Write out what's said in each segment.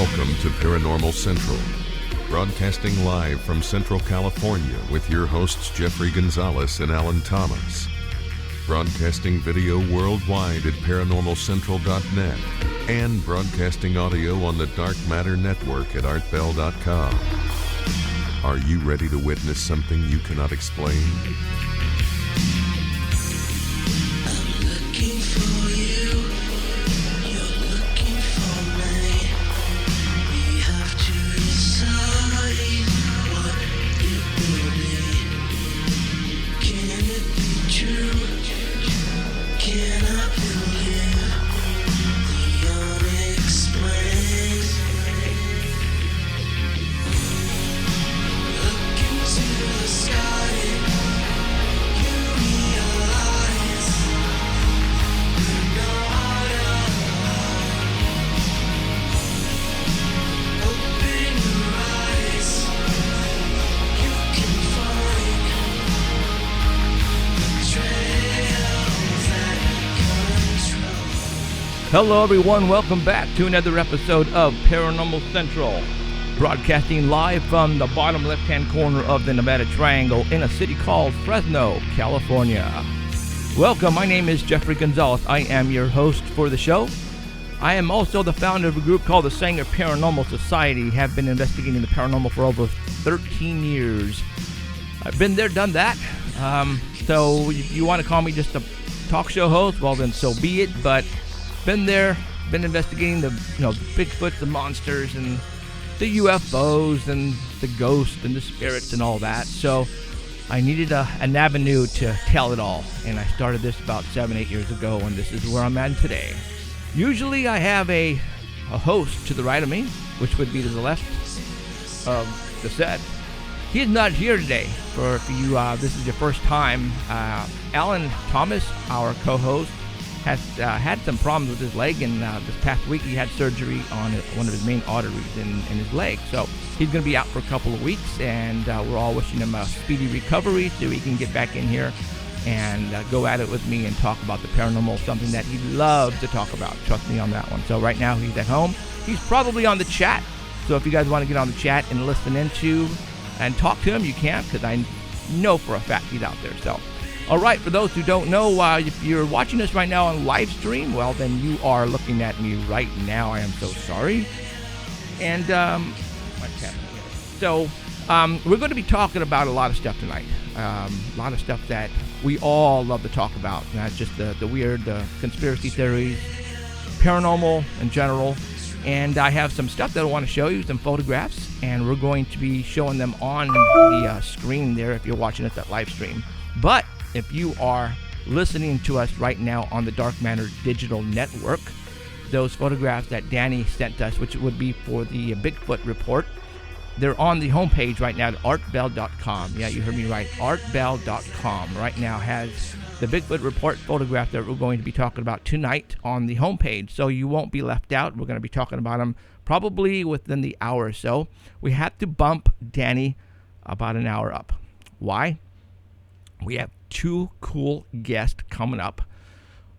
Welcome to Paranormal Central, broadcasting live from Central California with your hosts Jeffrey Gonzalez and Alan Thomas. Broadcasting video worldwide at paranormalcentral.net and broadcasting audio on the Dark Matter Network at artbell.com. Are you ready to witness something you cannot explain? I'm looking for you. You're looking for me. We have to decide what it will be. Can it be true? Can I believe the unexplained? Look into the sky, you realize we're not alone. Open your eyes, you can find the trails that control. Hello, everyone. Welcome back to another episode of Paranormal Central, broadcasting live from the bottom left-hand corner of the Nevada Triangle in a city called Fresno, California. Welcome. My name is Jeffrey Gonzalez. I am your host for the show. I am also the founder of a group called the Sanger Paranormal Society. Have been investigating the paranormal for over 13 years. I've been there, done that. So if you want to call me just a talk show host, well then so be it. But been there, been investigating the Bigfoot, the monsters, and the UFOs, and the ghosts, and the spirits, and all that. So I needed an avenue to tell it all, and I started this about 7-8 years ago, and this is where I'm at today. Usually I have a host to the right of me, which would be to the left of the set. He is not here today. For you, this is your first time. Alan Thomas, our co-host, has had some problems with his leg, and this past week he had surgery on one of his main arteries in his leg. So he's going to be out for a couple of weeks, and we're all wishing him a speedy recovery so he can get back in here and go at it with me and talk about the paranormal, something that he loves to talk about. Trust me on that one. So right now he's at home. He's probably on the chat. So if you guys want to get on the chat and listen into and talk to him, you can, because I know for a fact he's out there. So, all right, for those who don't know, if you're watching us right now on live stream, well, then you are looking at me right now. I am so sorry. And what's happening here? So we're going to be talking about a lot of stuff tonight. A lot of stuff that we all love to talk about. Not just the weird, the conspiracy theories, paranormal in general. And I have some stuff that I want to show you, some photographs, and we're going to be showing them on the screen there if you're watching us at live stream. But if you are listening to us right now on the Dark Matter Digital Network, those photographs that Danny sent us, which would be for the Bigfoot Report, they're on the homepage right now at artbell.com. Yeah, you heard me right. Artbell.com right now has the Bigfoot Report photograph that we're going to be talking about tonight on the homepage. So you won't be left out. We're going to be talking about them probably within the hour or so. We had to bump Danny about an hour up. Why? We have two cool guests coming up.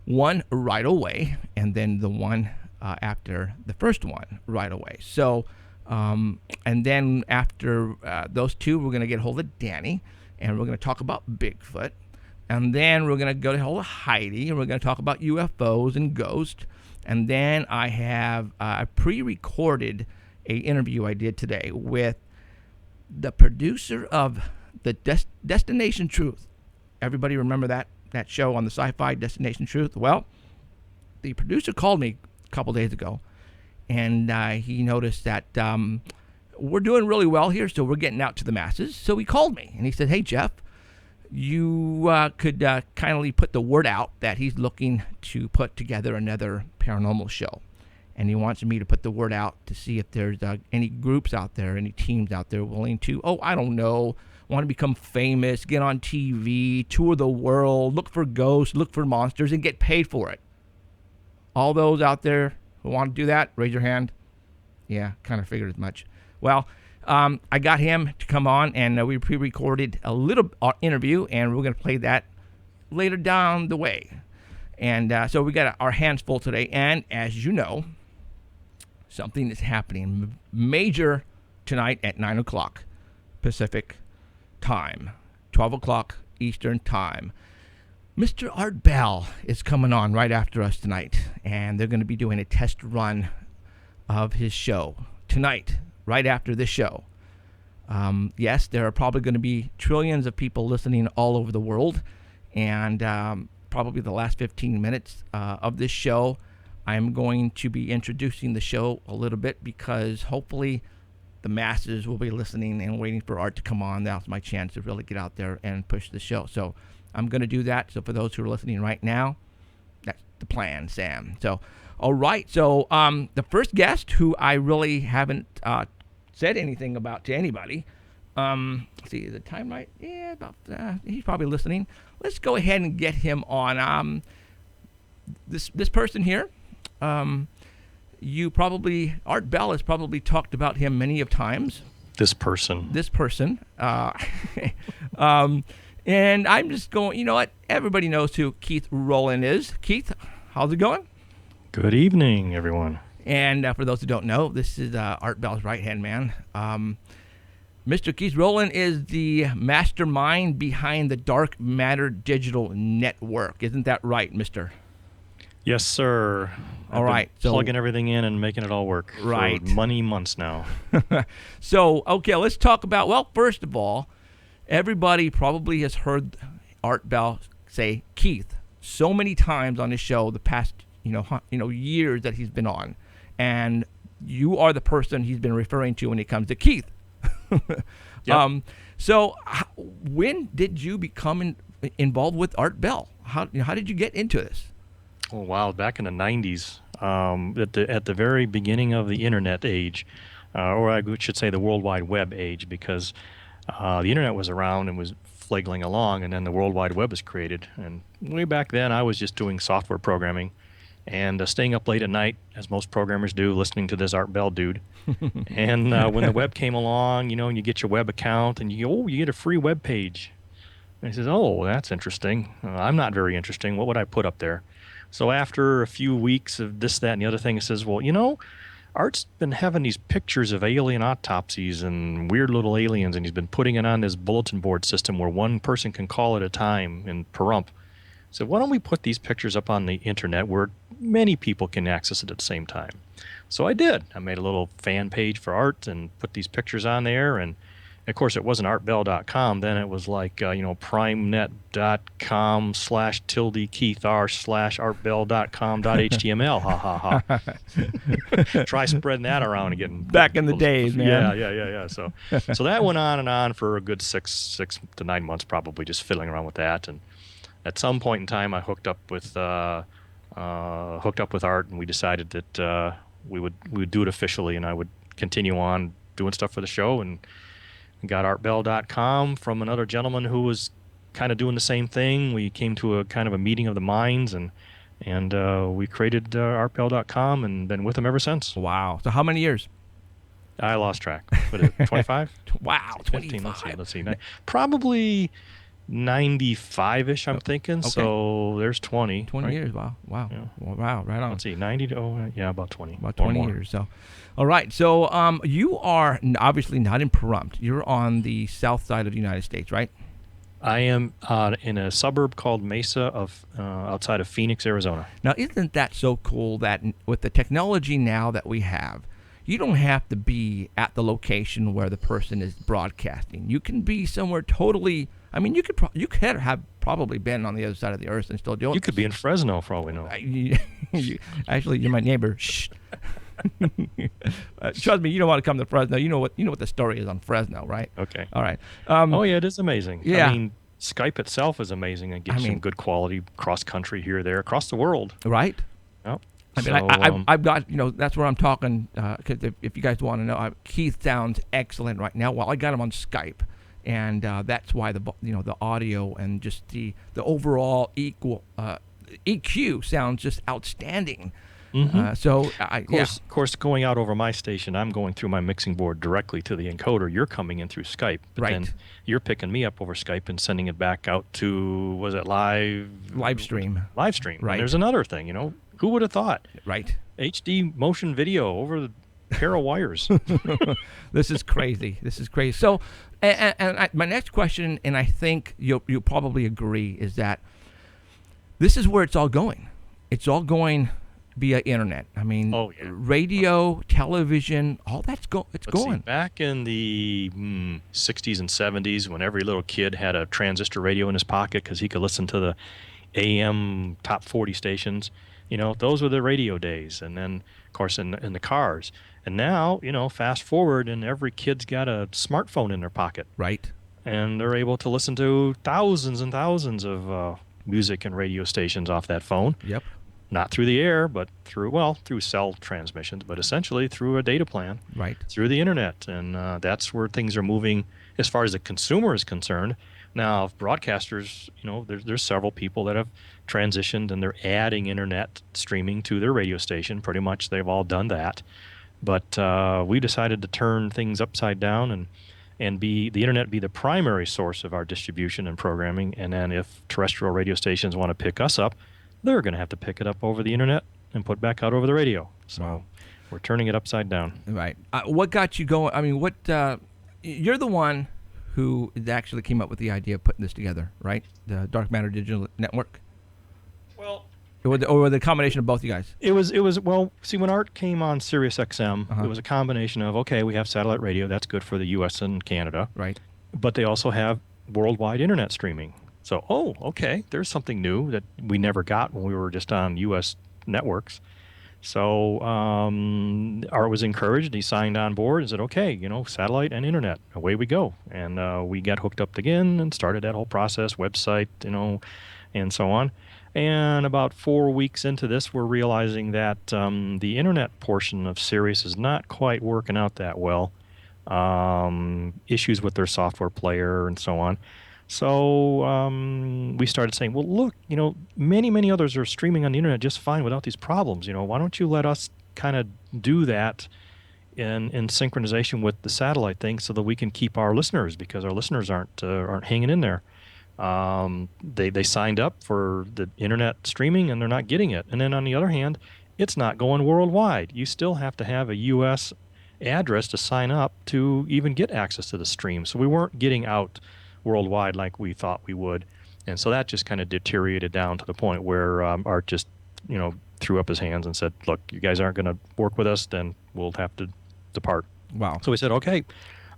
One right away, and then the one after the first one right away. So, and then after those two, we're going to get hold of Danny, and we're going to talk about Bigfoot. And then we're going to go to hold of Heidi, and we're going to talk about UFOs and ghosts. And then I have a pre-recorded a interview I did today with the producer of the Destination Truth. Everybody remember that show on the Sci-Fi, Destination Truth? Well, the producer called me a couple days ago, and he noticed that we're doing really well here, so we're getting out to the masses. So he called me, and he said, "Hey, Jeff, you could kindly put the word out that he's looking to put together another paranormal show." And he wants me to put the word out to see if there's any groups out there, any teams out there willing to, I don't know, want to become famous, get on TV, tour the world, look for ghosts, look for monsters, and get paid for it. All those out there who want to do that, raise your hand. Yeah, kind of figured as much. Well, I got him to come on, and we pre-recorded a little interview, and we're going to play that later down the way. And so we got our hands full today. And as you know, Something is happening major tonight at 9 o'clock Pacific time, 12 o'clock Eastern time. Mr. Art Bell is coming on right after us tonight, and they're going to be doing a test run of his show tonight, right after this show. Yes, there are probably going to be trillions of people listening all over the world, and probably the last 15 minutes of this show, I'm going to be introducing the show a little bit because hopefully the masses will be listening and waiting for Art to come on. That's my chance to really get out there and push the show. So I'm going to do that. So for those who are listening right now, that's the plan, Sam. So, all right. So the first guest who I really haven't said anything about to anybody. Let's see, is the time right? Yeah, about he's probably listening. Let's go ahead and get him on. This person here. You probably, Art Bell has probably talked about him many of times. This person. And I'm just going, you know what? Everybody knows who Keith Rowland is. Keith, how's it going? Good evening, everyone. And for those who don't know, this is Art Bell's right-hand man. Mr. Keith Rowland is the mastermind behind the Dark Matter Digital Network. Isn't that right, mister? Yes, sir. All right. So plugging everything in and making it all work. Right. For many months now. So, okay, let's talk about, well, first of all, everybody probably has heard Art Bell say Keith so many times on his show the past, years that he's been on. And you are the person he's been referring to when it comes to Keith. Yep. So when did you become involved with Art Bell? How did you get into this? Oh, wow. Back in the 90s, at the very beginning of the internet age, or I should say the World Wide Web age, because the internet was around and was flagging along, and then the World Wide Web was created. And way back then, I was just doing software programming and staying up late at night, as most programmers do, listening to this Art Bell dude. And when the web came along, and you get your web account, and you get a free web page. And he says, oh, that's interesting. I'm not very interesting. What would I put up there? So after a few weeks of this, that, and the other thing, he says, well, Art's been having these pictures of alien autopsies and weird little aliens, and he's been putting it on this bulletin board system where one person can call at a time in Pahrump. So why don't we put these pictures up on the internet where many people can access it at the same time? So I did. I made a little fan page for Art and put these pictures on there. And, of course, it wasn't artbell.com. Then it was like, primenet.com/TildyKeithR/artbell.com.html. Ha, ha, ha. Try spreading that around and getting... Back in the days, man. Yeah. So that went on and on for a good 6 to 9 months probably, just fiddling around with that. And at some point in time, I hooked up with Art, and we decided that we would do it officially, and I would continue on doing stuff for the show, and got artbell.com from another gentleman who was kind of doing the same thing. We came to a kind of a meeting of the minds, and we created artbell.com, and been with him ever since. Wow. So how many years? I lost track. What is it, 25? Wow, 15, 25. let's see. Probably 95-ish, I'm thinking. Okay. So there's 20. 20 right? years. Wow. Yeah. Well, wow, right on. Let's see, 90 to, about 20. About or 20 more. years. So, all right. So you are obviously not in Pahrump. You're on the south side of the United States, right? I am in a suburb called Mesa outside of Phoenix, Arizona. Now, isn't that so cool that with the technology now that we have, you don't have to be at the location where the person is broadcasting. You can be somewhere totally... I mean, you could have probably been on the other side of the earth and still doing it. You could be in Fresno for all we know. Actually, you're my neighbor. Shh. Trust me, you don't want to come to Fresno. You know what the story is on Fresno, right? Okay. All right. Oh, yeah, it is amazing. Yeah. I mean, Skype itself is amazing. It gives some good quality cross-country here, there, across the world. Right. Yep. I mean, I've got, that's where I'm talking, because if you guys want to know, Keith sounds excellent right now. Well, I got him on Skype. And that's why the audio and just the overall EQ sounds just outstanding. Mm-hmm. Of course, going out over my station, I'm going through my mixing board directly to the encoder. You're coming in through Skype, but right. Then you're picking me up over Skype and sending it back out to live stream. Live stream. Right. And there's another thing, who would have thought? Right. HD motion video over pair of wires. This is crazy. This is crazy. So, my next question, and I think you'll probably agree, is that this is where it's all going. It's all going via internet. I mean, Oh, yeah. radio, television, all that's going. It's Let's see, going. back in the 60s and 70s, when every little kid had a transistor radio in his pocket because he could listen to the AM top 40 stations, those were the radio days. And then, of course, in the cars. And now, fast forward, and every kid's got a smartphone in their pocket. Right. And they're able to listen to thousands and thousands of music and radio stations off that phone. Yep. Not through the air, but through cell transmissions, but essentially through a data plan. Right. Through the internet. And that's where things are moving as far as the consumer is concerned. Now, broadcasters, there's several people that have transitioned and they're adding internet streaming to their radio station. Pretty much they've all done that. But we decided to turn things upside down and the internet be the primary source of our distribution and programming. And then if terrestrial radio stations want to pick us up, they're going to have to pick it up over the internet and put back out over the radio. So we're turning it upside down. Right. What got you going? I mean, you're the one who actually came up with the idea of putting this together, right? The Dark Matter Digital Network? Well, Or the combination of both you guys? It was well, see, when Art came on Sirius XM, it was a combination of, okay, we have satellite radio, that's good for the US and Canada. Right. But they also have worldwide internet streaming. So, okay, there's something new that we never got when we were just on US networks. So Art was encouraged. He signed on board and said, okay, satellite and internet, away we go. And we got hooked up again and started that whole process, website, and so on. And about 4 weeks into this, we're realizing that the internet portion of Sirius is not quite working out that well. Issues with their software player and so on. So we started saying, well, look, many, many others are streaming on the internet just fine without these problems. Why don't you let us kind of do that in synchronization with the satellite thing so that we can keep our listeners, because our listeners aren't hanging in there. They signed up for the internet streaming and they're not getting it. And then on the other hand, it's not going worldwide. You still have to have a U.S. address to sign up to even get access to the stream. So we weren't getting out worldwide like we thought we would. And so that just kind of deteriorated down to the point where Art just, threw up his hands and said, look, you guys aren't going to work with us, then we'll have to depart. Wow. So we said, okay,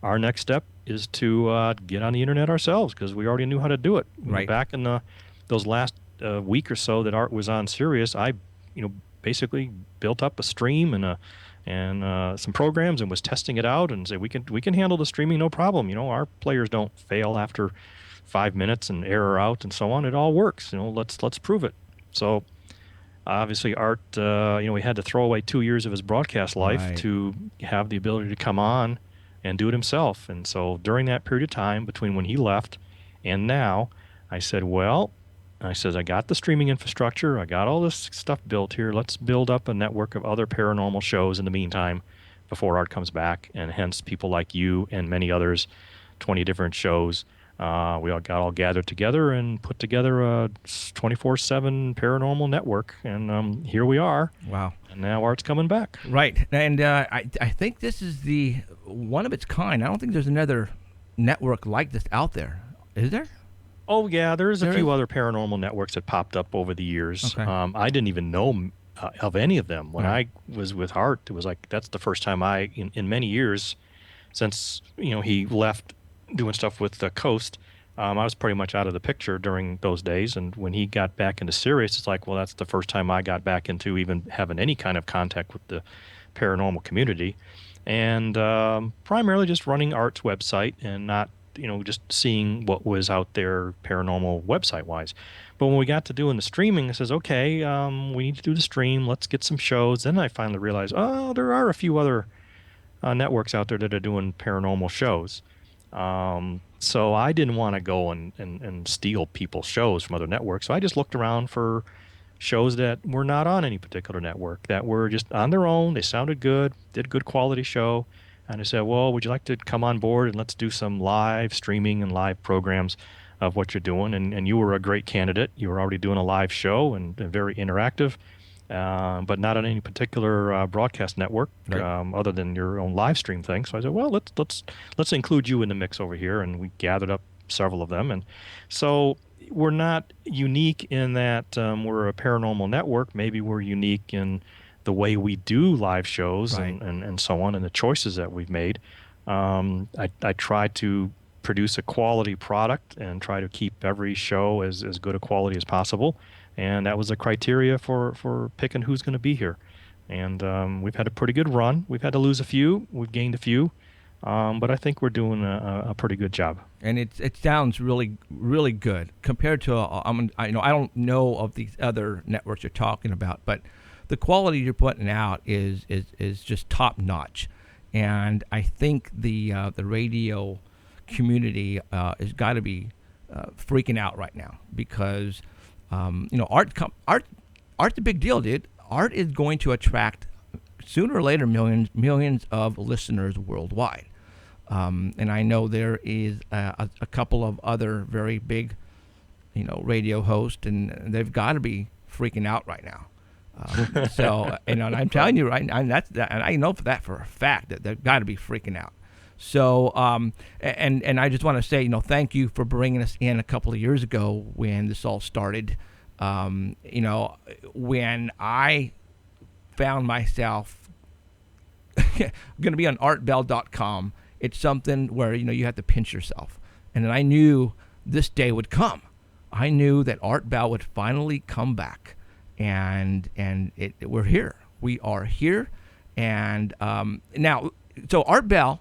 our next step is to get on the internet ourselves, because we already knew how to do it. Right. Back in those last week or so that Art was on Sirius, I, basically built up a stream and some programs and was testing it out and said we can handle the streaming, no problem. Our players don't fail after 5 minutes and error out and so on. It all works. Let's prove it. So obviously Art, we had to throw away 2 years of his broadcast life Right. to have the ability to come on and do it himself. And so during that period of time between when he left and now, I said, I got the streaming infrastructure. I got all this stuff built here. Let's build up a network of other paranormal shows in the meantime before Art comes back. And hence people like you and many others, 20 different shows. We all got all gathered together and put together a 24/7 paranormal network. And here we are. Wow. And now Art's coming back. Right. And I think this is the one of its kind. I don't think there's another network like this out there. Is there? Oh, yeah, there's a There few is? other paranormal networks that popped up over the years. Okay. I didn't even know of any of them. When Right. I was with Art, it was like that's the first time in many years, since he left doing stuff with the Coast, I was pretty much out of the picture during those days. And when he got back into Sirius, it's like, well, that's the first time I got back into even having any kind of contact with the paranormal community. And primarily just running Art's website and not just seeing what was out there paranormal website-wise. But when we got to doing the streaming, it says, okay, we need to do the stream. Let's get some shows. Then I finally realized, there are a few other networks out there that are doing paranormal shows. So I didn't want to go and steal people's shows from other networks. So I just looked around for shows that were not on any particular network, that were just on their own. They sounded good, did a good quality show. And I said, well, would you like to come on board and let's do some live streaming and live programs of what you're doing? And you were a great candidate. You were already doing a live show and very interactive. but not on any particular broadcast network, Right. other than your own live stream thing. So I said, well, let's include you in the mix over here, and we gathered up several of them. And so we're not unique in that we're a paranormal network. Maybe we're unique in the way we do live shows Right. and so on, and the choices that we've made. I try to produce a quality product and try to keep every show as good a quality as possible. And that was the criteria for picking who's going to be here. And we've had a pretty good run. We've had to lose a few. We've gained a few. But I think we're doing a pretty good job. And it sounds really, really good compared to I don't know of these other networks you're talking about, but the quality you're putting out is just top notch. And I think the radio community has got to be freaking out right now because art's a big deal, dude. Art is going to attract sooner or later millions of listeners worldwide. And I know there is a couple of other very big, radio hosts, and they've got to be freaking out right now. So, and I'm telling you right now, and I know for a fact that they've got to be freaking out. So, and I just want to say, thank you for bringing us in a couple of years ago when this all started. When I found myself going to be on artbell.com, it's something where, you have to pinch yourself. And then I knew this day would come. I knew that Art Bell would finally come back. And we're here. We are here. And now, so Art Bell,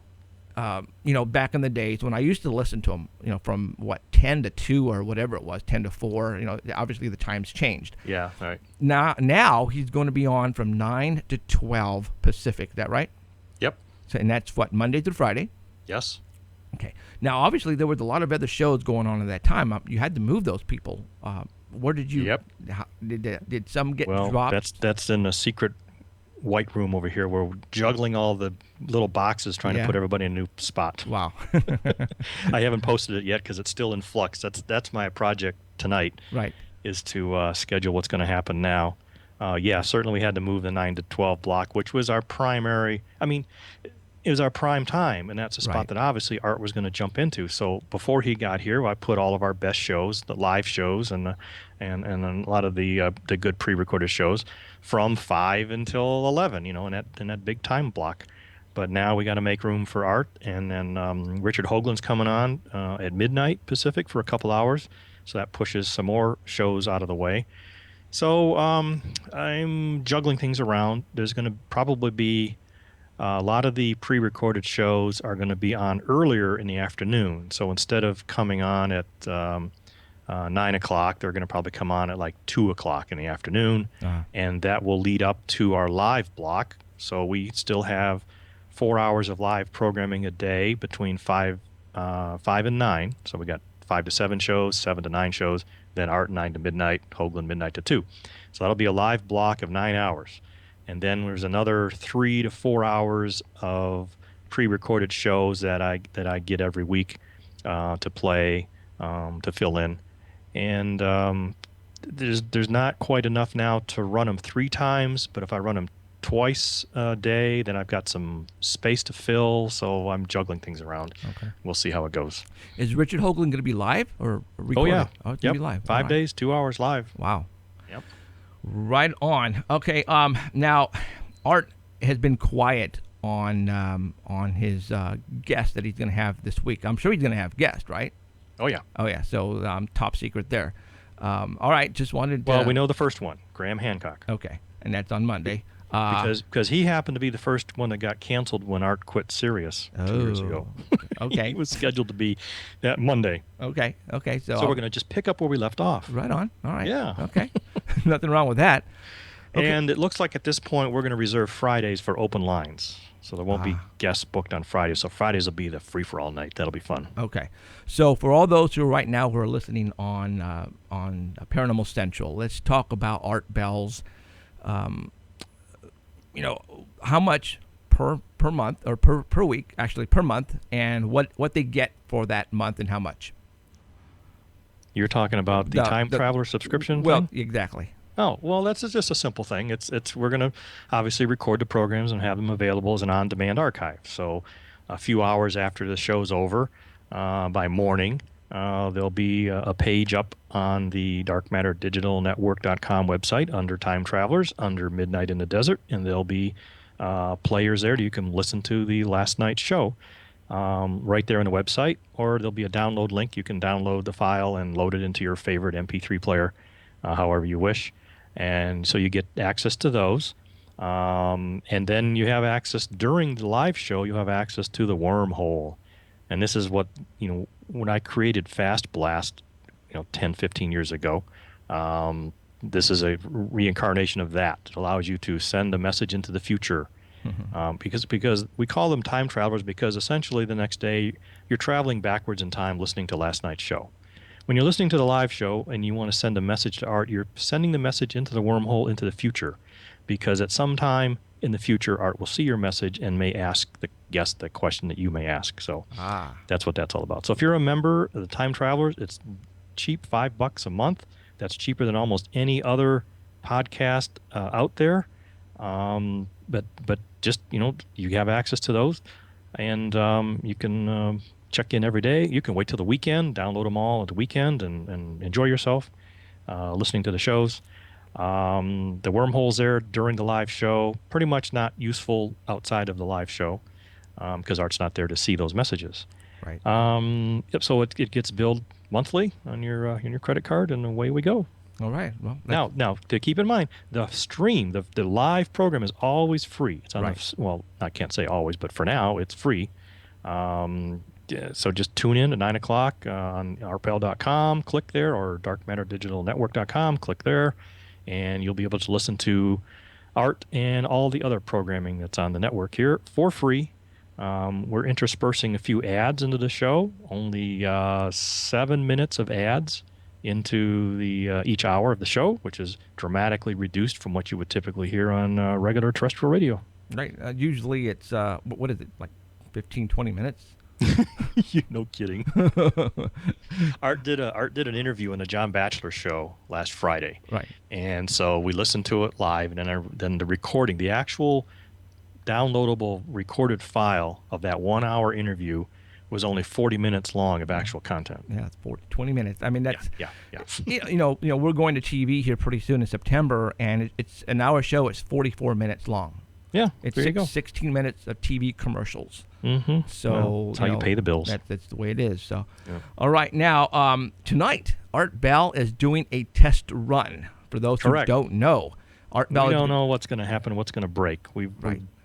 back in the days when I used to listen to him, from 10 to 2 or whatever it was, 10 to 4, obviously the times changed. Yeah, right. Now he's going to be on from 9 to 12 Pacific. Is that right? Yep. So, and that's Monday through Friday? Yes. Okay. Now, obviously, there was a lot of other shows going on at that time. You had to move those people. Where did you? Yep. Did some get Well, dropped? that's in a secret white room over here where we're juggling all the little boxes trying to put everybody in a new spot. Wow. I haven't posted it yet because it's still in flux. That's my project tonight. Right. Is to schedule what's going to happen now. Certainly we had to move the 9 to 12 block, which was our primary. I mean, it was our prime time, and that's a spot Right. that obviously Art was going to jump into. So before he got here, I put all of our best shows, the live shows, and a lot of the good pre-recorded shows from 5 until 11. In that big time block. But now we got to make room for Art, and then Richard Hoagland's coming on at midnight Pacific for a couple hours, so that pushes some more shows out of the way. So I'm juggling things around. There's going to probably be a lot of the pre-recorded shows are going to be on earlier in the afternoon. So instead of coming on at 9 o'clock, they're going to probably come on at like 2 o'clock in the afternoon. And that will lead up to our live block. So we still have 4 hours of live programming a day between 5 and 9. So we got 5 to 7 shows, 7 to 9 shows, then Art 9 to midnight, Hoagland midnight to 2. So that'll be a live block of 9 hours. And then there's another 3 to 4 hours of pre-recorded shows that I get every week to play, to fill in. And there's not quite enough now to run them 3 times, but if I run them twice a day, then I've got some space to fill, so I'm juggling things around. Okay. We'll see how it goes. Is Richard Hoagland going to be live or recorded? Oh, yeah. Oh, it's going to be live. 5 All right. days, 2 hours live. Wow. Yep. Right on. Okay. Now, Art has been quiet on his guest that he's going to have this week. I'm sure he's going to have guests, right? Oh, yeah. Oh yeah. So top secret there. All right. Just wanted. Well, we know the first one, Graham Hancock. Okay, and that's on Monday. Because he happened to be the first one that got canceled when Art quit Sirius 2 years ago. Okay. He was scheduled to be that Monday. Okay. So So we're going to just pick up where we left off. Right on. All right. Yeah. Okay. Nothing wrong with that. Okay. And it looks like at this point we're going to reserve Fridays for open lines. So there won't be guests booked on Fridays. So Fridays will be the free-for-all night. That'll be fun. Okay. So for all those who are listening on Paranormal Central, let's talk about Art Bell's, how much per month or per week, actually per month, and what they get for that month and how much. You're talking about the time traveler subscription Well, thing? exactly. Oh, well, that's just a simple thing. We're going to obviously record the programs and have them available as an on-demand archive. So a few hours after the show's over, by morning, there'll be a page up on the darkmatterdigitalnetwork.com website under Time Travelers, under Midnight in the Desert, and there'll be players there that you can listen to the last night's show right there on the website, or there'll be a download link. You can download the file and load it into your favorite MP3 player, however you wish. And so you get access to those. And then you have access during the live show, you have access to the wormhole. And this is what, when I created Fast Blast, 10, 15 years ago, this is a reincarnation of that. It allows you to send a message into the future. Because we call them time travelers because essentially the next day you're traveling backwards in time listening to last night's show. When you're listening to the live show and you want to send a message to Art, you're sending the message into the wormhole into the future, because at some time in the future, Art will see your message and may ask the guest the question that you may ask. So that's what that's all about. So if you're a member of the Time Travelers, it's cheap, $5 a month. That's cheaper than almost any other podcast out there. But just, you have access to those, and you can check in every day. You can wait till the weekend, download them all at the weekend, and enjoy yourself listening to the shows. The wormhole's there during the live show, pretty much not useful outside of the live show because Art's not there to see those messages. Right. So it gets billed monthly on your credit card, and away we go. All right. Well, now to keep in mind, the stream, the live program is always free. It's on right. Well, I can't say always, but for now it's free. So just tune in at 9 o'clock on rpl.com, click there, or darkmatterdigitalnetwork.com, click there, and you'll be able to listen to Art and all the other programming that's on the network here for free. We're interspersing a few ads into the show, only 7 minutes of ads into the each hour of the show, which is dramatically reduced from what you would typically hear on regular terrestrial radio. Right. Usually it's, what is it, like 15, 20 minutes? No kidding. Art did an interview on the John Batchelor show last Friday. Right. And so we listened to it live, and then the recording, the actual downloadable recorded file of that 1 hour interview was only 40 minutes long of actual content. Yeah, it's 20 minutes. I mean, that's yeah. We're going to TV here pretty soon in September, and it's an hour show. It's 44 minutes long. Yeah, it's there you go. 16 minutes of TV commercials. Mm-hmm. So well, that's how you pay the bills. That's the way it is. So, yeah. All right, now tonight, Art Bell is doing a test run. For those Correct. who don't know, Art Bell. We don't know what's going to happen, what's going to break. We've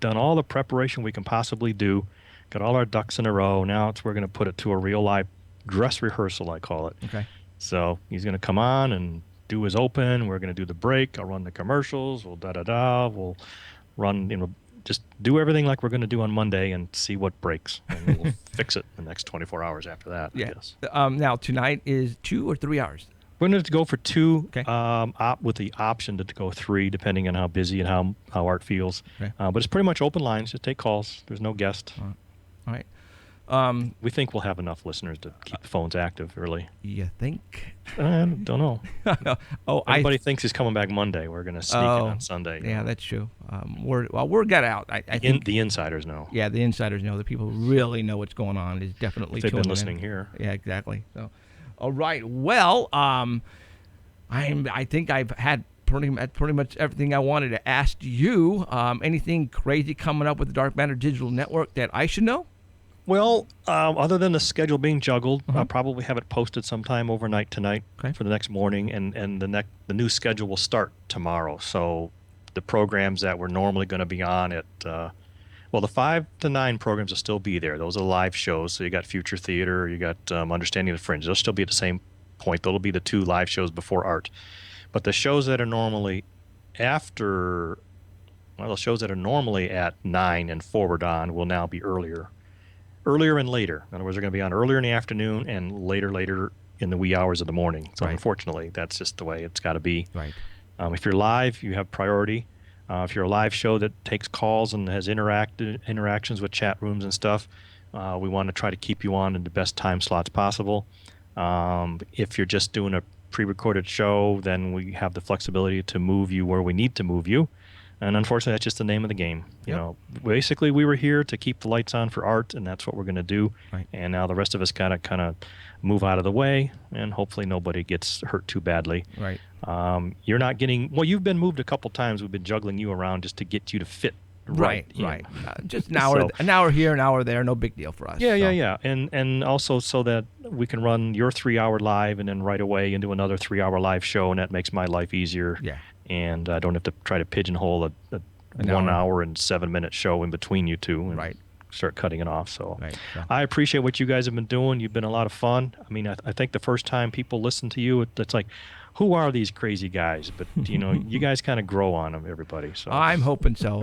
done all the preparation we can possibly do, got all our ducks in a row. Now we're going to put it to a real live dress rehearsal, I call it. Okay. So he's going to come on and do his open. We're going to do the break. I'll run the commercials. We'll We'll run, just do everything like we're going to do on Monday and see what breaks. And we'll fix it the next 24 hours after that, I guess. Now, tonight is 2 or 3 hours? We're going to go for 2, okay. With the option to go 3, depending on how busy and how Art feels. Okay. But it's pretty much open lines. Just take calls. There's no guest. All right. We think we'll have enough listeners to keep the phones active early. You think? I don't know. Everybody I thinks he's coming back Monday. We're going to sneak in on Sunday. Yeah, that's true. Word got out. I think the insiders know. Yeah, the insiders know. The people who really know what's going on is definitely they've been tuning listening in. here. Yeah, exactly. So, all right. Well, I think I've had pretty much everything I wanted to ask you. Anything crazy coming up with the Dark Matter Digital Network that I should know? Well, other than the schedule being juggled, I'll probably have it posted sometime overnight tonight for the next morning, and the new schedule will start tomorrow. So the programs that we're normally going to be on at, the 5 to 9 programs will still be there. Those are live shows. So you got Future Theater, you got Understanding the Fringe. They'll still be at the same point. They'll be the 2 live shows before Art. But the shows that are normally the shows that are normally at 9 and forward on will now be earlier and later. In other words, they're going to be on earlier in the afternoon and later in the wee hours of the morning. So unfortunately, that's just the way it's got to be. Right. If you're live, you have priority. If you're a live show that takes calls and has interactions with chat rooms and stuff, we want to try to keep you on in the best time slots possible. If you're just doing a pre-recorded show, then we have the flexibility to move you where we need to move you. And unfortunately, that's just the name of the game. You know, basically, we were here to keep the lights on for Art, and that's what we're going to do. Right. And now the rest of us kind of move out of the way, and hopefully nobody gets hurt too badly. Right. You're not getting. Well, you've been moved a couple times. We've been juggling you around just to get you to fit. Right. Just an hour, So- an hour here, an hour there, no big deal for us. Yeah. And also so that we can run your 3-hour live and then right away into another 3-hour live show, and that makes my life easier. Yeah. And I don't have to try to pigeonhole a An 1 hour. hour and 7-minute show in between you two and Right. start cutting it off. So Right. So- I appreciate what you guys have been doing. You've been a lot of fun. I mean, I think the first time people listen to you, it's like, who are these crazy guys? But, you guys kind of grow on them, everybody. So I'm hoping so.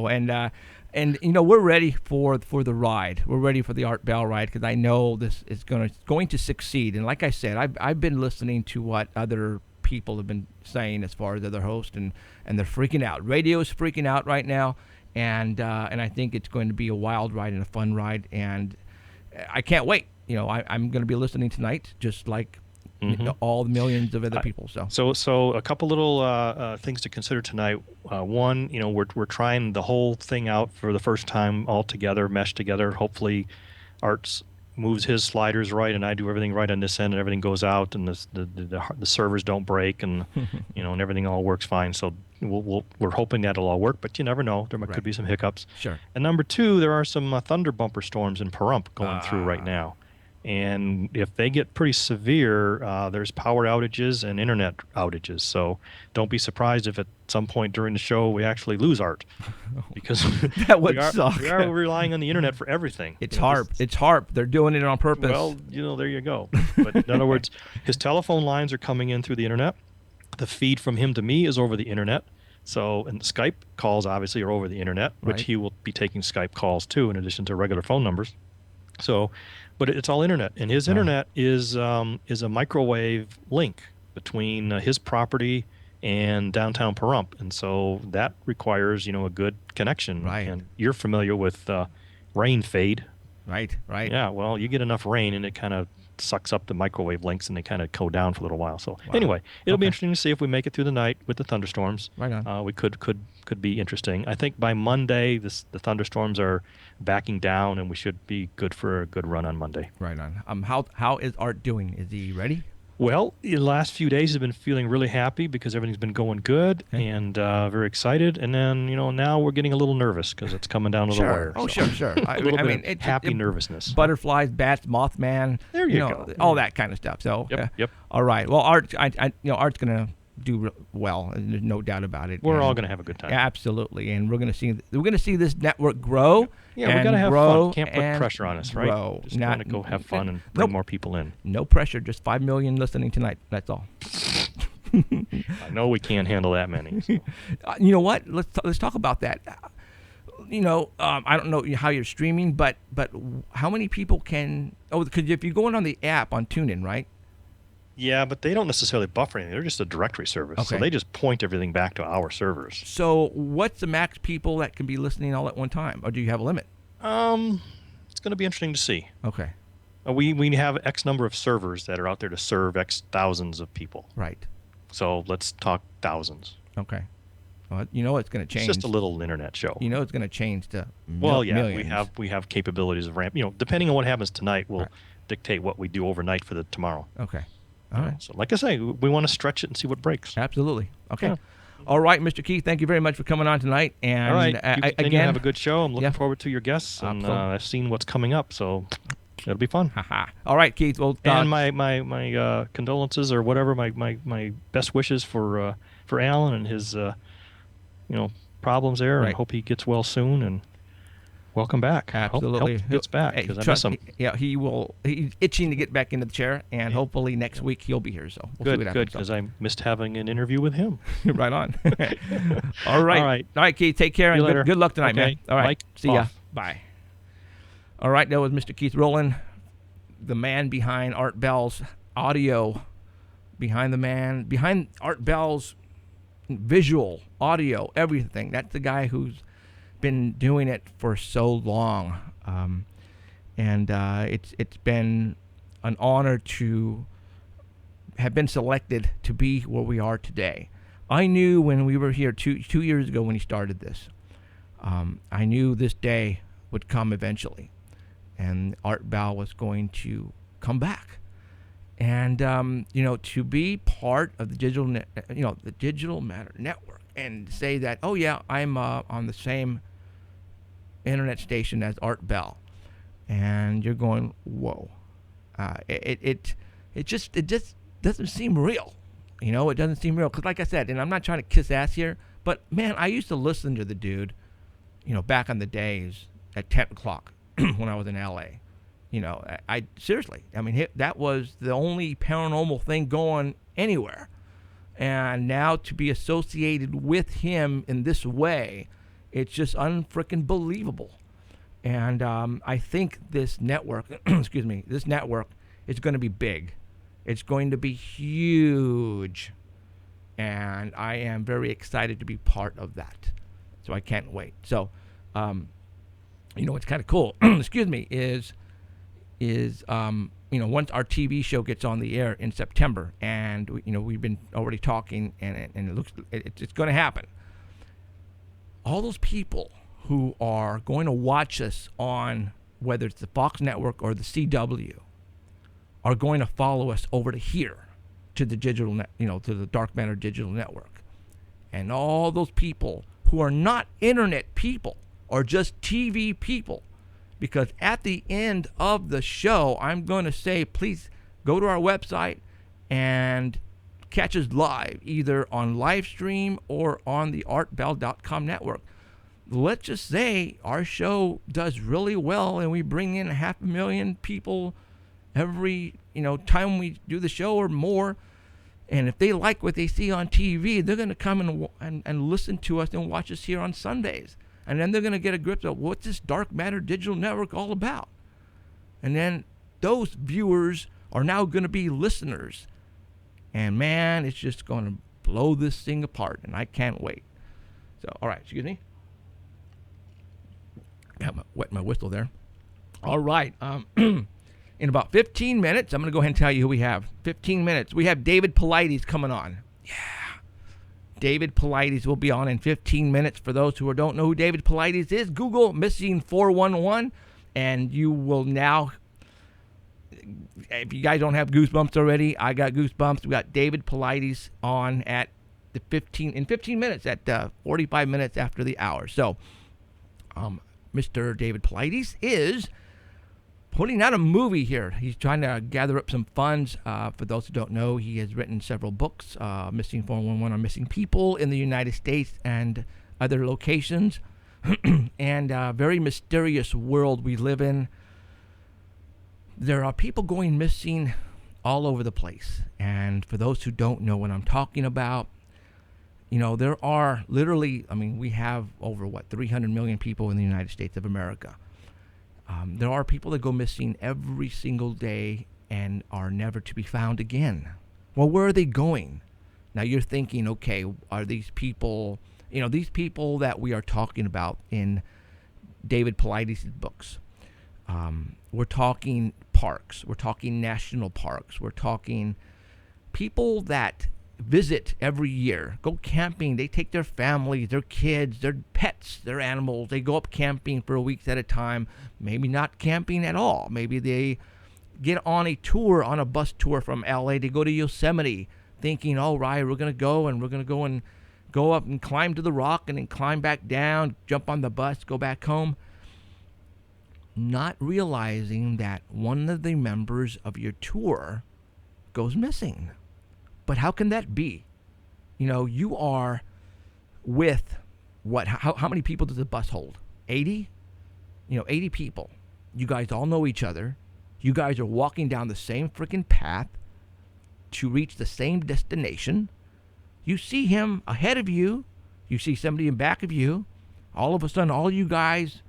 And we're ready for the ride. We're ready for the Art Bell ride because I know this is going to succeed. And like I said, I've been listening to what other people have been saying as far as other hosts, and they're freaking out. Radio is freaking out right now, and I think it's going to be a wild ride and a fun ride, and I can't wait. I'm going to be listening tonight, just like all the millions of other people. So a couple little things to consider tonight. One, we're trying the whole thing out for the first time all together, meshed together. Hopefully, Art's moves his sliders right, and I do everything right on this end, and everything goes out, and the servers don't break, and and everything all works fine. So we're hoping that'll all work, but you never know. There could be some hiccups. Sure. And number two, there are some thunder bumper storms in Pahrump going through right now. And if they get pretty severe, there's power outages and internet outages. So don't be surprised if at some point during the show we actually lose Art, because That would suck. we are relying on the internet for everything. It's HARP. It's HARP. They're doing it on purpose. Well, there you go. But in other words, his telephone lines are coming in through the internet. The feed from him to me is over the internet. So, and Skype calls obviously are over the internet, which Right. he will be taking Skype calls too, in addition to regular phone numbers. So, but it's all internet, and his internet is a microwave link between his property and downtown Pahrump, and so that requires a good connection. Right. And you're familiar with rain fade. Right. Yeah. Well, you get enough rain, and it kind of sucks up the microwave links, and they kind of go down for a little while. So anyway, it'll be interesting to see if we make it through the night with the thunderstorms. Right on. We could be interesting. I think by Monday, the thunderstorms are backing down, and we should be good for a good run on Monday. Right on. How is Art doing? Is he ready? Well, the last few days have been feeling really happy because everything's been going good and very excited. And then, now we're getting a little nervous because it's coming down to the wire. Oh, So, sure. a little bit of happy nervousness. Butterflies, bats, Mothman. There you go. All that kind of stuff. So, Yep. All right. Well, Art, Art's gonna do well. And there's no doubt about it. We're all And- going to have a good time. Absolutely, and we're gonna see this network grow. Yeah, we and got to have grow fun. Can't put and pressure on us, right? grow. Just want to go have fun and bring Nope. more people in. No pressure. Just 5 million listening tonight. That's all. I know we can't handle that many. So. You know what? Let's talk about that. I don't know how you're streaming, but how many people can? Oh, because if you're going on the app on TuneIn, right? Yeah, but they don't necessarily buffer anything. They're just a directory service. So Okay. they just point everything back to our servers. So what's the max people that can be listening all at one time, or do you have a limit? It's going to be interesting to see. Okay, We have X number of servers that are out there to serve X thousands of people. right. So let's talk thousands. Okay. Well, it's going to change. It's just a little internet show. It's going to change to Well, yeah, millions. we have capabilities of ramp. Depending on what happens tonight, will Right. dictate what we do overnight for the tomorrow. Okay. All right. So, like I say, we want to stretch it and see what breaks. Absolutely. Okay. Yeah. All right, Mr. Keith, thank you very much for coming on tonight. And All right, you continue to again, have a good show. I'm looking Yeah. forward to your guests, and Absolutely. I've seen what's coming up, so it'll be fun. haha. All right, Keith. Well, And my condolences or whatever, my best wishes for Alan and his problems there, Right. and hope he gets well soon. And welcome back. absolutely Hope he gets back Hey, because I miss trust him. me, yeah, he will. He's itching to get back into the chair, and hopefully next week he'll be here. So we'll see Good, what good, happens. because I missed having an interview with him. Right on. All right. All right. Keith. Take care See you and later. good luck tonight, man. Okay, All right. Mike, See ya. off. Bye. All right. That was Mr. Keith Rowland, the man behind Art Bell's audio, behind Art Bell's visual, audio, everything. That's the guy who's been doing it for so long, and it's been an honor to have been selected to be where we are today. I knew when we were here 2 years ago when he started this. I knew this day would come eventually, and Art Bell was going to come back, and to be part of the the Digital Matter Network, and say that, oh yeah, I'm on the same internet station as Art Bell, and you're going, whoa, it just doesn't seem real. It doesn't seem real, because like I said, and I'm not trying to kiss ass here, but man, I used to listen to the dude, back in the days at 10 o'clock when I was in LA. I seriously, that was the only paranormal thing going anywhere. And now to be associated with him in this way, it's just unfreaking believable. And I think this network, this network is going to be big. It's going to be huge. And I am very excited to be part of that. So I can't wait. So, what's kind of cool, is once our TV show gets on the air in September, and we've been already talking, and it looks it's going to happen. All those people who are going to watch us on, whether it's the Fox Network or the CW, are going to follow us over to here, to the digital to the Dark Matter Digital Network. And all those people who are not internet people are just TV people. Because at the end of the show, I'm going to say, please go to our website and catch us live, either on live stream or on the artbell.com network. Let's just say our show does really well, and we bring in 500,000 people every time we do the show or more. And if they like what they see on TV, they're going to come and listen to us and watch us here on Sundays. And then they're going to get a grip of what's this Dark Matter Digital Network all about. And then those viewers are now going to be listeners. And man, it's just going to blow this thing apart. And I can't wait. So, all right, excuse me. Wet my whistle there. All right. In about 15 minutes, I'm going to go ahead and tell you who we have. 15 minutes. We have David Paulides coming on. Yeah. David Paulides will be on in 15 minutes. For those who don't know who David Paulides is, Google Missing 411, and you will now, if you guys don't have goosebumps already, I got goosebumps. We got David Paulides on in 15 minutes, at 45 minutes after the hour. So, Mr. David Paulides is putting out a movie here. He's trying to gather up some funds. For those who don't know, he has written several books, Missing 411 on missing people in the United States and other locations. And a very mysterious world we live in. There are people going missing all over the place. And for those who don't know what I'm talking about, there are literally, we have over, 300 million people in the United States of America. There are people that go missing every single day and are never to be found again. Well, where are they going? Now you're thinking, okay, are these people, these people that we are talking about in David Paulides' books? We're talking parks. We're talking national parks. We're talking people that visit every year, go camping. They take their families, their kids, their pets, their animals. They go up camping for weeks at a time. Maybe not camping at all. Maybe they get on a tour, on a bus tour from LA. They go to Yosemite thinking, all right, we're going to go and go up and climb to the rock and then climb back down, jump on the bus, go back home. Not realizing that one of the members of your tour goes missing. But how can that be? You are with how many people does the bus hold? 80? 80 people. You guys all know each other. You guys are walking down the same freaking path to reach the same destination. You see him ahead of you. You see somebody in back of you. All of a sudden, all you guys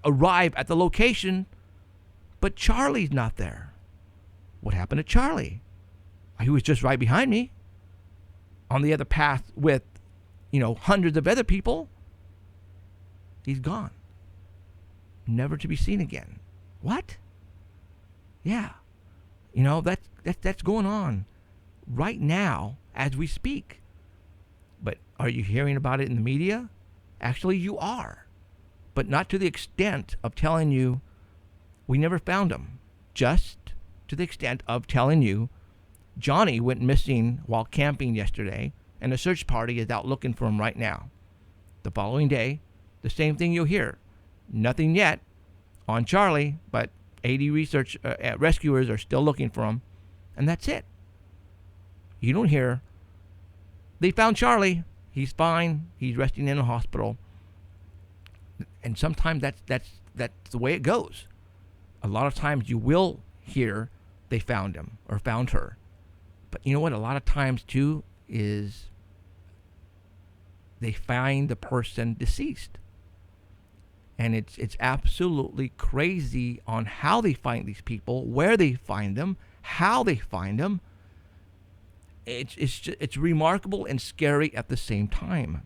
arrive at the location, but Charlie's not there. What happened to Charlie? He was just right behind me on the other path with, hundreds of other people. He's gone. Never to be seen again. What? Yeah. That's going on right now as we speak. But are you hearing about it in the media? Actually, you are. But not to the extent of telling you we never found him. Just to the extent of telling you Johnny went missing while camping yesterday, and a search party is out looking for him right now. The following day, the same thing you'll hear. Nothing yet on Charlie, but 80 rescuers are still looking for him, and that's it. You don't hear, they found Charlie. He's fine. He's resting in a hospital. And sometimes that's the way it goes. A lot of times you will hear they found him or found her. But you know what? A lot of times too is they find the person deceased. And it's absolutely crazy on how they find these people, where they find them, how they find them. It's remarkable and scary at the same time.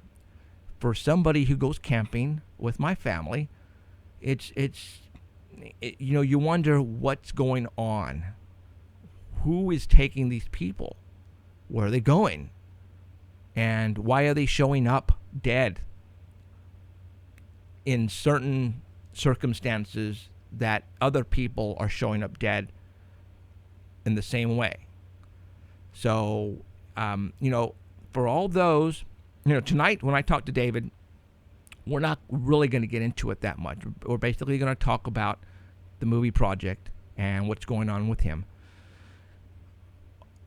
For somebody who goes camping with my family, you wonder what's going on. Who is taking these people? Where are they going? And why are they showing up dead in certain circumstances that other people are showing up dead in the same way? So, for all those, tonight when I talk to David, we're not really going to get into it that much. We're basically going to talk about the movie project and what's going on with him.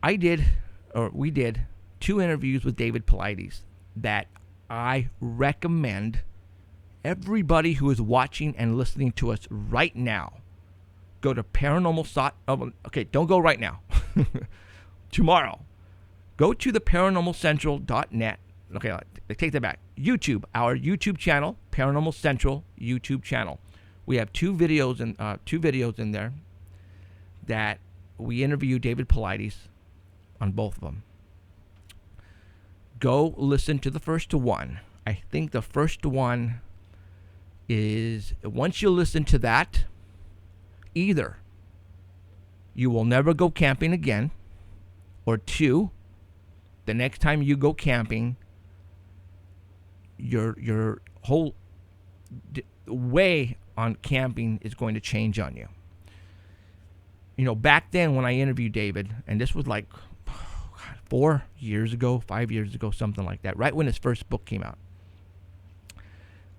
We did 2 interviews with David Paulides that I recommend everybody who is watching and listening to us right now go to okay, don't go right now. Tomorrow, go to the paranormalcentral.net. Okay, I take that back. YouTube, our YouTube channel, Paranormal Central YouTube channel. We have 2 videos in there that we interview David Paulides on both of them. Go listen to the first one. I think the first one is, once you listen to that, either you will never go camping again, or 2, the next time you go camping, your whole way on camping is going to change on you. Back then when I interviewed David, and this was like 4 years ago, 5 years ago, something like that, right when his first book came out.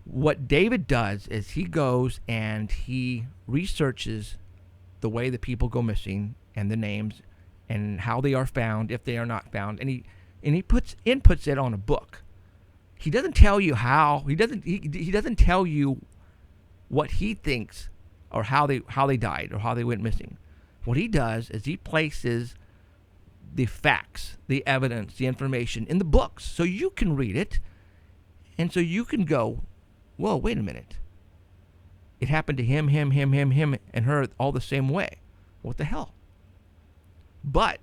What David does is he goes and he researches the way that people go missing and the names and how they are found, if they are not found, and he inputs it on a book. He doesn't tell you how. He doesn't tell you what he thinks or how they died or how they went missing. What he does is he places the facts, the evidence, the information in the books so you can read it, and so you can go, whoa, wait a minute. It happened to him, and her all the same way. What the hell? But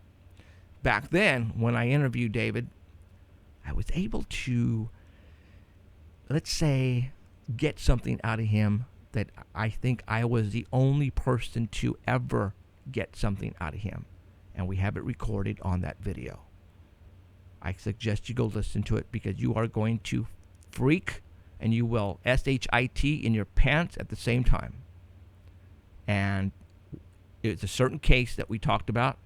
back then, when I interviewed David, I was able to, let's say, get something out of him that I think I was the only person to ever get something out of him. And we have it recorded on that video. I suggest you go listen to it because you are going to freak, and you will shit in your pants at the same time. And it's a certain case that we talked about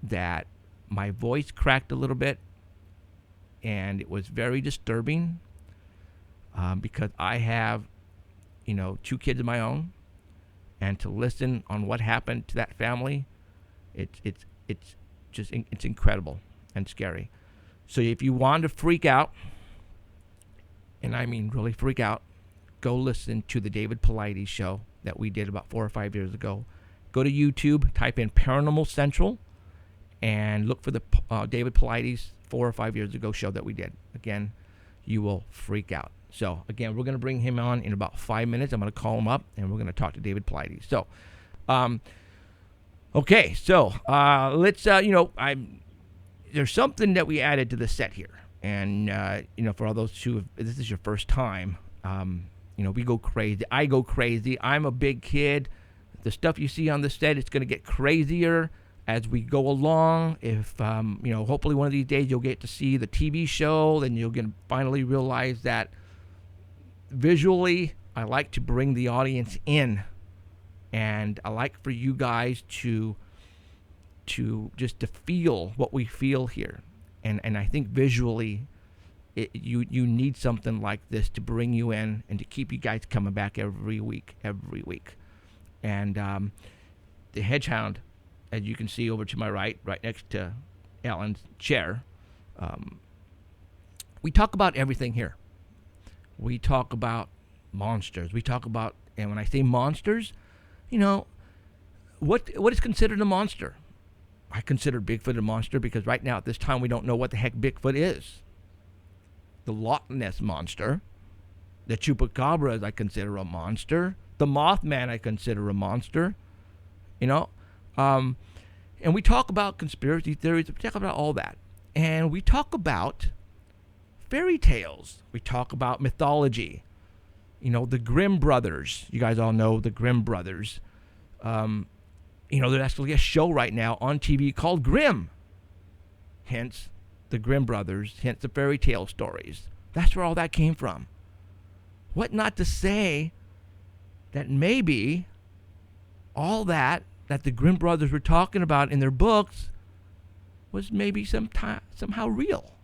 that my voice cracked a little bit, and it was very disturbing because I have, 2 kids of my own, and to listen on what happened to that family, it's incredible and scary. So if you want to freak out, and I mean really freak out, go listen to the David Paulides show that we did about 4 or 5 years ago. Go to YouTube, type in Paranormal Central, and look for the David Paulides 4 or 5 years ago show that we did. Again, you will freak out. So, again, we're going to bring him on in about 5 minutes. I'm going to call him up, and we're going to talk to David Paulides. So, okay. So, let's, there's something that we added to the set here. And, for all those who, if this is your first time, we go crazy. I go crazy. I'm a big kid. The stuff you see on the set, it's going to get crazier as we go along. If, hopefully one of these days you'll get to see the TV show, then you'll finally realize that visually, I like to bring the audience in. And I like for you guys to feel what we feel here. And I think visually, you need something like this to bring you in and to keep you guys coming back every week. And the hedgehound, as you can see over to my right next to Alan's chair, we talk about everything here. We talk about monsters. We talk about, and when I say monsters, what is considered a monster? I consider Bigfoot a monster because right now at this time we don't know what the heck Bigfoot is. The Loch Ness Monster, the Chupacabras I consider a monster. The Mothman I consider a monster. And we talk about conspiracy theories. We talk about all that. And we talk about fairy tales. We talk about mythology. The Grimm brothers. You guys all know the Grimm brothers. There's actually a show right now on TV called Grimm. Hence, the Grimm brothers, hence the fairy tale stories. That's where all that came from. What not to say that maybe all that the Grimm brothers were talking about in their books was maybe somehow real.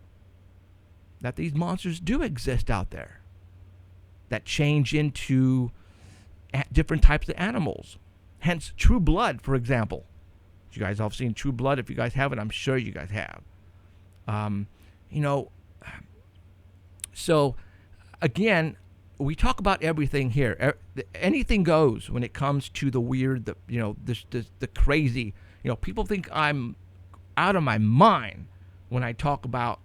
That these monsters do exist out there. That change into different types of animals. Hence, True Blood, for example. You guys all have seen True Blood. If you guys haven't, I'm sure you guys have. So, again, we talk about everything here. Anything goes when it comes to the weird, the crazy. People think I'm out of my mind when I talk about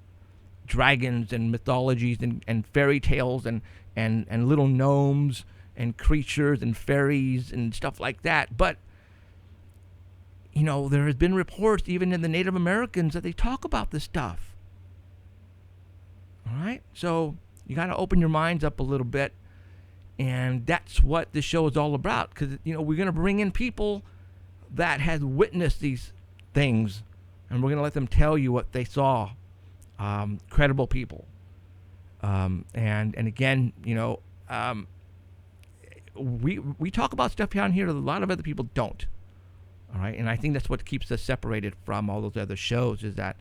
dragons and mythologies and fairy tales and little gnomes and creatures and fairies and stuff like that. But, there has been reports even in the Native Americans that they talk about this stuff. All right? So you got to open your minds up a little bit. And that's what this show is all about. Because, we're going to bring in people that has witnessed these things. And we're going to let them tell you what they saw. Credible people. And again, we talk about stuff down here that a lot of other people don't. All right, and I think that's what keeps us separated from all those other shows is that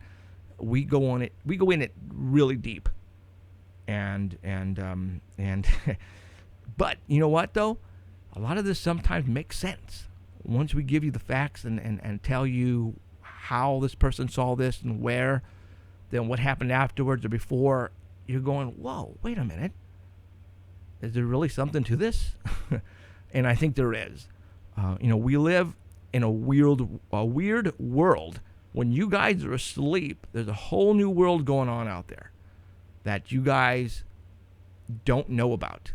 we go in it really deep. And but you know what though? A lot of this sometimes makes sense. Once we give you the facts and tell you how this person saw this and where, then what happened afterwards or before, you're going, whoa, wait a minute. Is there really something to this? And I think there is. We live in a weird world. When you guys are asleep, there's a whole new world going on out there that you guys don't know about.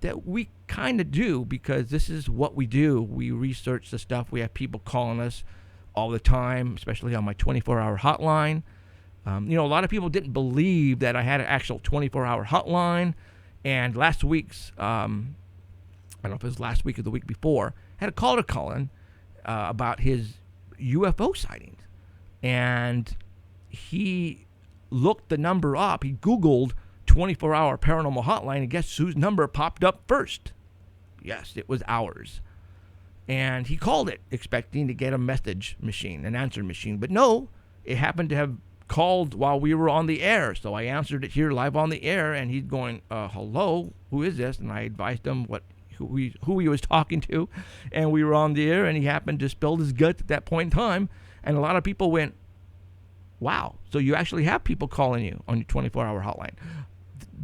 That we kind of do because this is what we do. We research the stuff. We have people calling us all the time, especially on my 24-hour hotline. A lot of people didn't believe that I had an actual 24-hour hotline. And last week's, I don't know if it was last week or the week before, had a caller calling about his UFO sightings. And he looked the number up. He Googled 24-hour paranormal hotline, and guess whose number popped up first? Yes, it was ours. And he called it, expecting to get a message machine, an answer machine. But no, it happened to have called while we were on the air. So I answered it here live on the air, and he's going, hello, who is this? And I advised him who he was talking to, and we were on the air, and he happened to spill his guts at that point in time. And a lot of people went, wow, so you actually have people calling you on your 24-hour hotline.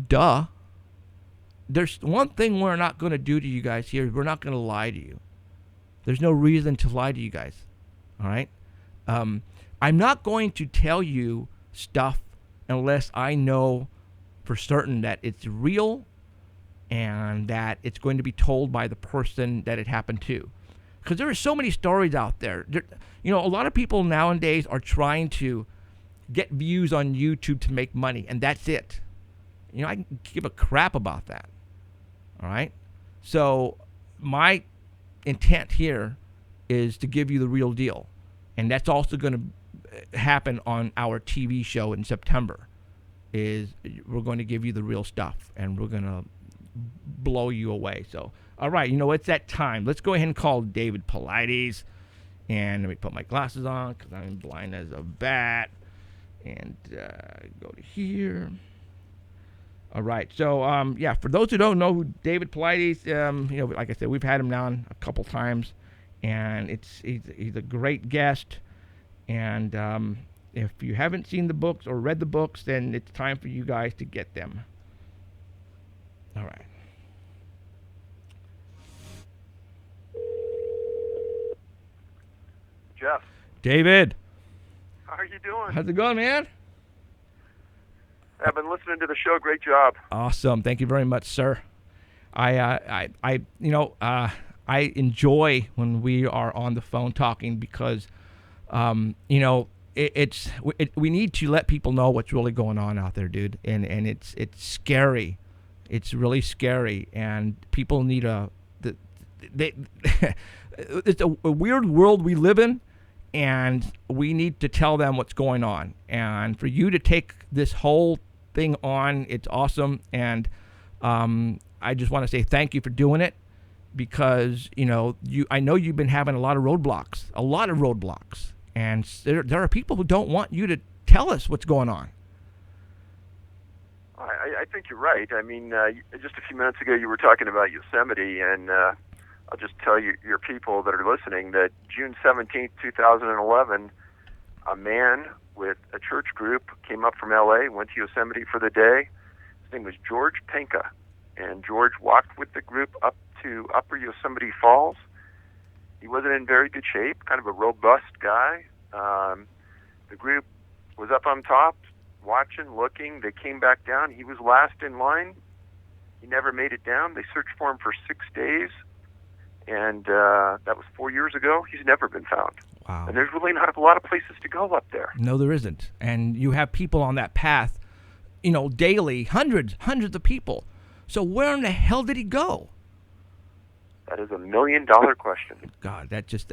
Duh. There's one thing we're not going to do to you guys here. We're not going to lie to you. There's no reason to lie to you guys. All right? I'm not going to tell you stuff unless I know for certain that it's real and that it's going to be told by the person that it happened to. Because there are so many stories out there. A lot of people nowadays are trying to get views on YouTube to make money, and that's it. I can give a crap about that. All right? So my intent here is to give you the real deal. And that's also going to happen on our TV show in September. Is we're going to give you the real stuff, and we're going to blow you away. So, all right, it's that time. Let's go ahead and call David Paulides. And let me put my glasses on because I'm blind as a bat. And go to here. All right. So, for those who don't know who David Paulides, like I said, we've had him on a couple times, and he's a great guest. And if you haven't seen the books or read the books, then it's time for you guys to get them. All right. Jeff, David, how are you doing? how's it going, man? I've been listening to the show. Great job. Awesome. Thank you very much, sir. I enjoy when we are on the phone talking because, we need to let people know what's really going on out there, dude. And it's scary. It's really scary, and people need it's a weird world we live in, and we need to tell them what's going on. And for you to take this whole thing on, it's awesome. And I just want to say thank you for doing it, because I know you've been having a lot of roadblocks, and there are people who don't want you to tell us what's going on. I think you're right. I mean, just a few minutes ago you were talking about Yosemite, and I'll just tell your people that are listening that June 17th, 2011, a man with a church group came up from L.A., went to Yosemite for the day. His name was George Penka, and George walked with the group up to Upper Yosemite Falls. He wasn't in very good shape, kind of a robust guy. The group was up on top, watching, looking. They came back down. He was last in line. He never made it down. They searched for him for 6 days, and that was 4 years ago. He's never been found. Wow. And there's really not a lot of places to go up there. No, there isn't. And you have people on that path, daily, hundreds of people. So where in the hell did he go? That is $1 million question. God, that's just,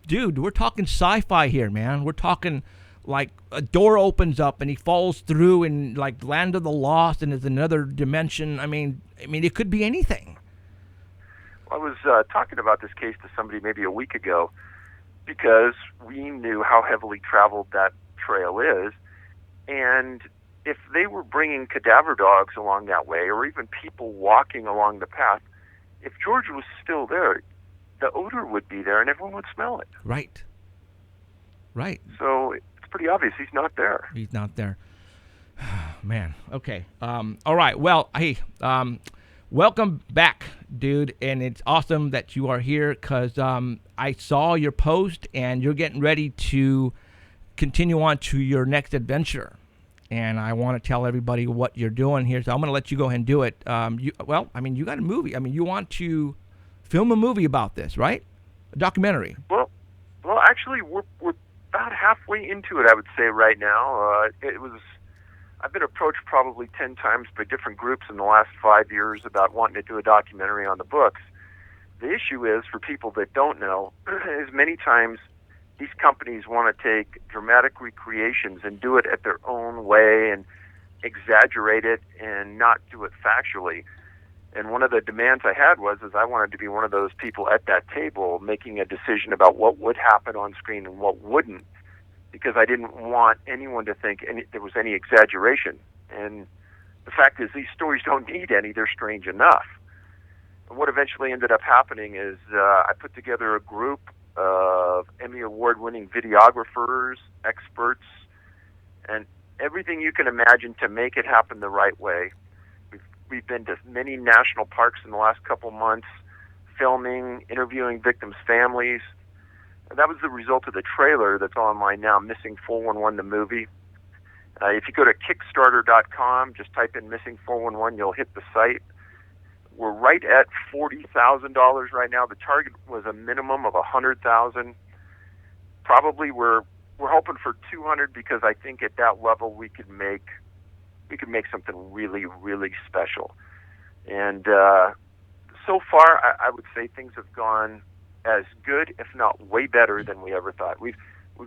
dude, we're talking sci-fi here, man. We're talking like a door opens up and he falls through and like Land of the Lost and is another dimension. I mean, it could be anything. I was talking about this case to somebody maybe a week ago because we knew how heavily traveled that trail is. And if they were bringing cadaver dogs along that way, or even people walking along the path, if George was still there, the odor would be there and everyone would smell it. Right. So it's pretty obvious he's not there. He's not there. Man, okay. All right, well, hey, welcome back, dude, and it's awesome that you are here because I saw your post and you're getting ready to continue on to your next adventure. And I want to tell everybody what you're doing here, so I'm going to let you go ahead and do it. You got a movie. I mean, you want to film a movie about this, right? A documentary. Well, actually, we're about halfway into it, I would say, right now. I've been approached probably 10 times by different groups in the last 5 years about wanting to do a documentary on the books. The issue is, for people that don't know, is many times these companies want to take dramatic recreations and do it at their own way and exaggerate it and not do it factually. And one of the demands I had was I wanted to be one of those people at that table making a decision about what would happen on screen and what wouldn't, because I didn't want anyone to think there was any exaggeration. And the fact is, these stories don't need any. They're strange enough. And what eventually ended up happening is I put together a group of Emmy Award-winning videographers, experts, and everything you can imagine to make it happen the right way. We've been to many national parks in the last couple months, filming, interviewing victims' families. And that was the result of the trailer that's online now, Missing 411, the movie. If you go to Kickstarter.com, just type in Missing 411, you'll hit the site. We're right at $40,000 right now. The target was a minimum of $100,000. Probably we're hoping for $200 because I think at that level we could make something really, really special. And so far, I would say things have gone as good, if not way better, than we ever thought. We've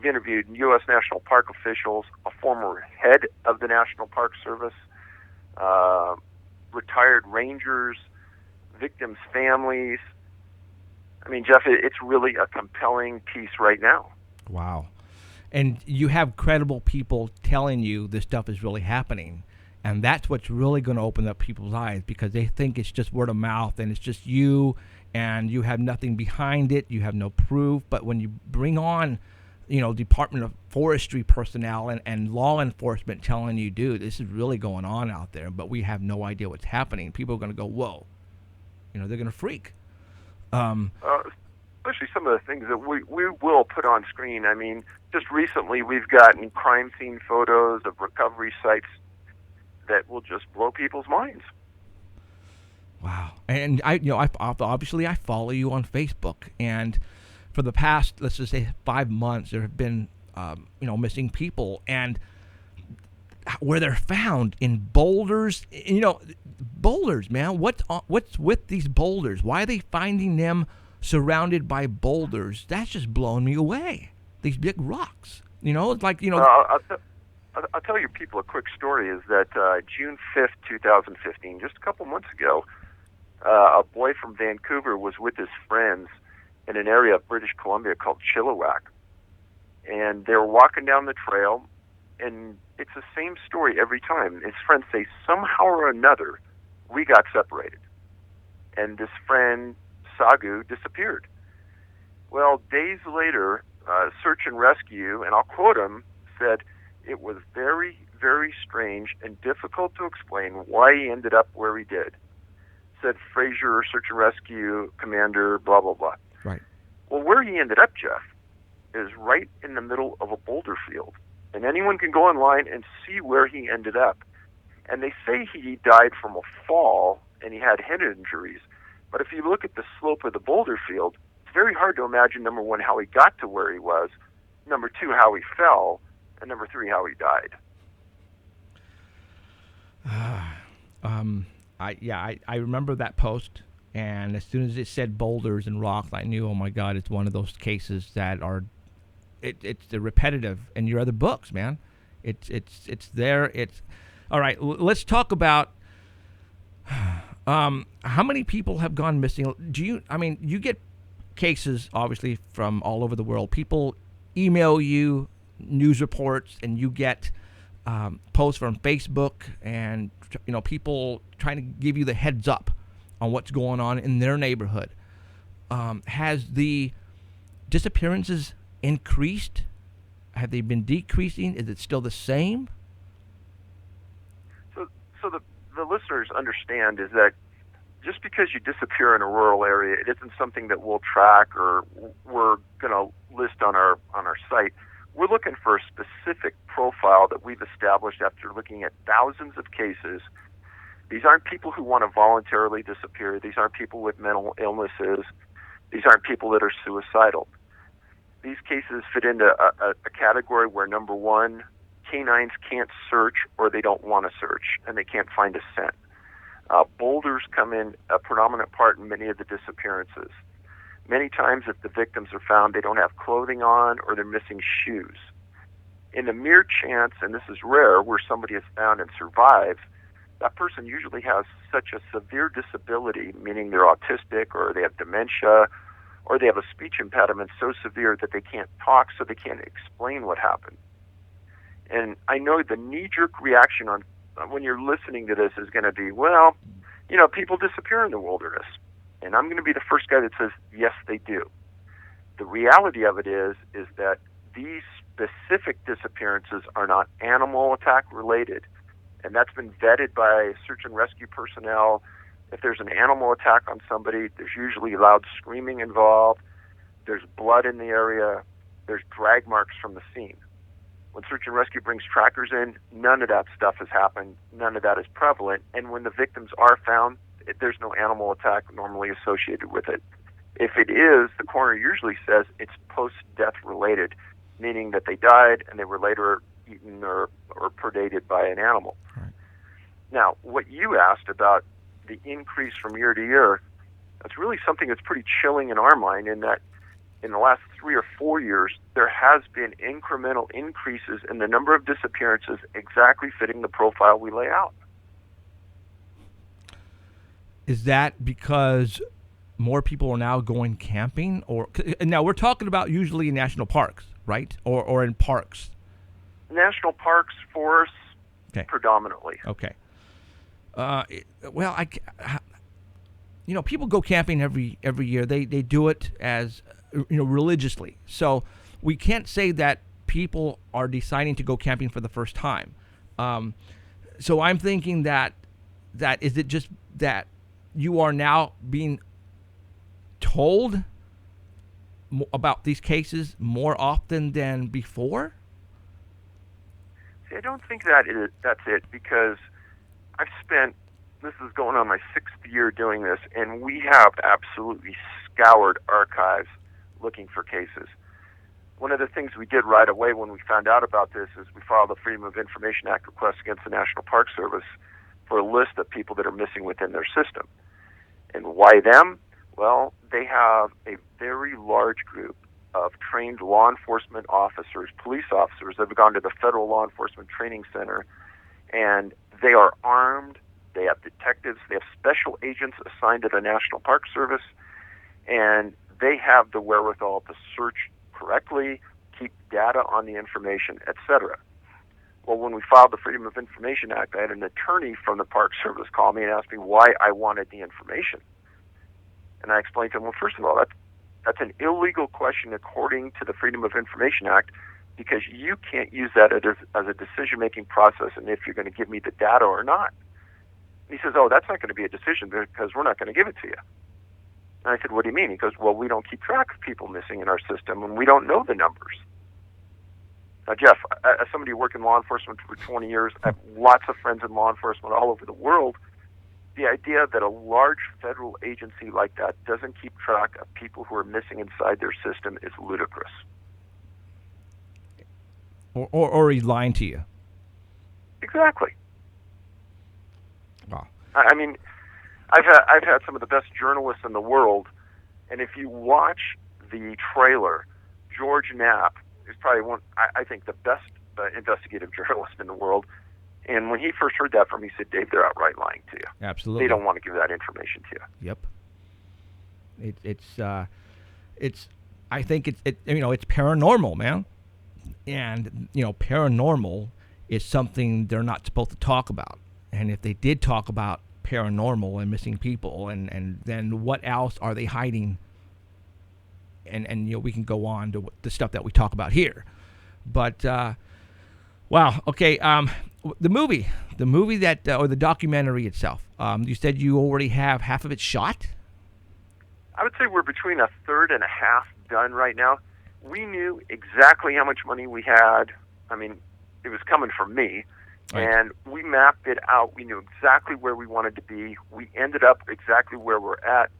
interviewed U.S. National Park officials, a former head of the National Park Service, retired rangers, victims' families. I mean, Jeff, it's really a compelling piece right now. Wow. And you have credible people telling you this stuff is really happening. And that's what's really going to open up people's eyes, because they think it's just word of mouth and it's just you and you have nothing behind it. You have no proof. But when you bring on, Department of Forestry personnel and law enforcement telling you, dude, this is really going on out there, but we have no idea what's happening, people are going to go, whoa. They're going to freak. Especially some of the things that we will put on screen. I mean, just recently we've gotten crime scene photos of recovery sites that will just blow people's minds. Wow. And I obviously I follow you on Facebook, and for the past, let's just say 5 months, there have been, missing people, and where they're found in boulders. Boulders, man. What's with these boulders? Why are they finding them surrounded by boulders? That's just blowing me away. These big rocks. It's like, I'll tell you people a quick story. Is that June 5th, 2015, just a couple months ago, a boy from Vancouver was with his friends in an area of British Columbia called Chilliwack. And they were walking down the trail, and it's the same story every time. His friends say, somehow or another, we got separated. And this friend, Sagu, disappeared. Well, days later, search and rescue, and I'll quote him, said, it was very, very strange and difficult to explain why he ended up where he did. Said Fraser, search and rescue commander, blah, blah, blah. Right. Well, where he ended up, Jeff, is right in the middle of a boulder field. And anyone can go online and see where he ended up. And they say he died from a fall and he had head injuries. But if you look at the slope of the boulder field, it's very hard to imagine, number one, how he got to where he was, number two, how he fell, and number three, how he died. I remember that post, and as soon as it said boulders and rocks, I knew, oh my God, it's one of those cases that are, it's repetitive in your other books, man. It's there. It's all right. Let's talk about how many people have gone missing. You get cases obviously from all over the world. People email you news reports, and you get posts from Facebook, and people trying to give you the heads up on what's going on in their neighborhood. Has the disappearances increased? Have they been decreasing? Is it still the same? So the listeners understand is that just because you disappear in a rural area, it isn't something that we'll track or we're going to list on our site. We're looking for a specific profile that we've established after looking at thousands of cases. These aren't people who want to voluntarily disappear. These aren't people with mental illnesses. These aren't people that are suicidal. These cases fit into a category where, number one, canines can't search or they don't want to search, and they can't find a scent. Boulders come in a predominant part in many of the disappearances. Many times if the victims are found, they don't have clothing on or they're missing shoes. In the mere chance, and this is rare, where somebody is found and survives, that person usually has such a severe disability, meaning they're autistic or they have dementia or they have a speech impediment so severe that they can't talk, so they can't explain what happened. And I know the knee-jerk reaction on when you're listening to this is going to be, well, people disappear in the wilderness. And I'm going to be the first guy that says, yes, they do. The reality of it is that these specific disappearances are not animal attack related. And that's been vetted by search and rescue personnel. If there's an animal attack on somebody, there's usually loud screaming involved. There's blood in the area. There's drag marks from the scene. When search and rescue brings trackers in, none of that stuff has happened. None of that is prevalent. And when the victims are found, there's no animal attack normally associated with it. If it is, the coroner usually says it's post-death related, meaning that they died and they were later eaten or predated by an animal. Right. Now, what you asked about the increase from year to year, That's really something that's pretty chilling in our mind, in that in the last 3 or 4 years, there has been incremental increases in the number of disappearances exactly fitting the profile we lay out. Is that because more people are now going camping? Or now we're talking about usually in national parks, right? Or in parks. National parks, forests, Okay. predominantly. Okay. Well, people go camping every year. They do it as religiously. So we can't say that people are deciding to go camping for the first time. So I'm thinking that is it just that you are now being told about these cases more often than before? See, I don't think that's it, because I've spent, this is going on my 6th year doing this, and we have absolutely scoured archives looking for cases. One of the things we did right away when we found out about this is we filed a Freedom of Information Act request against the National Park Service for a list of people that are missing within their system. And why them? Well, they have a very large group of trained law enforcement officers, police officers that have gone to the Federal Law Enforcement Training Center, and they are armed. They have detectives. They have special agents assigned to the National Park Service, and they have the wherewithal to search correctly, keep data on the information, etc. Well, when we filed the Freedom of Information Act, I had an attorney from the Park Service call me and ask me why I wanted the information. And I explained to him, well, first of all, that's an illegal question according to the Freedom of Information Act, because you can't use that as a decision-making process and if you're going to give me the data or not. And he says, oh, that's not going to be a decision because we're not going to give it to you. And I said, what do you mean? He goes, well, we don't keep track of people missing in our system, and we don't know the numbers. Now, Jeff, as somebody who worked in law enforcement for 20 years, I have lots of friends in law enforcement all over the world. The idea that a large federal agency like that doesn't keep track of people who are missing inside their system is ludicrous. Or he's lying to you. Exactly. Wow. I mean, I've had some of the best journalists in the world, and if you watch the trailer, George Knapp is probably I think the best investigative journalist in the world. And when he first heard that from me, he said, Dave, they're outright lying to you. Absolutely. They don't want to give that information to you. Yep. It's I think it's paranormal, man. And, paranormal is something they're not supposed to talk about. And if they did talk about paranormal and missing people, and then what else are they hiding? And we can go on to the stuff that we talk about here. But, wow, okay, the movie that, or the documentary itself, you said you already have half of it shot? I would say we're between a third and a half done right now. We knew exactly how much money we had. I mean, it was coming from me. Right. And we mapped it out. We knew exactly where we wanted to be. We ended up exactly where we're at.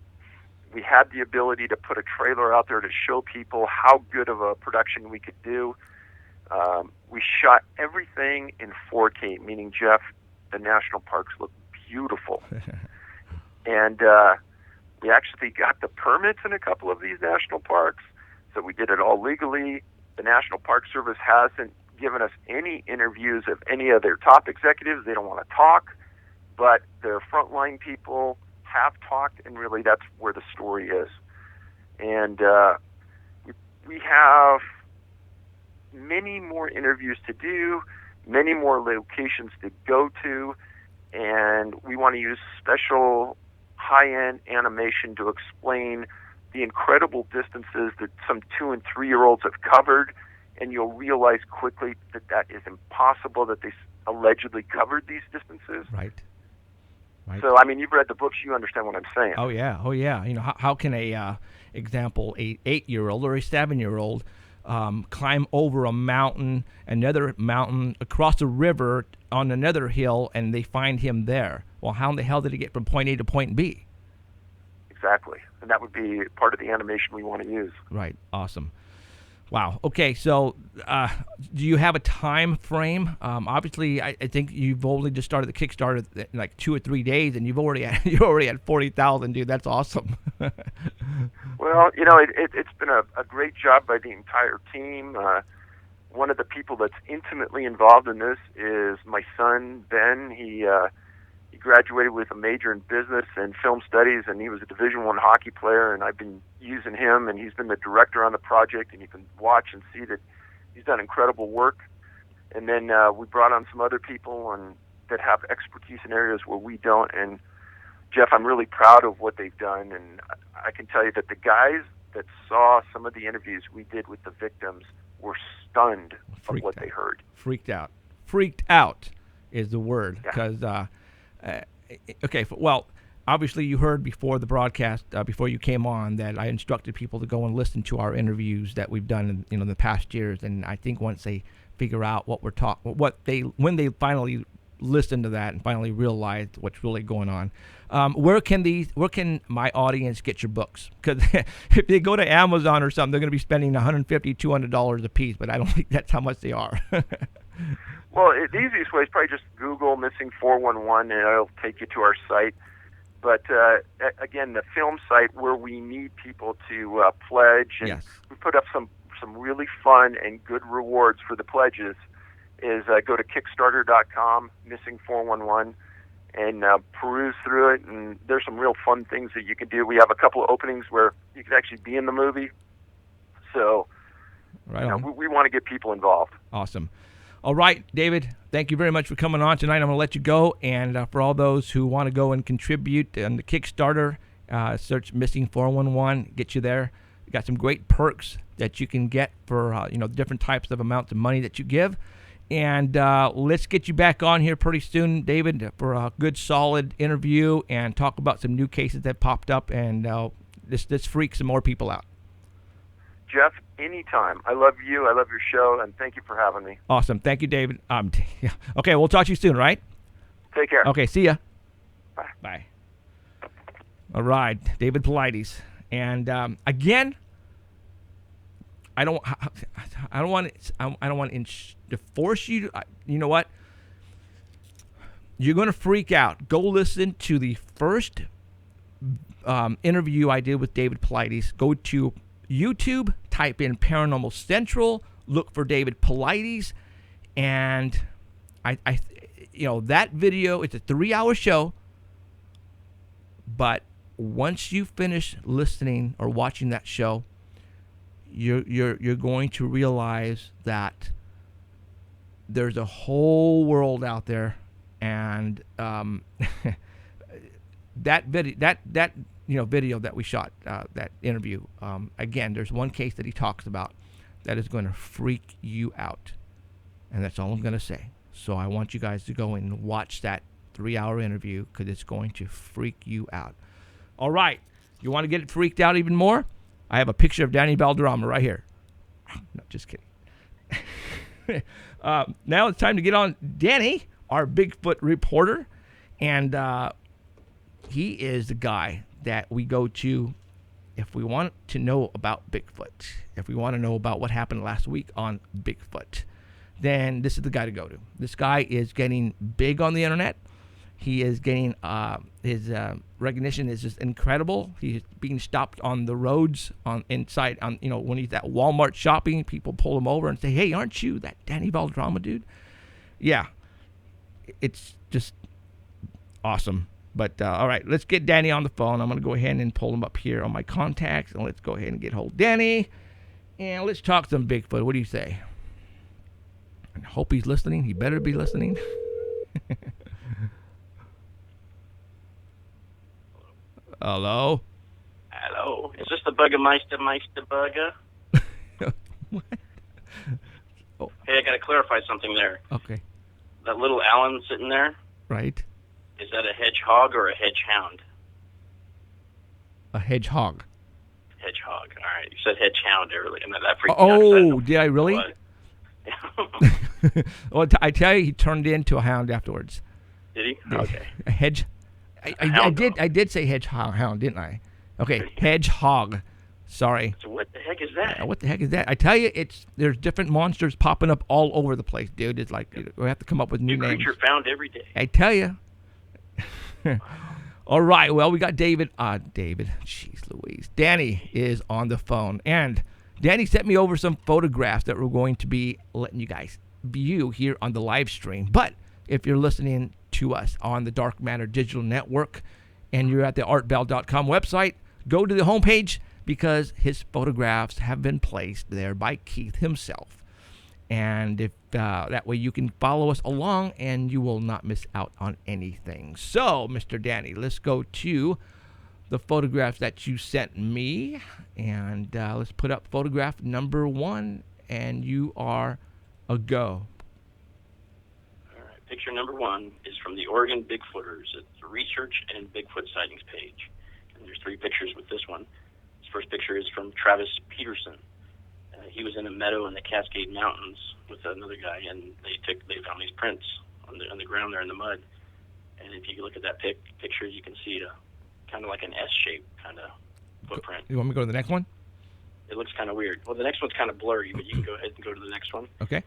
We had the ability to put a trailer out there to show people how good of a production we could do. We shot everything in 4K, meaning, Jeff, the national parks look beautiful. And we actually got the permits in a couple of these national parks, so we did it all legally. The National Park Service hasn't given us any interviews of any of their top executives. They don't want to talk, but their frontline people have talked, and really that's where the story is. And we have many more interviews to do, many more locations to go to, and we want to use special high-end animation to explain the incredible distances that some 2- and 3-year-olds have covered, and you'll realize quickly that that is impossible, that they allegedly covered these distances. Right. So, I mean, you've read the books, you understand what I'm saying. Oh, yeah. How can a 8-year-old or a 7-year-old climb over a mountain, another mountain, across a river, on another hill, and they find him there? Well, how in the hell did he get from point A to point B? Exactly. And that would be part of the animation we want to use. Right. Awesome. Wow. Okay. So, do you have a time frame? Obviously, I think you've only just started the Kickstarter in like 2 or 3 days, and you're already at 40,000, dude. That's awesome. Well, it's been a great job by the entire team. One of the people that's intimately involved in this is my son, Ben. He graduated with a major in business and film studies, and he was a Division I hockey player, and I've been using him, and he's been the director on the project, and you can watch and see that he's done incredible work. And then we brought on some other people that have expertise in areas where we don't, and Jeff, I'm really proud of what they've done, and I can tell you that the guys that saw some of the interviews we did with the victims were stunned of what they heard. Freaked out. Freaked out is the word, because okay, well, obviously you heard before the broadcast, before you came on, that I instructed people to go and listen to our interviews that we've done in the past years, and I think once they figure out what we're when they finally listen to that and finally realize what's really going on, where can my audience get your books? Because if they go to Amazon or something, they're going to be spending $150, $200 a piece, but I don't think that's how much they are. Well, the easiest way is probably just Google Missing 411, and it'll take you to our site. But again, the film site where we need people to pledge, and Yes. we put up some really fun and good rewards for the pledges, is go to Kickstarter.com, Missing 411, and peruse through it. And there's some real fun things that you can do. We have a couple of openings where you can actually be in the movie. So Right on. we want to get people involved. Awesome. All right, David, thank you very much for coming on tonight. I'm going to let you go. And for all those who want to go and contribute on the Kickstarter, search Missing 411, get you there. You got some great perks that you can get for different types of amounts of money that you give. And let's get you back on here pretty soon, David, for a good, solid interview and talk about some new cases that popped up, and let's freak some more people out. Jeff, anytime. I love you. I love your show, and thank you for having me. Awesome. Thank you, David. Okay, we'll talk to you soon, right? Take care. Okay, see ya. Bye. Bye. All right, David Paulides. And again, I don't want to force you to. You know what? You're going to freak out. Go listen to the first interview I did with David Paulides. Go to YouTube, type in Paranormal Central, look for David Paulides, and I that video. It's a 3-hour show, but once you finish listening or watching that show, you're going to realize that there's a whole world out there, and that video that we shot, that interview, again, there's one case that he talks about that is going to freak you out, and that's all I'm going to say. So I want you guys to go and watch that 3-hour interview, because it's going to freak you out. All right, you want to get it freaked out even more? I have a picture of Danny Valderrama right here. No, just kidding. Now it's time to get on Danny, our Bigfoot reporter, and he is the guy that we go to if we want to know about Bigfoot, if we want to know about what happened last week on Bigfoot, then this is the guy to go to. This guy is getting big on the internet. He is getting his recognition is just incredible. He's being stopped on the roads when he's at Walmart shopping. People pull him over and say, "Hey, aren't you that Danny Valderrama dude?" Yeah, it's just awesome. But all right, let's get Danny on the phone. I'm going to go ahead and pull him up here on my contacts, and let's go ahead and get hold of Danny, and let's talk some Bigfoot. What do you say? I hope he's listening. He better be listening. Hello? Hello. Is this the Bürgermeister Burger? What? Oh, Hey, I got to clarify something there. okay. That little Allen sitting there, Right. is that a hedgehog or a hedgehound? A hedgehog. Hedgehog. All right. You said hedgehound earlier, and that freaked me out. 'Cause I didn't know Did I really? what. Well, I tell you, he turned into a hound afterwards. Did he? Okay. A hedge. I hound did. I did say hedgehog, didn't I? Okay, hedgehog. Sorry. So what the heck is that? What the heck is that? I tell you, there's different monsters popping up all over the place, dude. It's like we have to come up with new names. Creature found every day. I tell you. All right. Well, we got David. Jeez Louise. Danny is on the phone. And Danny sent me over some photographs that we're going to be letting you guys view here on the live stream. But if you're listening to us on the Dark Matter Digital Network and you're at the artbell.com website, go to the homepage because his photographs have been placed there by Keith himself. And if that way you can follow us along and you will not miss out on anything. So, Mr. Danny, let's go to the photographs that you sent me. And let's put up photograph number 1. And you are a go. All right. Picture number 1 is from the Oregon Bigfooters. It's the Research and Bigfoot Sightings page. And there's 3 pictures with this one. This first picture is from Travis Peterson. He was in a meadow in the Cascade Mountains with another guy, and they found these prints on the ground there in the mud. And if you look at that picture, you can see kind of like an S-shaped kind of footprint. You want me to go to the next one? It looks kind of weird. Well, the next one's kind of blurry, but you can go ahead and go to the next one. Okay.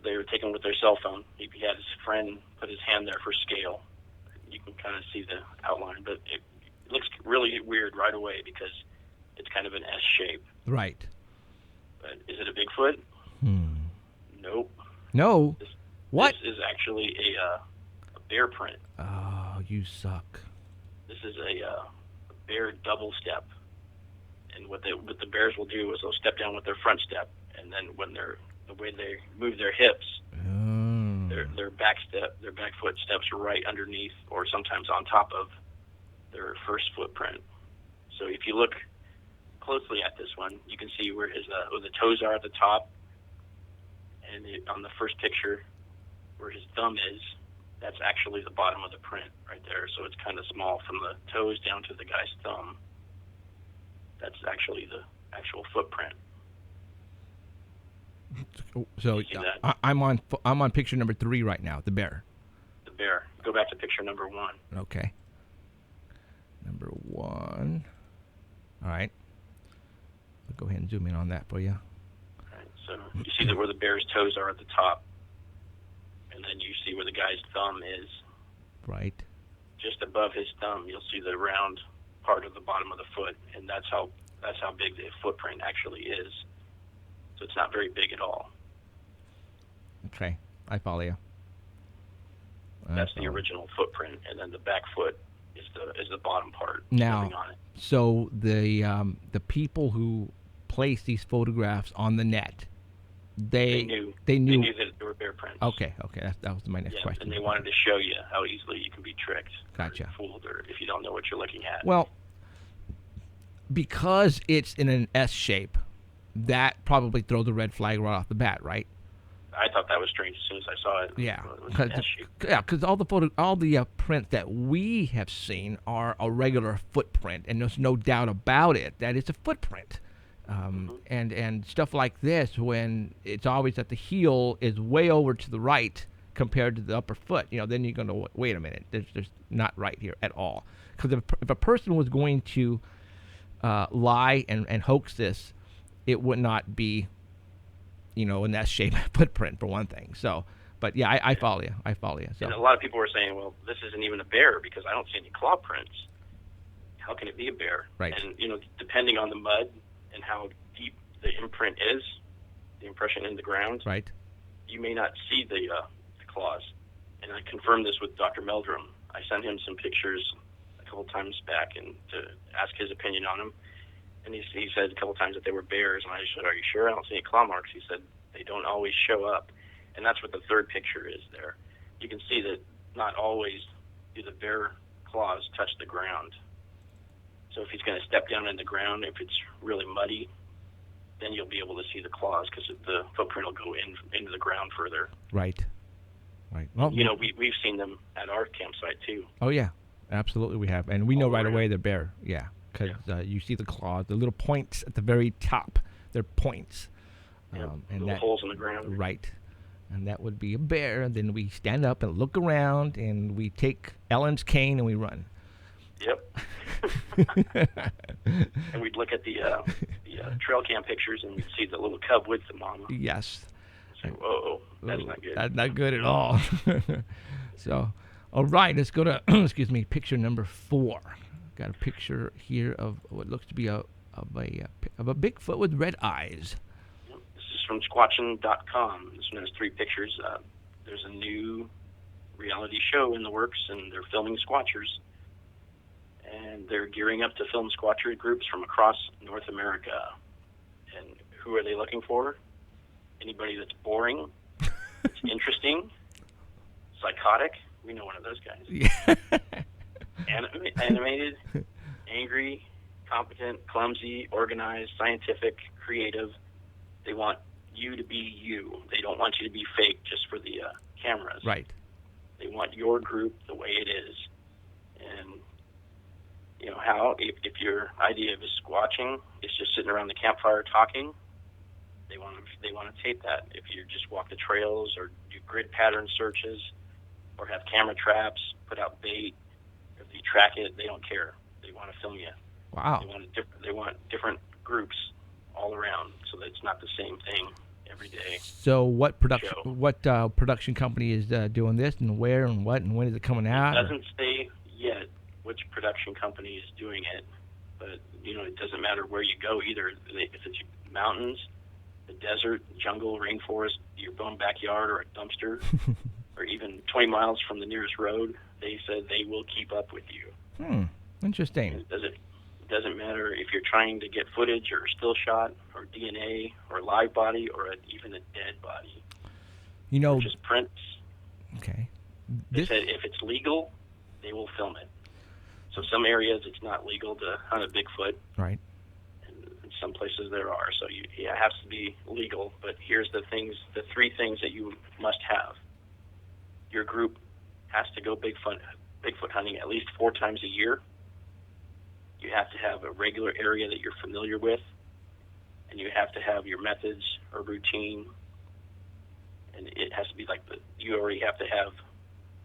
They were taken with their cell phone. He had his friend put his hand there for scale. You can kind of see the outline, but it looks really weird right away because it's kind of an S shape. Right. But is it a Bigfoot? Nope. No. What? This is actually a bear print. Oh, you suck. This is a bear double step. And what the bears will do is they'll step down with their front step, and then the way they move their hips, their back foot steps right underneath or sometimes on top of their first footprint. So if you look closely at this one, you can see where the toes are at the top, and on the first picture where his thumb is, that's actually the bottom of the print right there. So it's kind of small from the toes down to the guy's thumb. That's actually the actual footprint. So I'm on picture number 3 right now. The bear. The bear. Go back to picture number 1. Okay. Number 1. All right. I'll go ahead and zoom in on that for you. All right. So you see where the bear's toes are at the top, and then you see where the guy's thumb is. Right. Just above his thumb, you'll see the round part of the bottom of the foot, and that's how big the footprint actually is. So it's not very big at all. Okay, I follow you. That's the original footprint, and then the back foot is the bottom part. Now, on it. So the people who place these photographs on the net, they knew that they were bear prints. Okay, that was my next question. And they wanted to show you how easily you can be tricked, gotcha, or fooled, or if you don't know what you're looking at. Well, because it's in an S shape, that probably throws a red flag right off the bat, right? I thought that was strange as soon as I saw it. Yeah, It was an S shape. because all the prints that we have seen are a regular footprint, and there's no doubt about it that it's a footprint. And stuff like this, when it's always that the heel is way over to the right compared to the upper foot, then you're going to wait a minute. There's not right here at all. Because if a person was going to lie and hoax this, it would not be, in that shape footprint for one thing. So, but yeah, I follow you. So. And a lot of people were saying, well, this isn't even a bear because I don't see any claw prints. How can it be a bear? Right. And, depending on the mud and how deep the imprint is, the impression in the ground, right, you may not see the claws. And I confirmed this with Dr. Meldrum. I sent him some pictures a couple times back and to ask his opinion on them. And he said a couple times that they were bears, and I said, "Are you sure? I don't see any claw marks." He said, "They don't always show up." And that's what the third picture is there. You can see that not always do the bear claws touch the ground. So if he's going to step down in the ground, if it's really muddy, then you'll be able to see the claws because the footprint will go into the ground further. Right. Well, we've seen them at our campsite too. Oh yeah, absolutely we have, and we know right away they're bear. Yeah, because you see the claws, the little points at the very top. They're points. And little holes in the ground. Right. And that would be a bear. And then we stand up and look around, and we take Ellen's cane and we run. Yep. And we'd look at the trail cam pictures, and we'd see the little cub with the mama. Yes. So, whoa, that's not good. That's not good at all. So, all right, let's go to excuse me, picture number 4. Got a picture here of what looks to be a Bigfoot with red eyes. This is from Squatchin.com. This one has 3 pictures. There's a new reality show in the works, and they're filming Squatchers. And they're gearing up to film Squatcher groups from across North America. And who are they looking for? Anybody that's boring, that's interesting, psychotic. We know one of those guys. Yeah. Animated, angry, competent, clumsy, organized, scientific, creative. They want you to be you. They don't want you to be fake just for the cameras. Right. They want your group the way it is. And, you know, how, if your idea of squatching is just sitting around the campfire talking, they want to tape that. If you just walk the trails or do grid pattern searches or have camera traps, put out bait, if you track it, they don't care. They want to film you. Wow. They want different groups all around, so that it's not the same thing every day. So what production show. what production company is doing this, and where and what, and when is it coming out? It doesn't say yet which production company is doing it, but you know, it doesn't matter where you go either. If it's mountains, the desert, jungle, rainforest, your own backyard, or a dumpster, or even 20 miles from the nearest road, they said they will keep up with you. Interesting. It doesn't matter if you're trying to get footage or still shot or DNA or live body or even a dead body. You know, Just prints. okay. They said if it's legal, they will film it. So some areas it's not legal to hunt a Bigfoot. Right. And in some places there are. So it has to be legal. But here's the 3 things that you must have. Your group has to go Bigfoot hunting at least 4 times a year. You have to have a regular area that you're familiar with, and you have to have your methods or routine. And it has to be like you already have to have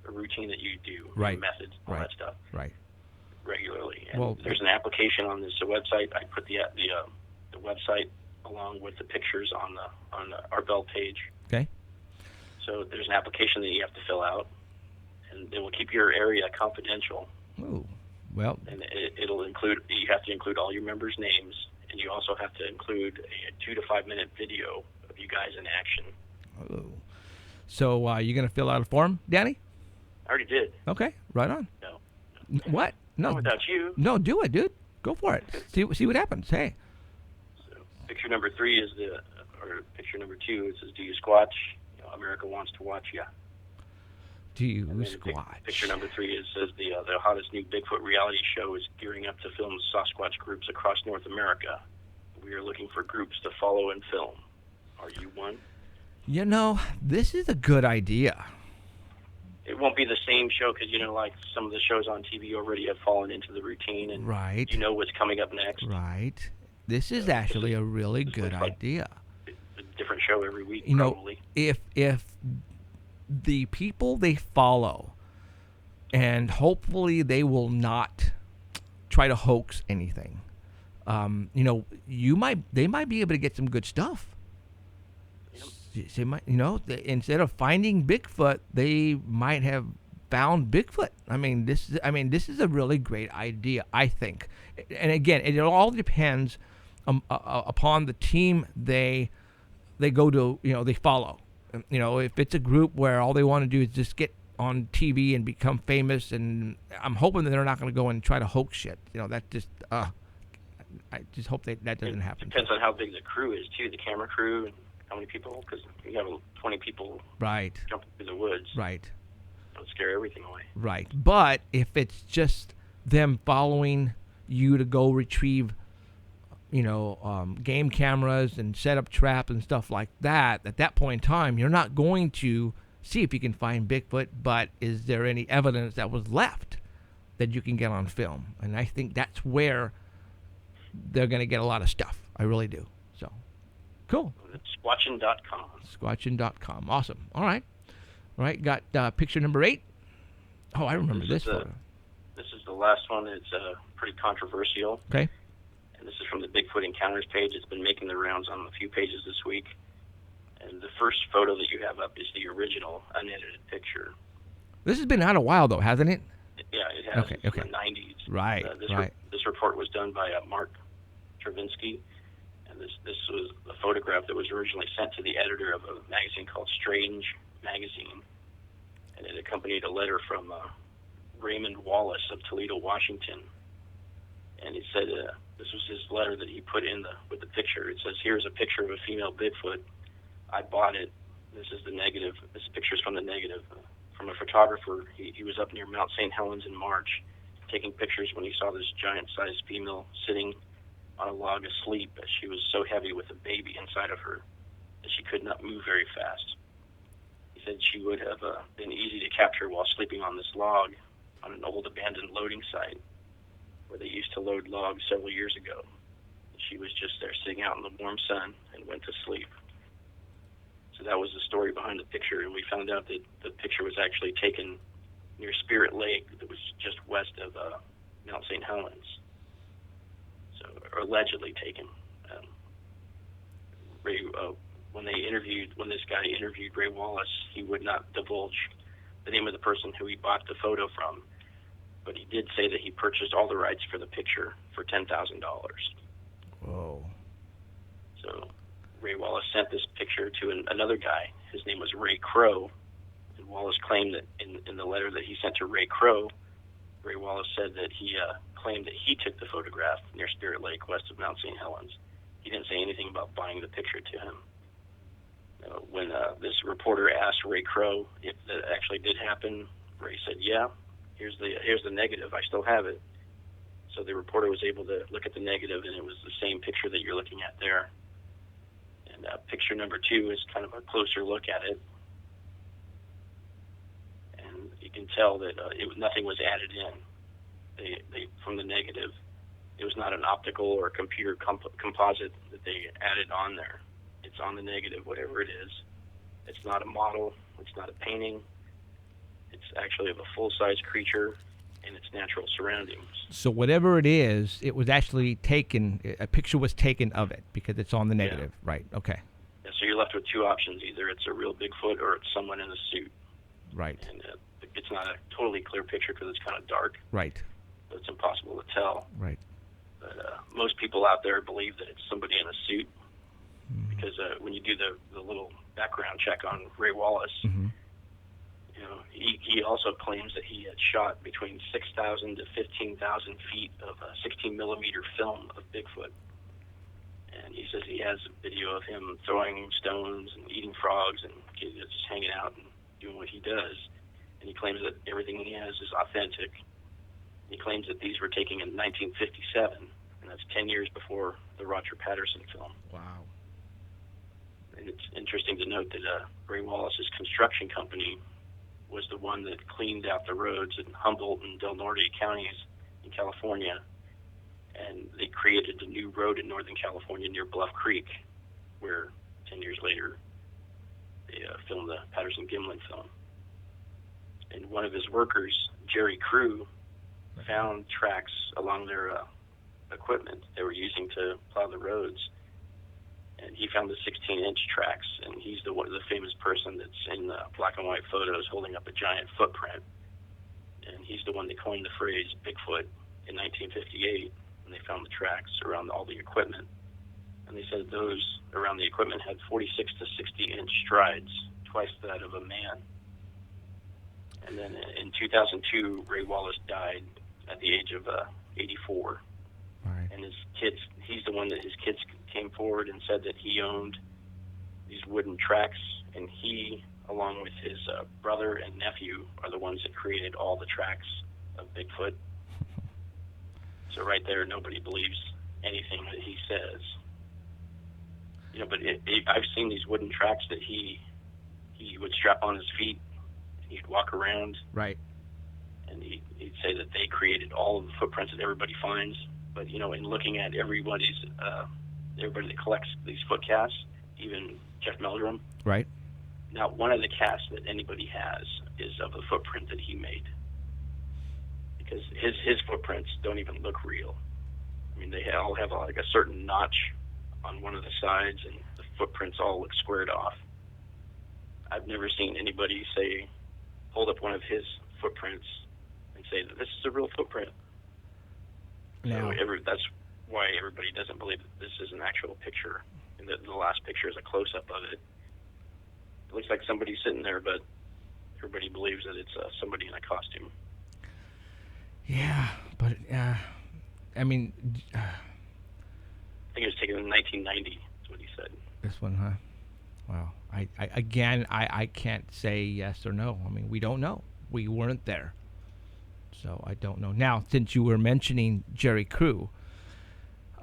a routine that you do, right? Methods, all that stuff, right? Regularly. And there's an application on this website. I put the website along with the pictures on our Bell page. Okay. So there's an application that you have to fill out, and they will keep your area confidential. Ooh. Well, and it'll include, you have to include all your members' names, and you also have to include a 2 to 5 minute video of you guys in action. Oh. So you're going to fill out a form, Danny? I already did. Okay, right on. No. What? No. Not without you. No, do it, dude. Go for it. See what happens. Hey. So picture number 3 is picture number 2. It says, "Do you squatch? You know, America wants to watch ya." Do you squatch? Picture number 3 says the hottest new Bigfoot reality show is gearing up to film Sasquatch groups across North America. We are looking for groups to follow and film. Are you one? You know, this is a good idea. It won't be the same show because, you know, like some of the shows on TV already have fallen into the routine, and right. You know what's coming up next. Right. This is actually a really good idea. A different show every week, you probably. Know, if the people they follow, and hopefully they will not try to hoax anything. You know, they might be able to get some good stuff. Yep. They might, you know, instead of finding Bigfoot, they might have found Bigfoot. I mean, this is a really great idea, I think. And again, it all depends upon the team they go to. You know, they follow. You know, if it's a group where all they want to do is just get on TV and become famous, and I'm hoping that they're not going to go and try to hoax shit. You know, that just, I just hope that doesn't happen. Depends on how big the crew is, too, the camera crew, and how many people, because you have 20 people jumping through the woods. Right. It'll scare everything away. Right. But if it's just them following you to go retrieve, you know, game cameras and set up traps and stuff like that, at that point in time, you're not going to see if you can find Bigfoot, but is there any evidence that was left that you can get on film? And I think that's where they're going to get a lot of stuff. I really do. So, cool. It's Squatchin.com. Squatchin.com. Awesome. All right. Got picture number 8. Oh, I remember this photo. This is the last one is pretty controversial. Okay. And this is from the Bigfoot Encounters page. It's been making the rounds on a few pages this week. And the first photo that you have up is the original unedited picture. This has been out a while, though, hasn't it? Yeah, it has. Okay, It's okay. in the 90s. Right, right. This report was done by Mark Travinsky. And this was a photograph that was originally sent to the editor of a magazine called Strange Magazine. And it accompanied a letter from Raymond Wallace of Toledo, Washington. And he said this was his letter that he put in with the picture. It says, "Here's a picture of a female Bigfoot. I bought it. This is the negative. This picture's from the negative. From a photographer. He was up near Mount St. Helens in March taking pictures when he saw this giant-sized female sitting on a log asleep as she was so heavy with a baby inside of her that she could not move very fast. He said she would have been easy to capture while sleeping on this log on an old abandoned loading site where they used to load logs several years ago. She was just there sitting out in the warm sun and went to sleep." So that was the story behind the picture, and we found out that the picture was actually taken near Spirit Lake that was just west of Mount St. Helens. So, or allegedly taken. When this guy interviewed Ray Wallace, he would not divulge the name of the person who he bought the photo from, but he did say that he purchased all the rights for the picture for $10,000. Whoa. So Ray Wallace sent this picture to another guy. His name was Ray Crow, and Wallace claimed that in the letter that he sent to Ray Crow, Ray Wallace said that he claimed that he took the photograph near Spirit Lake west of Mount St. Helens. He didn't say anything about buying the picture to him. When this reporter asked Ray Crow if that actually did happen, Ray said, "Yeah, here's the negative. I still have it." So the reporter was able to look at the negative, and it was the same picture that you're looking at there. And picture number 2 is kind of a closer look at it. And you can tell that nothing was added in. They from the negative. It was not an optical or computer composite that they added on there. It's on the negative, whatever it is. It's not a model. It's not a painting. It's actually of a full-size creature in its natural surroundings. So whatever it is, it was actually taken, a picture was taken of it because it's on the negative. Yeah. Right, okay. Yeah, so you're left with 2 options. Either it's a real Bigfoot or it's someone in a suit. Right. And it's not a totally clear picture because it's kind of dark. Right. So it's impossible to tell. Right. But most people out there believe that it's somebody in a suit because when you do the little background check on Ray Wallace, you know, he also claims that he had shot between 6,000 to 15,000 feet of 16 millimeter film of Bigfoot. And he says he has a video of him throwing stones and eating frogs and just hanging out and doing what he does. And he claims that everything he has is authentic. He claims that these were taken in 1957, and that's 10 years before the Roger Patterson film. Wow. And it's interesting to note that Ray Wallace's construction company was the one that cleaned out the roads in Humboldt and Del Norte counties in California, and they created a new road in Northern California near Bluff Creek, where 10 years later they filmed the Patterson-Gimlin film. And one of his workers, Jerry Crew, found tracks along their equipment they were using to plow the roads. And he found the 16-inch tracks, and he's the famous person that's in the black and white photos holding up a giant footprint. And he's the one that coined the phrase Bigfoot in 1958 when they found the tracks around all the equipment. And they said those around the equipment had 46 to 60-inch strides, twice that of a man. And then in 2002, Ray Wallace died at the age of 84. Right. And his kids, he's the one that his kids came forward and said that he owned these wooden tracks, and he, along with his brother and nephew, are the ones that created all the tracks of Bigfoot. So right there, nobody believes anything that he says. You know, but I've seen these wooden tracks that he would strap on his feet, and he'd walk around. Right. And he'd say that they created all of the footprints that everybody finds. But, you know, in looking at everybody that collects these foot casts, even Jeff Meldrum, right, not one of the casts that anybody has is of the footprint that he made. because his footprints don't even look real. I mean, they all have like a certain notch on one of the sides, and the footprints all look squared off. I've never seen anybody hold up one of his footprints and say that this is a real footprint. Now, So that's why everybody doesn't believe that this is an actual picture, and that the last picture is a close-up of it. It looks like somebody's sitting there, but everybody believes that it's somebody in a costume. yeah, but I mean, I think it was taken in 1990. Is what he said. this one, huh? Wow. I can't say yes or no. I mean, we don't know. We weren't there. So I don't know. Now, since you were mentioning Jerry Crew,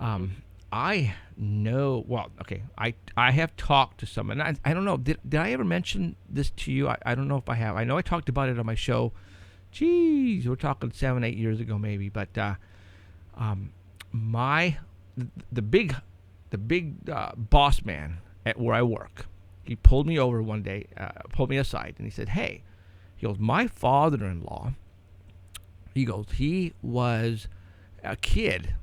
I know, well, okay, I have talked to someone. I don't know, did I ever mention this to you? I don't know if I have. I know I talked about it on my show. Geez, we're talking 7-8 years ago maybe. But the big boss man at where I work, he pulled me over one day, pulled me aside, and he said, hey, he goes, my father-in-law, he goes, he was a kid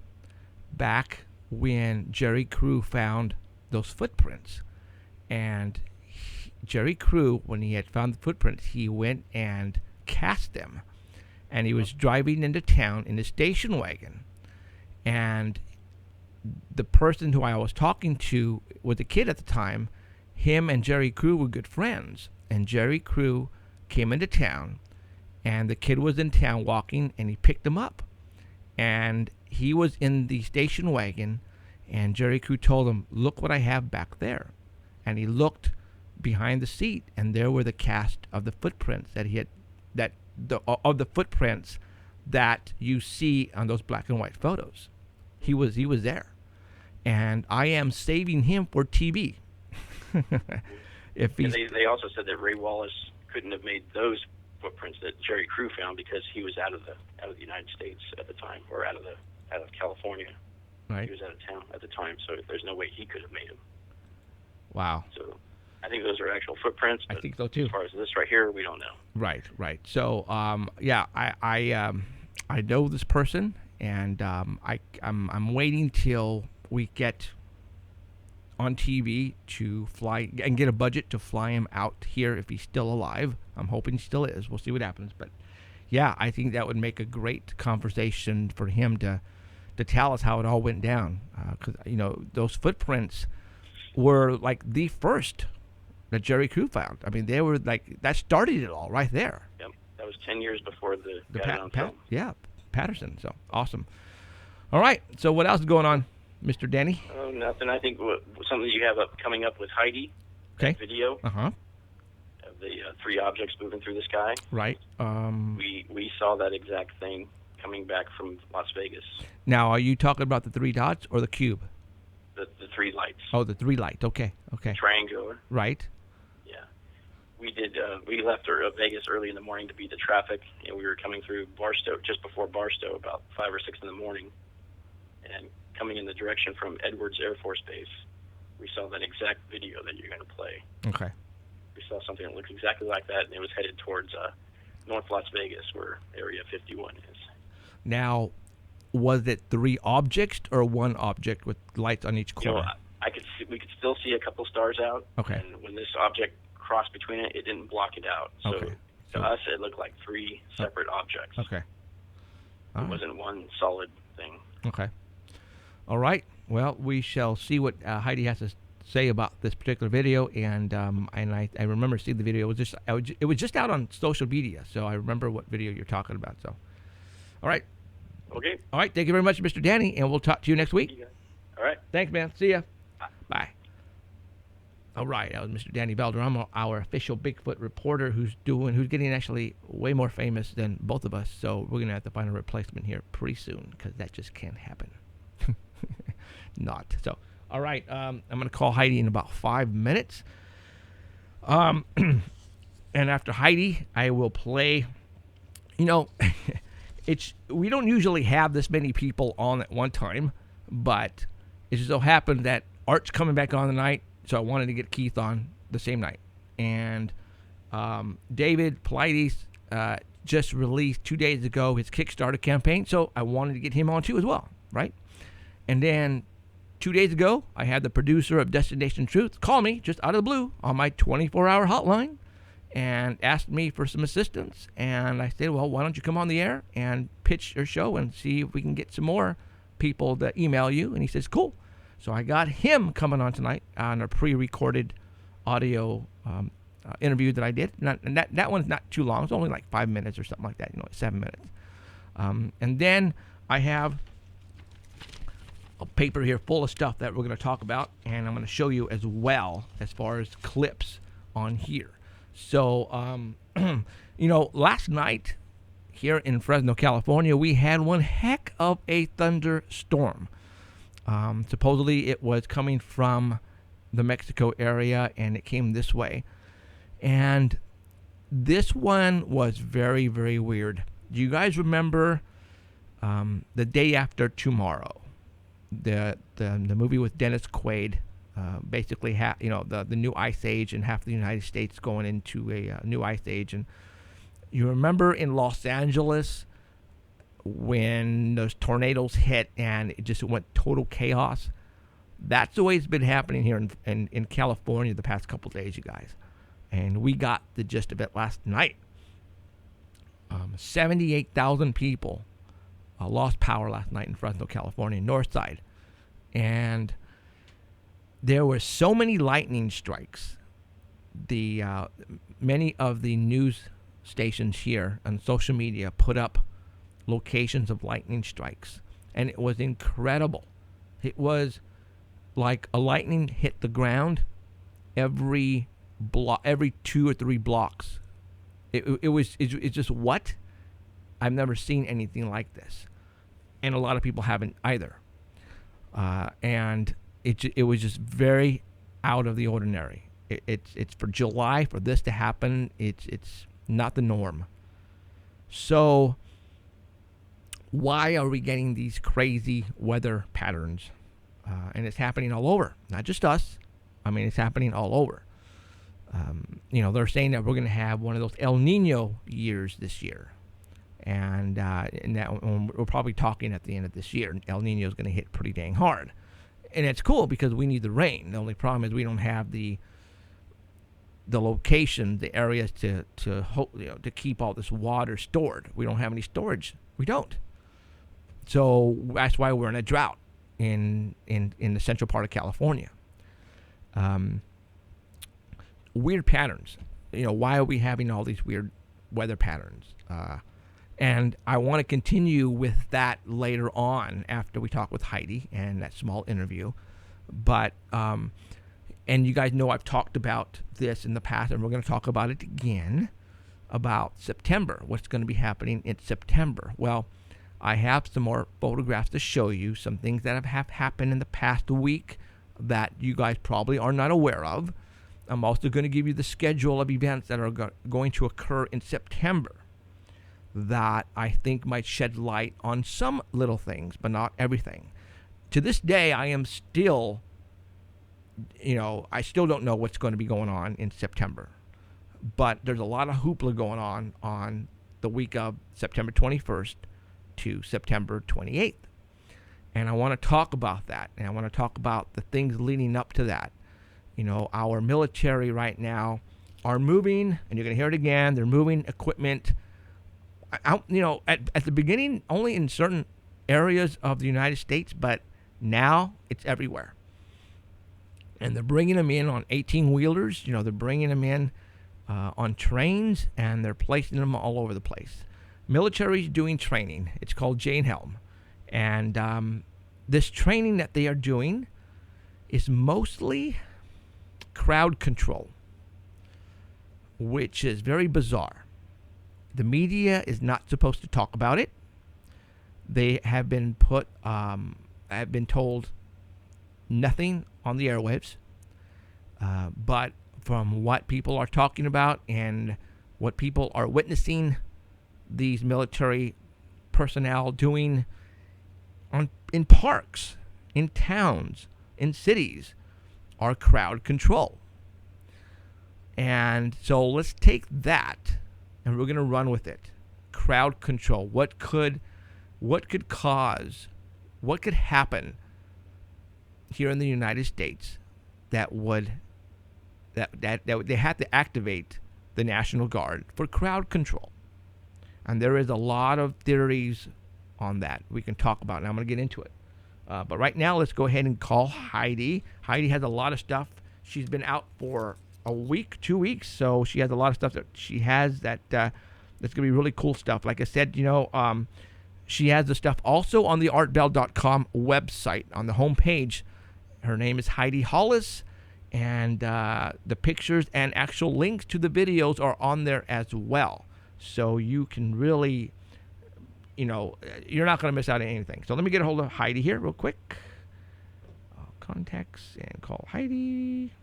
back when Jerry Crew found those footprints. And Jerry Crew, when he had found the footprints, he went and cast them. And he was driving into town in a station wagon. And the person who I was talking to was a kid at the time. Him and Jerry Crew were good friends. And Jerry Crew came into town, and the kid was in town walking, and he picked him up. And he was in the station wagon, and Jerry Crew told him, look what I have back there. And he looked behind the seat, and there were the cast of the footprints that he had, of the footprints that you see on those black and white photos. He was there. And I am saving him for TV. They also said that Ray Wallace couldn't have made those footprints that Jerry Crew found because he was out of the United States at the time, or out of California. Right. He was out of town at the time, so there's no way he could have made them. Wow. So I think those are actual footprints. I think so too. As far as this right here, we don't know. Right. So yeah, I know this person, and I'm waiting till we get on TV to fly and get a budget to fly him out here if he's still alive. I'm hoping he still is. We'll see what happens. But yeah, I think that would make a great conversation for him to tell us how it all went down. Because, those footprints were like the first that Jerry Crew found. I mean, they were like, that started it all right there. Yep. That was 10 years before the guy on film. Yeah, Patterson. So awesome. All right. So what else is going on, Mr. Danny? Oh, nothing. I think something you have coming up with Heidi. Okay. That video. Uh-huh. Of the 3 objects moving through the sky. Right. We saw that exact thing coming back from Las Vegas. Now, are you talking about the 3 dots or the cube? The 3 lights. Oh, the 3 light. Okay. Triangular. Right. Yeah. We left Vegas early in the morning to beat the traffic, and we were coming through Barstow, just before Barstow, about 5 or 6 in the morning. And coming in the direction from Edwards Air Force Base, we saw that exact video that you're going to play. Okay. We saw something that looks exactly like that, and it was headed towards North Las Vegas, where Area 51 is. Now, was it 3 objects or 1 object with lights on each corner? We could still see a couple stars out. Okay. And when this object crossed between it, it didn't block it out. So Okay. to us, it looked like 3 separate objects. Okay. All It right. wasn't one solid thing. Okay. All right. Well, we shall see what Heidi has to say about this particular video, and I remember seeing the video. It was just out on social media, so I remember what video you're talking about. So, all right. Okay. All right. Thank you very much, Mr. Danny, and we'll talk to you next week. All right. Thanks, man. See ya. Bye. All right. That was Mr. Danny Valderrama, our official Bigfoot reporter, who's getting actually way more famous than both of us. So we're gonna have to find a replacement here pretty soon, because that just can't happen. Not so. All right. I'm gonna call Heidi in about 5 minutes. And after Heidi, I will play. We don't usually have this many people on at one time, but it just so happened that Art's coming back on tonight, so I wanted to get Keith on the same night. And David, Paulides, just released 2 days ago his Kickstarter campaign, so I wanted to get him on too as well, right? And then 2 days ago, I had the producer of Destination Truth call me just out of the blue on my 24-hour hotline and asked me for some assistance. And I said, well, why don't you come on the air and pitch your show and see if we can get some more people to email you? And he says, cool. So I got him coming on tonight on a pre-recorded audio interview that I did. And that one's not too long. It's only like 5 minutes or something like that, 7 minutes. And then I have a paper here full of stuff that we're going to talk about, and I'm going to show you as well as far as clips on here. So, last night here in Fresno, California, we had one heck of a thunderstorm. Supposedly it was coming from the Mexico area, and it came this way. And this one was very, very weird. Do you guys remember The Day After Tomorrow? The movie with Dennis Quaid, basically the new ice age and half the United States going into a new ice age. And you remember in Los Angeles when those tornadoes hit and it just went total chaos? That's the way it's been happening here in California the past couple days, you guys. And we got the gist of it last night. 78,000 people lost power last night in Fresno, California, north side. And there were so many lightning strikes. Many of the news stations here on social media put up locations of lightning strikes. And it was incredible. It was like a lightning hit the ground every 2 or 3 blocks. It's just what? I've never seen anything like this. And a lot of people haven't either. And it was just very out of the ordinary. It's for July for this to happen. It's not the norm. So why are we getting these crazy weather patterns? And it's happening all over, not just us. I mean, it's happening all over. They're saying that we're going to have one of those El Nino years this year. And that we're probably talking at the end of this year. El Nino is going to hit pretty dang hard. And it's cool because we need the rain. The only problem is we don't have the location, the areas to keep all this water stored. We don't have any storage. We don't. So that's why we're in a drought in the central part of California. Weird patterns. Why are we having all these weird weather patterns? And I want to continue with that later on after we talk with Heidi and that small interview. But, and you guys know I've talked about this in the past, and we're going to talk about it again, about September, what's going to be happening in September. Well, I have some more photographs to show you, some things that have happened in the past week that you guys probably are not aware of. I'm also going to give you the schedule of events that are going to occur in September that I think might shed light on some little things, but not everything. To this day, I am still, I still don't know what's going to be going on in September. But there's a lot of hoopla going on the week of September 21st to September 28th. And I want to talk about that. And I want to talk about the things leading up to that. Our military right now are moving, and you're going to hear it again, they're moving equipment out, at the beginning, only in certain areas of the United States, but now it's everywhere. And they're bringing them in on 18-wheelers. They're bringing them in on trains, and they're placing them all over the place. Military's doing training. It's called Jane Helm. And this training that they are doing is mostly crowd control, which is very bizarre. The media is not supposed to talk about it. They have been told nothing on the airwaves. But from what people are talking about and what people are witnessing these military personnel doing in parks, in towns, in cities, are crowd control. And so let's take that and we're going to run with it. crowd control. What could happen here in the United States that they have to activate the National Guard for crowd control. And there is a lot of theories on that we can talk about, and I'm going to get into it. But right now, let's go ahead and call Heidi. Heidi has a lot of stuff. She's been out for a week, 2 weeks, so she has a lot of stuff that she has that's going to be really cool stuff. Like I said, she has the stuff also on the artbell.com website on the homepage. Her name is Heidi Hollis, and the pictures and actual links to the videos are on there as well. So you can really, you're not going to miss out on anything. So let me get a hold of Heidi here real quick. Contacts and call Heidi.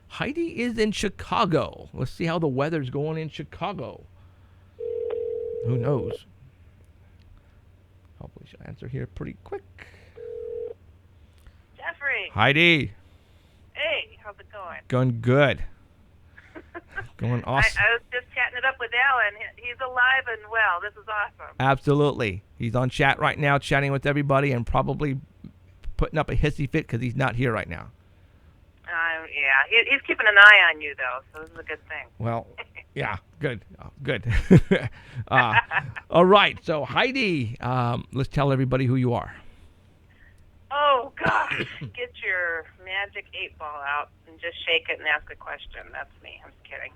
Heidi is in Chicago. Let's see how the weather's going in Chicago. Who knows? Hopefully she'll answer here pretty quick. Jeffrey. Heidi. Hey, how's it going? Going good. Going awesome. I was just chatting it up with Alan. He's alive and well. This is awesome. Absolutely. He's on chat right now, chatting with everybody, and probably putting up a hissy fit because he's not here right now. Yeah, he's keeping an eye on you, though, so this is a good thing. Well, yeah, good. Good. All right, so Heidi, let's tell everybody who you are. Oh, gosh. Get your magic 8-ball out and just shake it and ask a question. That's me. I'm just kidding.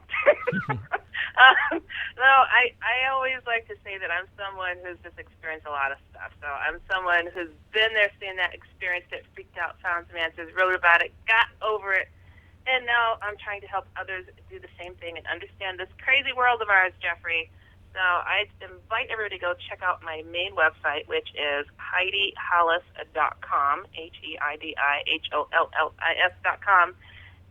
No, I always like to say that I'm someone who's just experienced a lot of stuff. So I'm someone who's been there, seen that, experienced it, freaked out, found some answers, wrote about it, got over it, and now I'm trying to help others do the same thing and understand this crazy world of ours, Jeffrey. So I invite everybody to go check out my main website, which is HeidiHollis.com, HeidiHollis.com.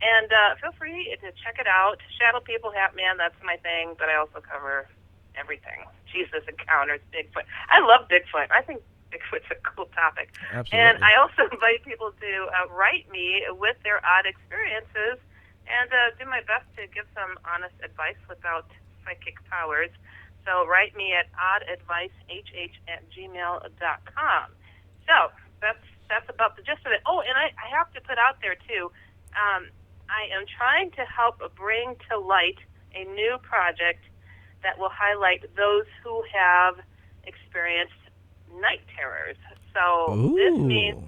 And feel free to check it out. Shadow People, Hat Man, that's my thing, but I also cover everything. Jesus encounters, Bigfoot. I love Bigfoot. I think Bigfoot's a cool topic. Absolutely. And I also invite people to write me with their odd experiences and do my best to give some honest advice without psychic powers. So write me at oddadvicehh@gmail.com. So that's about the gist of it. Oh, and I have to put out there, too, I am trying to help bring to light a new project that will highlight those who have experienced night terrors. So this means,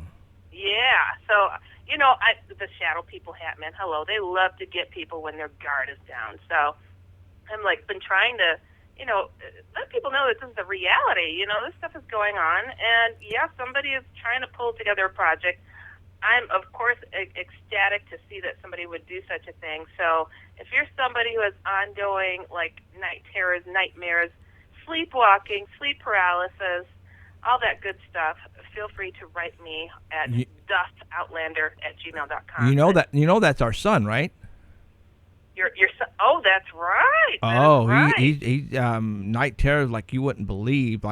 yeah. So, the Shadow People, Hat Man, hello, they love to get people when their guard is down. So I'm been trying to, let people know that this is a reality. This stuff is going on. And, yeah, somebody is trying to pull together a project. I'm, of course, ecstatic to see that somebody would do such a thing. So if you're somebody who has ongoing, night terrors, nightmares, sleepwalking, sleep paralysis, all that good stuff, feel free to write me at dustoutlander@gmail.com. You know that's our son, right? Your son, oh, that's right. Right. He's night terrors like you wouldn't believe.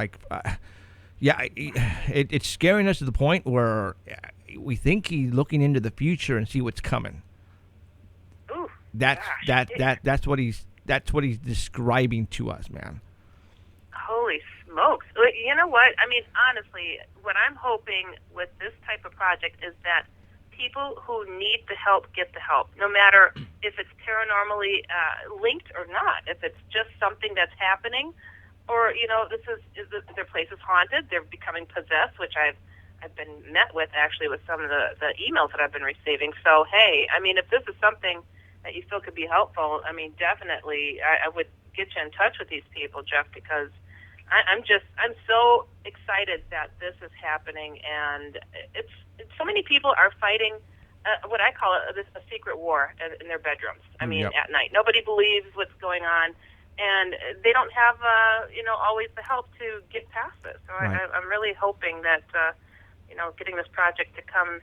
It's scaring us to the point where we think he's looking into the future and see what's coming. Ooh, that's what he's describing to us, man. Holy smokes. You know what? I mean, honestly, what I'm hoping with this type of project is that people who need the help get the help, no matter if it's paranormally linked or not. If it's just something that's happening, or their place is haunted, they're becoming possessed, which I've been met with actually with some of the emails that I've been receiving. So hey, I mean, if this is something that you feel could be helpful, I mean, definitely I would get you in touch with these people, Jeff, because I'm so excited that this is happening, and it's so many people are fighting what I call a secret war in their bedrooms. I mean, at night, nobody believes what's going on, and they don't have always the help to get past this. So right. I'm really hoping that getting this project to come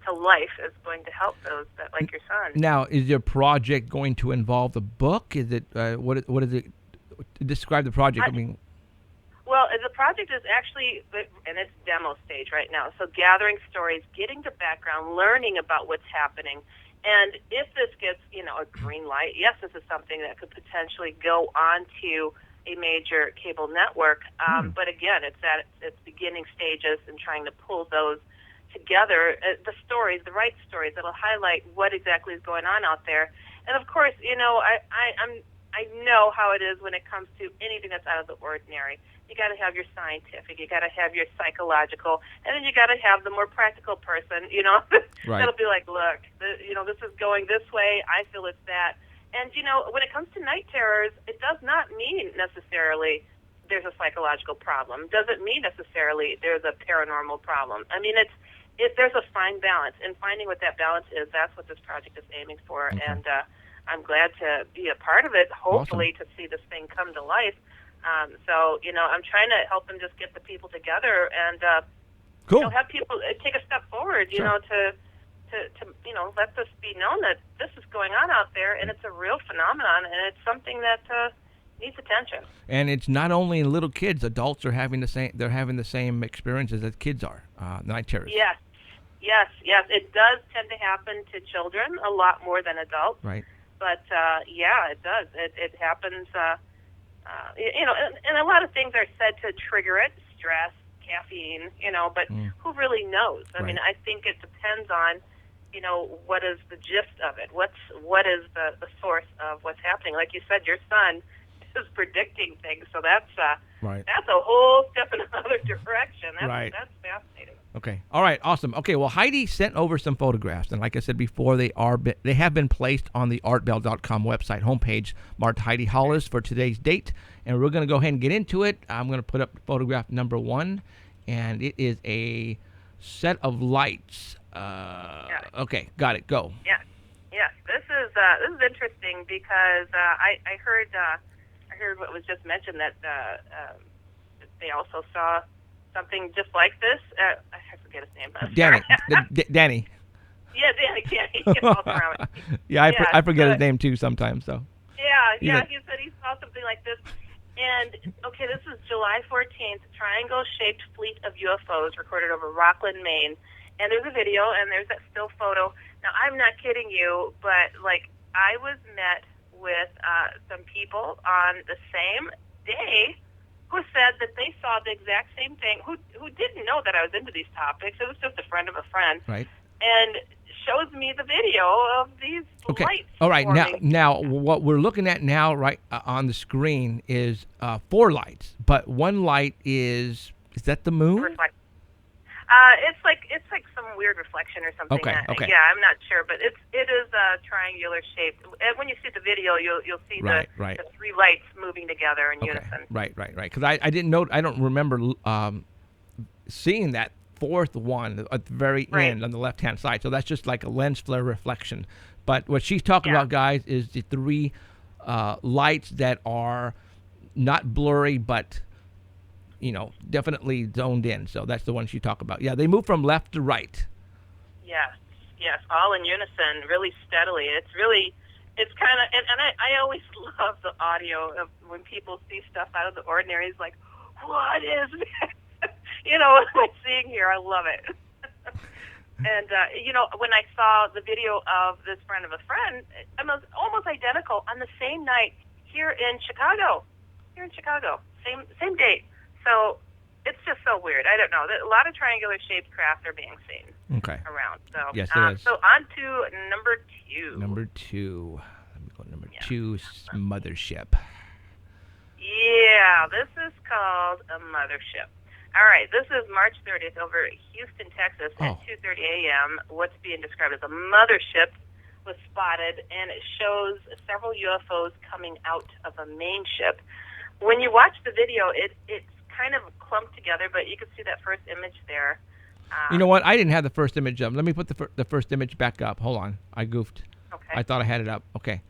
to life is going to help those that like your son. Now, is your project going to involve the book? Is it what is it? Describe the project. Well, the project is actually in its demo stage right now. So gathering stories, getting the background, learning about what's happening. And if this gets, a green light, yes, this is something that could potentially go on to a major cable network. But again, it's at its beginning stages and trying to pull those together, the stories, the right stories that'll highlight what exactly is going on out there. And of course, you know, I know how it is when it comes to anything that's out of the ordinary. You got to have your scientific, you got to have your psychological, and then you got to have the more practical person, you know, that'll be like, look, you know, this is going this way, I feel it's that. And, you know, when it comes to night terrors, it does not mean necessarily there's a psychological problem. Doesn't mean necessarily there's a paranormal problem. I mean, there's a fine balance, and finding what that balance is, that's what this project is aiming for. Okay. And I'm glad to be a part of it, hopefully to see this thing come to life. So, you know, I'm trying to help them just get the people together and you know, have people take a step forward, you know, to you know, let this be known that this is going on out there, and it's a real phenomenon, and it's something that needs attention. And it's not only in little kids; adults are having the same. They're having the same experiences as kids are. Night terrors. Yes. It does tend to happen to children a lot more than adults. Right. But yeah, it does. It happens. You know, and a lot of things are said to trigger it: stress, caffeine. You know, but who really knows? I mean, I think it depends on, you know, what is the gist of it? What is the source of what's happening? Like you said, your son is predicting things, so that's that's a whole step in another direction. That's fascinating. Okay. All right. Awesome. Okay. Well, Heidi sent over some photographs, and like I said before, they have been placed on the artbell.com website homepage, marked Heidi Hollis for today's date, and we're going to go ahead and get into it. I'm going to put up photograph number 1, and it is a set of lights. Okay. Got it. Go. Yes. This is interesting because I heard what was just mentioned, that they also saw something just like this. I forget his name. Danny. Yeah, Danny. He falls around. Yeah, I forget his name too sometimes. So. Yeah. He said he saw something like this. And okay, this is July 14th. Triangle-shaped fleet of UFOs recorded over Rockland, Maine. And there's a video, and there's that still photo. Now, I'm not kidding you, but like I was met with some people on the same day who said that they saw the exact same thing, who didn't know that I was into these topics. It was just a friend of a friend. Right. And shows me the video of these lights. All right. Now, what we're looking at now, right on the screen, is 4 lights, but one light is that the moon? It's like some weird reflection or something. Okay. Yeah, I'm not sure, but it is triangular shaped. And when you see the video, you'll see the 3 lights moving together in unison. Right. Because I didn't know. I don't remember seeing that 4th one at the very end on the left-hand side. So that's just like a lens flare reflection. But what she's talking about, guys, is the 3 lights that are not blurry, but definitely zoned in. So that's the ones you talk about. Yeah, they move from left to right. Yes, all in unison, really steadily. It's kind of, and I always love the audio of when people see stuff out of the ordinary. It's like, what is this? What I'm seeing here, I love it. And, when I saw the video of this friend of a friend, it was almost identical on the same night here in Chicago. Same date. So it's just so weird. I don't know. A lot of triangular-shaped craft are being seen around. So, yes, it is. So on to number 2. Number 2. Let me go to number 2, Mothership. Yeah, this is called a mothership. All right, this is March 30th over Houston, Texas at 2:30 a.m. What's being described as a mothership was spotted, and it shows several UFOs coming out of a main ship. When you watch the video, it's kind of clumped together, but you can see that first image there. You know what? I didn't have the first image up. Let me put the first image back up. Hold on. I goofed. Okay. I thought I had it up. Okay.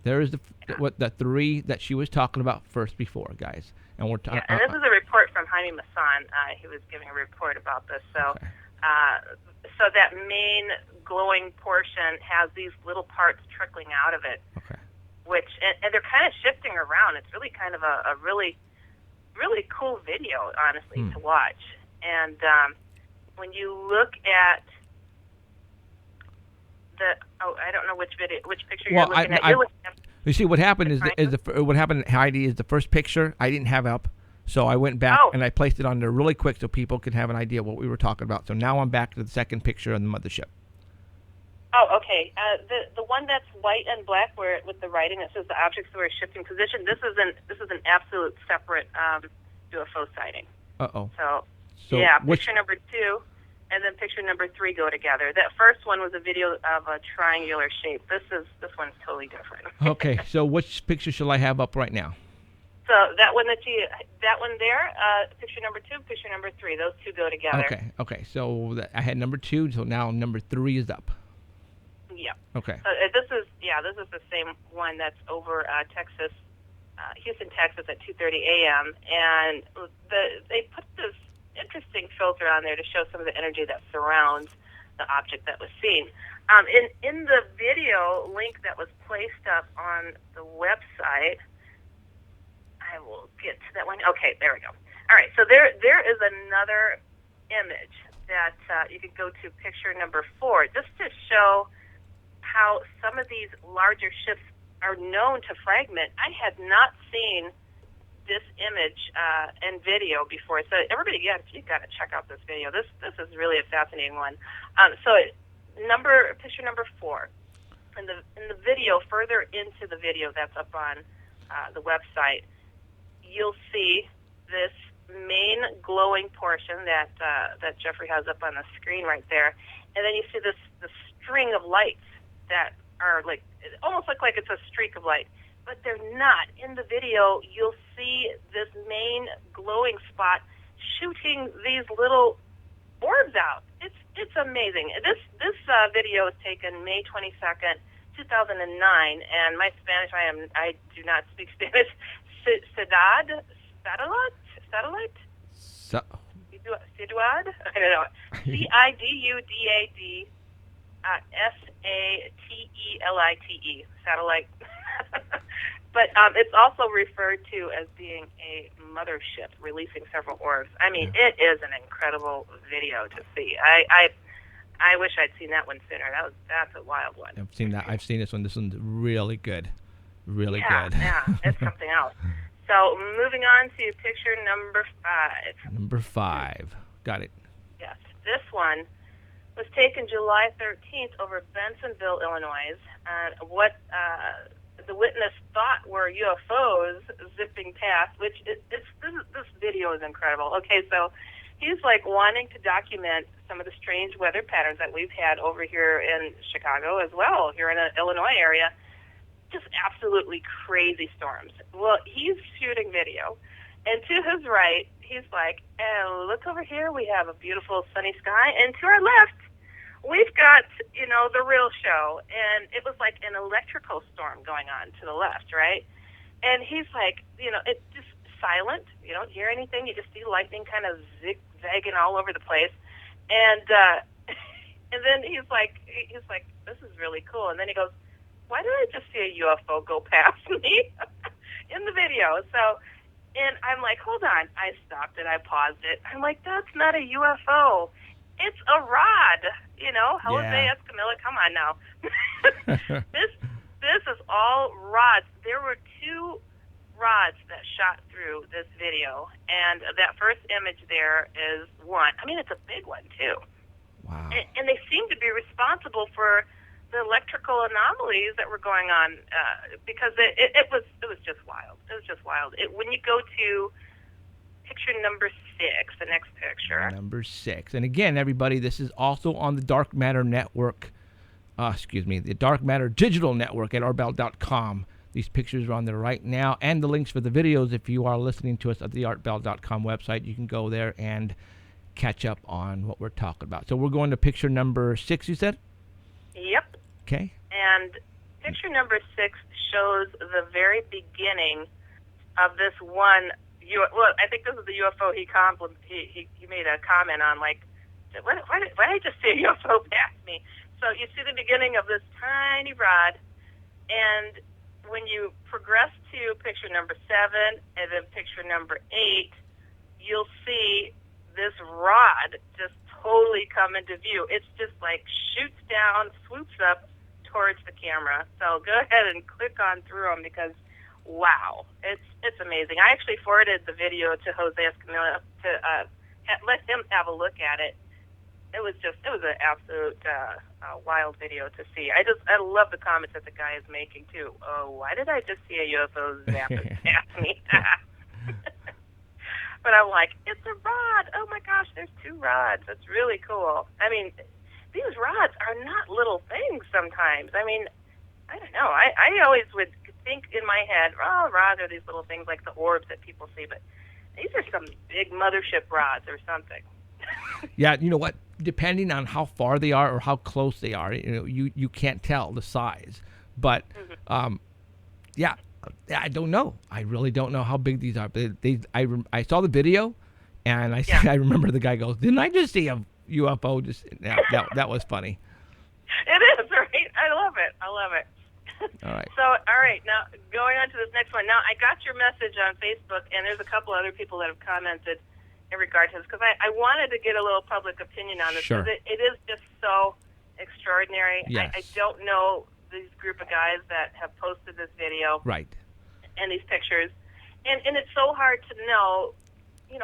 There is the 3 that she was talking about first before, guys. And we're talking. And this is a report from Jaime Masson. He was giving a report about this. So, so that main glowing portion has these little parts trickling out of it. Okay. Which and they're kind of shifting around. It's really kind of a really, really cool video, honestly, to watch. And when you look at I don't know which picture you're looking at. You see, what happened what happened, Heidi, is the first picture I didn't have up. So I went back and I placed it on there really quick so people could have an idea what we were talking about. So now I'm back to the second picture of the mothership. Oh, okay. The one that's white and black, where with the writing that says the objects were shifting position. This is an absolute separate UFO sighting. Uh-oh. So So picture number 2, and then picture number 3 go together. That first one was a video of a triangular shape. This one's totally different. Okay. So which picture shall I have up right now? So that one there, picture number 2, picture number 3, those two go together. Okay. So I had number 2, so now number 3 is up. Yeah. Okay. So this is the same one that's over Texas, Houston, Texas at 2:30 a.m. And they put this interesting filter on there to show some of the energy that surrounds the object that was seen. In the video link that was placed up on the website, I will get to that one. Okay, there we go. All right, so there is another image that you could go to picture number 4, just to show how some of these larger ships are known to fragment. I had not seen this image and video before, so everybody, you've got to check out this video. This is really a fascinating one. Picture number 4, in the video, further into the video that's up on the website, you'll see this main glowing portion that Jeffrey has up on the screen right there, and then you see this string of lights that are like, it almost look like it's a streak of light, but they're not. In the video, you'll see this main glowing spot shooting these little orbs out. It's amazing. This video was taken May 22nd, 2009, and my Spanish, I do not speak Spanish. Satellite? Ciudad? I don't know. CIDUDAD SATELITE. Satellite. But it's also referred to as being a mothership releasing several orbs. I mean, It is an incredible video to see. I wish I'd seen that one sooner. That's a wild one. I've seen that. I've seen this one. This one's really good. Really good. Yeah, it's something else. So moving on to picture number 5. Number 5. Got it. Yes, this one was taken July 13th over Bensenville, Illinois. What the witness thought were UFOs zipping past, which this video is incredible. Okay, so he's like wanting to document some of the strange weather patterns that we've had over here in Chicago as well, here in the Illinois area. Just absolutely crazy storms. Well, he's shooting video, and to his right, he's like, "Oh, look over here, we have a beautiful sunny sky, and to our left, we've got, the real show." And it was like an electrical storm going on to the left, right? And he's like, it's just silent. You don't hear anything. You just see lightning kind of zigzagging all over the place. And and then he's like, "This is really cool." And then he goes, "Why did I just see a UFO go past me?" in the video. So, and I'm like, hold on. I stopped it. I paused it. I'm like, that's not a UFO. It's a rod. Jose Escamilla, come on now. This is all rods. There were 2 rods that shot through this video, and that first image there is one. I mean, it's a big one too. Wow. And they seem to be responsible for the electrical anomalies that were going on, because it was just wild. It was just wild. When you go to picture number 6, the next picture. Number 6. And again, everybody, this is also on the Dark Matter Network. The Dark Matter Digital Network at artbell.com. These pictures are on there right now, and the links for the videos. If you are listening to us at the artbell.com website, you can go there and catch up on what we're talking about. So we're going to picture number 6, you said? Yep. Okay. And picture number 6 shows the very beginning of this one. Well, I think this is the UFO he made a comment on, like, why did I just see a UFO pass me? So you see the beginning of this tiny rod, and when you progress to picture number 7 and then picture number 8, you'll see this rod just totally come into view. It's just like shoots down, swoops up towards the camera. So go ahead and click on through them because, wow, it's amazing. I actually forwarded the video to Jose Escamilla to let him have a look at it. It was an absolute wild video to see. I love the comments that the guy is making too. Oh, why did I just see a UFO zap past me? But I'm like, it's a rod. Oh my gosh, there's 2 rods. That's really cool. I mean, these rods are not little things sometimes. I mean, I don't know. I always would think in my head, oh, rods are these little things like the orbs that people see, but these are some big mothership rods or something. Yeah, you know what? Depending on how far they are or how close they are, you can't tell the size. But yeah, I don't know. I really don't know how big these are. But I saw the video, and I remember the guy goes, "Didn't I just see a UFO?" That was funny. It is, right? I love it. All right. So, all right, now going on to this next one. Now, I got your message on Facebook, and there's a couple other people that have commented in regard to this, because I wanted to get a little public opinion on this, because it is just so extraordinary. Yes. I don't know these group of guys that have posted this video. Right. And these pictures. And it's so hard to know,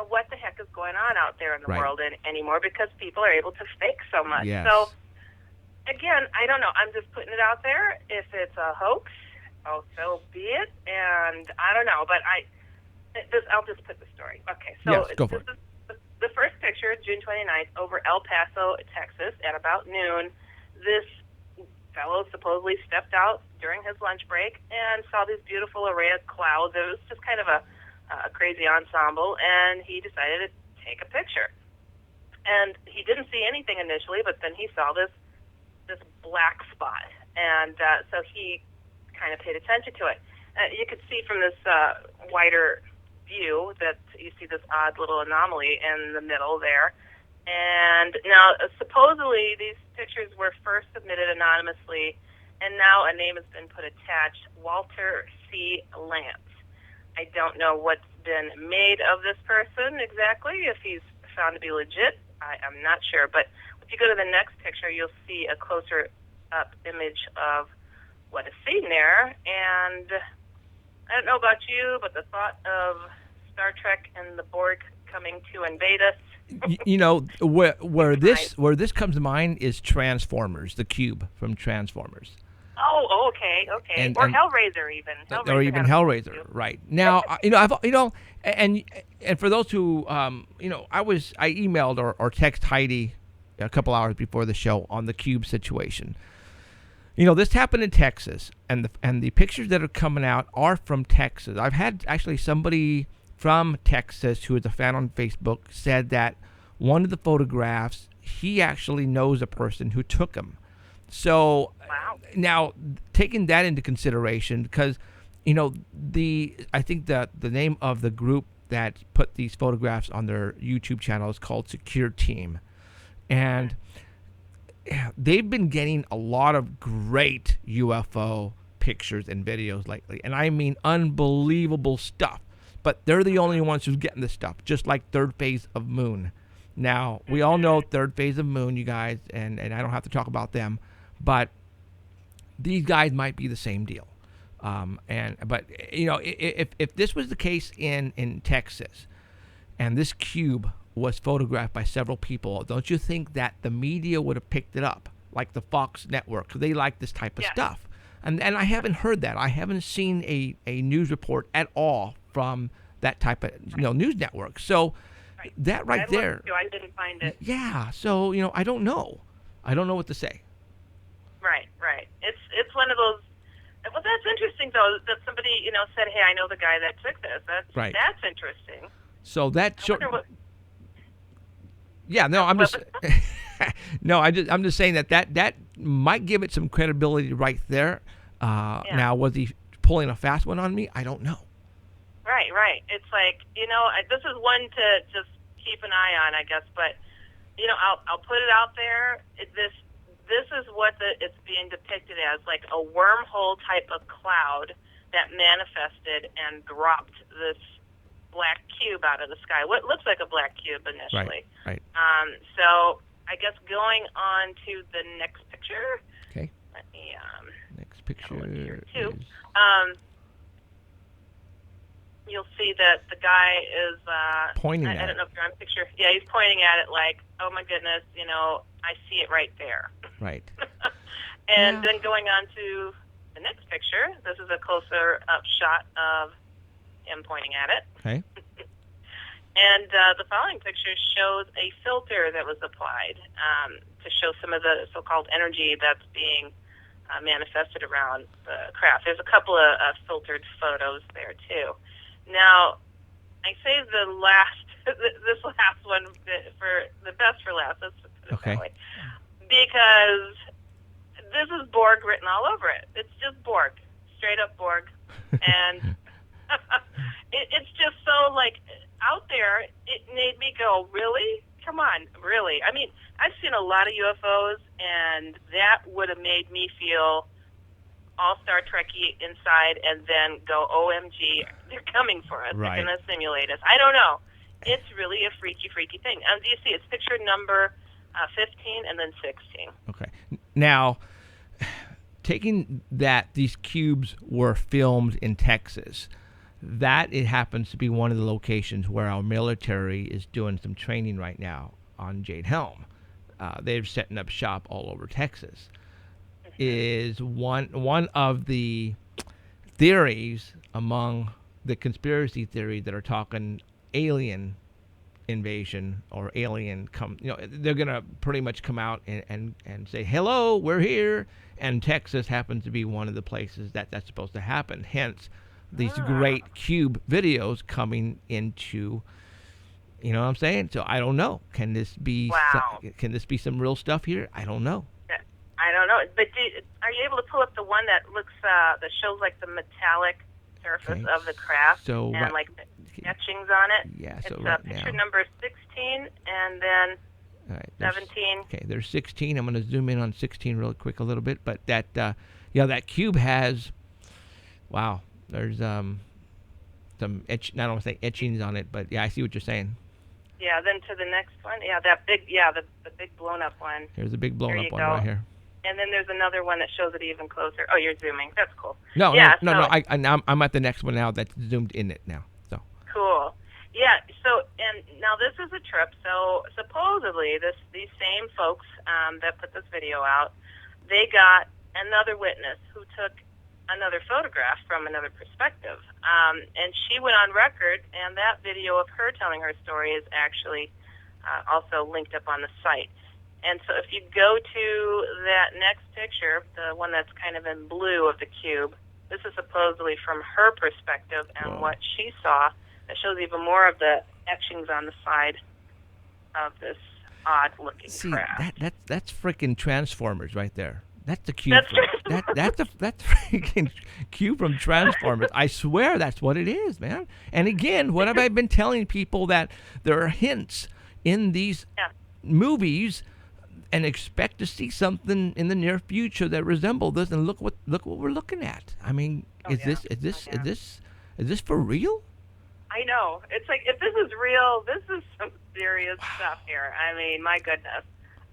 what the heck is going on out there in the world anymore, because people are able to fake so much. Yes. So, again, I don't know. I'm just putting it out there. If it's a hoax, so be it. And I don't know, but I'll just put the story. Okay, so yes, go for it. The first picture, June 29th, over El Paso, Texas, at about noon. This fellow supposedly stepped out during his lunch break and saw this beautiful array of clouds. It was just kind of a crazy ensemble, and he decided to take a picture. And he didn't see anything initially, but then he saw this black spot, and so he kind of paid attention to it. You could see from this wider view that you see this odd little anomaly in the middle there. And now, supposedly, these pictures were first submitted anonymously, and now a name has been put attached, Walter C. Lance. I don't know what's been made of this person exactly, if he's found to be legit. I'm not sure, but if you go to the next picture, you'll see a closer-up image of what is seen there, and I don't know about you, but the thought of Star Trek and the Borg coming to invade us. Where this comes to mind is Transformers, the cube from Transformers. Oh, okay. Or Hellraiser, even. Hellraiser, right? Now, and for those who, I emailed or text Heidi a couple hours before the show on the cube situation. This happened in Texas, and the pictures that are coming out are from Texas. I've had actually somebody from Texas who is a fan on Facebook said that one of the photographs, he actually knows a person who took them. So now taking that into consideration, because I think that the name of the group that put these photographs on their YouTube channel is called Secure Team, and they've been getting a lot of great UFO pictures and videos lately, and I mean unbelievable stuff. But they're the only ones who's getting this stuff, just like Third Phase of Moon. Now, we all know Third Phase of Moon, you guys, and I don't have to talk about them, but these guys might be the same deal. But if this was the case in Texas, and this cube was photographed by several people, don't you think that the media would have picked it up, like the Fox network, because they like this type of stuff? And I haven't heard that. I haven't seen a news report at all from that type of news network. So that right there, I didn't find it. Yeah. So I don't know. I don't know what to say. Right. It's one of those. Well, that's interesting though that somebody said, "Hey, I know the guy that took this." That's interesting. So that yeah. No, I'm just. No, I'm just saying that might give it some credibility right there. Now, was he pulling a fast one on me? I don't know. Right. It's like, this is one to just keep an eye on, I guess. But, I'll put it out there. This is what it's being depicted as, like a wormhole type of cloud that manifested and dropped this black cube out of the sky. What looks like a black cube initially. Right. So I guess going on to the next picture. Okay. Let me Next picture look here, too. is... You'll see that the guy is Pointing I at don't know if you're on picture. Yeah, he's pointing at it like, oh my goodness, I see it right there. Right. And then going on to the next picture, this is a closer up shot of him pointing at it. Okay. And the following picture shows a filter that was applied to show some of the so-called energy that's being manifested around the craft. There's a couple of filtered photos there, too. Now, I saved this last one for the best for last, let's put it Okay. that way, because this is Borg written all over it. It's just Borg, straight up Borg. And it's just so, out there, it made me go, really? Come on, really? I mean, I've seen a lot of UFOs, and that would have made me feel all Star Trekky inside and then go, OMG, they're coming for us. Right. They're going to simulate us. I don't know. It's really a freaky, freaky thing. Do you see it's picture number 15 and then 16. Okay. Now, taking that these cubes were filmed in Texas, that it happens to be one of the locations where our military is doing some training right now on Jade Helm. They're setting up shop all over Texas. Is one of the theories among the conspiracy theories that are talking alien invasion or alien they're gonna pretty much come out and say, hello, we're here, and Texas happens to be one of the places that's supposed to happen, hence these great cube videos coming into, you know what I'm saying? So I don't know, can this be some real stuff here? I don't know. I don't know, but are you able to pull up the one that looks that shows like the metallic surface of the craft and like the etchings on it? Yeah, so it's picture number 16 and then all right, 17. Okay, there's 16. I'm going to zoom in on 16 real quick a little bit, but that that cube has, there's some I don't want to say etchings on it, but yeah, I see what you're saying. Yeah, then to the next one, that big, the big blown up one. Here's a big blown up one go. right here. And then there's another one that shows it even closer. Oh, you're zooming. That's cool. No. I'm at the next one now that's zoomed in it now. So cool. Yeah. So, and now this is a trip. So supposedly, these same folks that put this video out, they got another witness who took another photograph from another perspective, and she went on record, and that video of her telling her story is actually also linked up on the site. And so if you go to that next picture, the one that's kind of in blue of the cube, this is supposedly from her perspective and what she saw. That shows even more of the etchings on the side of this odd-looking craft. That's freaking Transformers right there. That's the cube. That's that's freaking cube from Transformers. I swear that's what it is, man. And again, what have I been telling people, that there are hints in these movies, and expect to see something in the near future that resemble this. And look what we're looking at. I mean, is this for real? I know. It's like, if this is real, this is some serious stuff here. I mean, my goodness.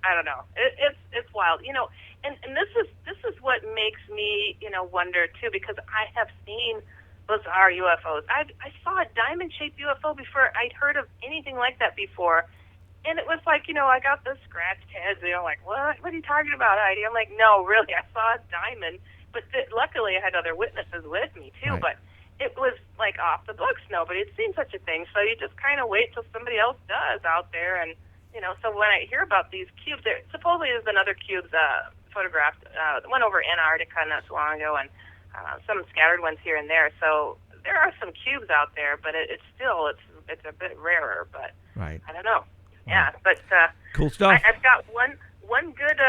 I don't know. It's wild, and this is what makes me, wonder too, because I have seen bizarre UFOs. I saw a diamond-shaped UFO before I'd heard of anything like that before, and it was like, I got the scratched heads. Like, what are you talking about, Heidi? I'm like, no, really, I saw a diamond, but luckily I had other witnesses with me too. Right. But it was like off the books. Nobody had seen such a thing, so you just kind of wait till somebody else does out there, and. So when I hear about these cubes, supposedly there's been other cubes photographed. One over Antarctica not so long ago, and some scattered ones here and there. So there are some cubes out there, but it's a bit rarer. But right. I don't know. Yeah, but cool stuff. I've got one good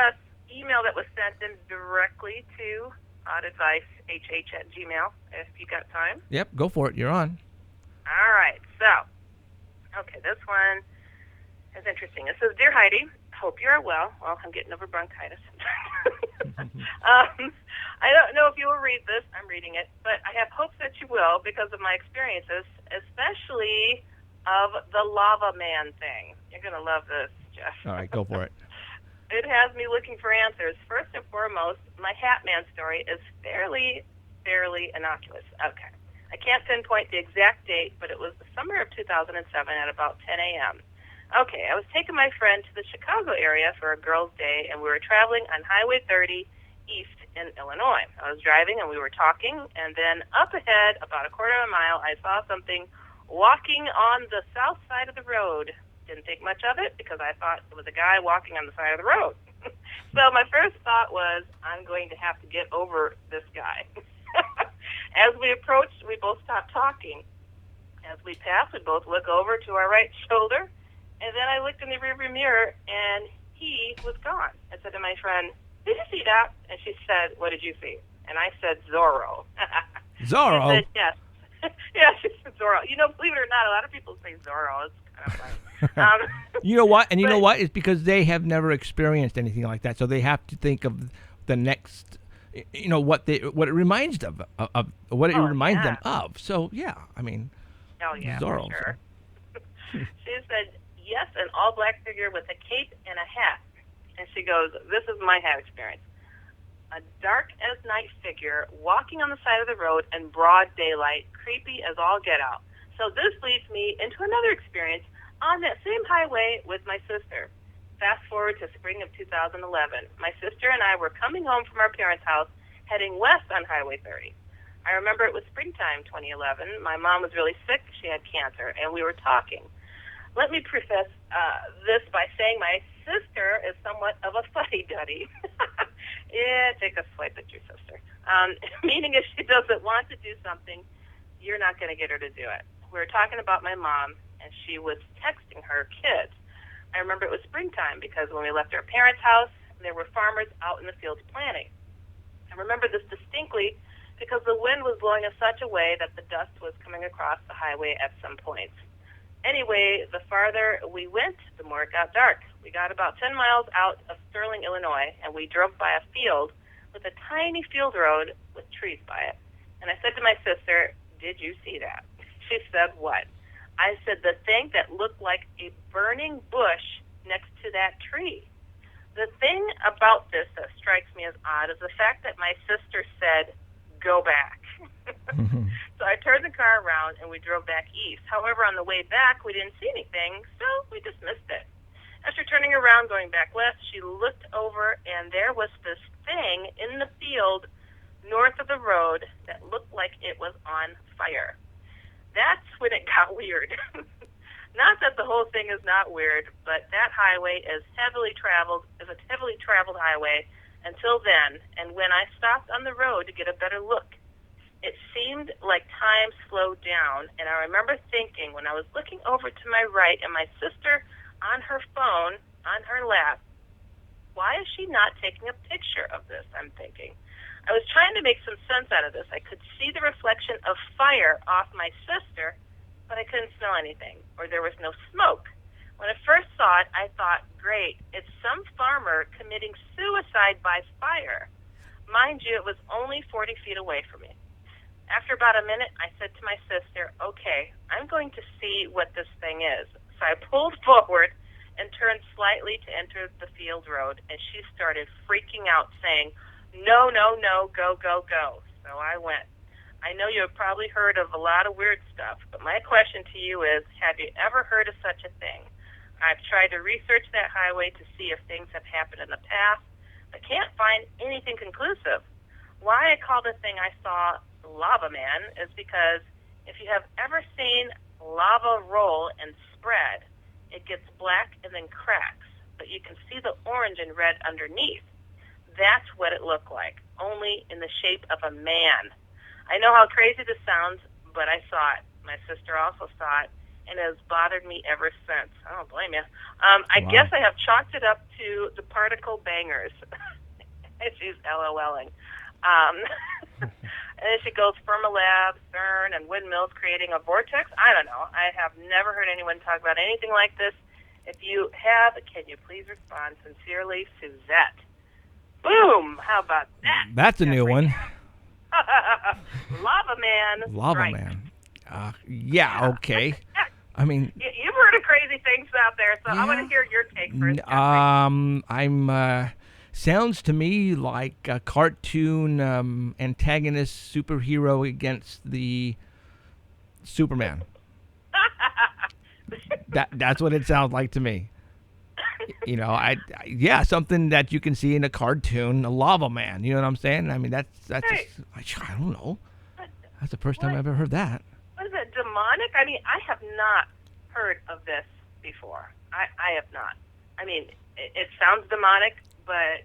email that was sent in directly to oddadvicehh@gmail. If you got time. Yep, go for it. You're on. All right. So, okay, this one. It's interesting. It says, "Dear Heidi, hope you are well." Well, I'm getting over bronchitis. I don't know if you will read this. I'm reading it, but I have hopes that you will because of my experiences, especially of the lava man thing. You're going to love this, Jeff. All right, go for it. it has me looking for answers. First and foremost, my Hat Man story is fairly innocuous. Okay. I can't pinpoint the exact date, but it was the summer of 2007 at about 10 a.m. Okay, I was taking my friend to the Chicago area for a girls' day, and we were traveling on Highway 30 east in Illinois. I was driving, and we were talking, and then up ahead, about a quarter of a mile, I saw something walking on the south side of the road. Didn't think much of it because I thought it was a guy walking on the side of the road. So my first thought was, I'm going to have to get over this guy. As we approached, we both stopped talking. As we passed, we both look over to our right shoulder, and then I looked in the rearview mirror, and he was gone. I said to my friend, did you see that? And she said, what did you see? And I said, Zorro. Zorro? She said, yes. Yeah, she said Zorro. You know, believe it or not, a lot of people say Zorro. It's kind of funny. You know what? And you know what? It's because they have never experienced anything like that, so they have to think of the next, you know, what it reminds them of what it reminds them of. So yeah, I mean, Zorro. For sure. She said, yes, an all-black figure with a cape and a hat. And she goes, this is my hat experience. A dark-as-night figure walking on the side of the road in broad daylight, creepy as all get out. So this leads me into another experience on that same highway with my sister. Fast forward to spring of 2011. My sister and I were coming home from our parents' house, heading west on Highway 30. I remember it was springtime 2011. My mom was really sick. She had cancer, and we were talking. Let me preface this by saying my sister is somewhat of a fuddy-duddy. Yeah, take a swipe at your sister. Meaning if she doesn't want to do something, you're not going to get her to do it. We were talking about my mom, and she was texting her kids. I remember it was springtime because when we left our parents' house, there were farmers out in the fields planting. I remember this distinctly because the wind was blowing in such a way that the dust was coming across the highway at some points. Anyway, the farther we went, the more it got dark. We got about 10 miles out of Sterling, Illinois, and we drove by a field with a tiny field road with trees by it. And I said to my sister, did you see that? She said, what? I said, the thing that looked like a burning bush next to that tree. The thing about this that strikes me as odd is the fact that my sister said, go back. So I turned the car around and we drove back east. However, on the way back, we didn't see anything, so we dismissed it. After turning around, going back west, she looked over and there was this thing in the field north of the road that looked like it was on fire. That's when it got weird. Not that the whole thing is not weird, but that highway is a heavily traveled highway until then, and when I stopped on the road to get a better look, it seemed like time slowed down, and I remember thinking when I was looking over to my right and my sister on her phone, on her lap, why is she not taking a picture of this, I'm thinking. I was trying to make some sense out of this. I could see the reflection of fire off my sister, but I couldn't smell anything, or there was no smoke. When I first saw it, I thought, great, it's some farmer committing suicide by fire. Mind you, it was only 40 feet away from me. After about a minute, I said to my sister, okay, I'm going to see what this thing is. So I pulled forward and turned slightly to enter the field road, and she started freaking out, saying, no, no, no, go, go, go. So I went. I know you have probably heard of a lot of weird stuff, but my question to you is, have you ever heard of such a thing? I've tried to research that highway to see if things have happened in the past, but can't find anything conclusive. Why I call the thing I saw Lava Man is because if you have ever seen lava roll and spread, it gets black and then cracks, but you can see the orange and red underneath. That's what it looked like, only in the shape of a man. I know how crazy this sounds, but I saw it. My sister also saw it, and it has bothered me ever since. I don't blame you. I guess I have chalked it up to the particle bangers. She's LOLing. And then she goes, Fermilab, CERN, and windmills creating a vortex. I don't know. I have never heard anyone talk about anything like this. If you have, can you please respond? Sincerely, Suzette. Boom! How about that? That's a new one. Lava Man. Lava right. Man. Yeah, okay. I mean, You've heard of crazy things out there, so I want to hear your take first. Jeffrey. I'm sounds to me like a cartoon antagonist superhero against the Superman. That's what it sounds like to me. You know, yeah, something that you can see in a cartoon, a lava man. You know what I'm saying? I mean, that's Right. just, I don't know. That's the first time I've ever heard that. What is it, demonic? I mean, I have not heard of this before. I have not. I mean, it sounds demonic, but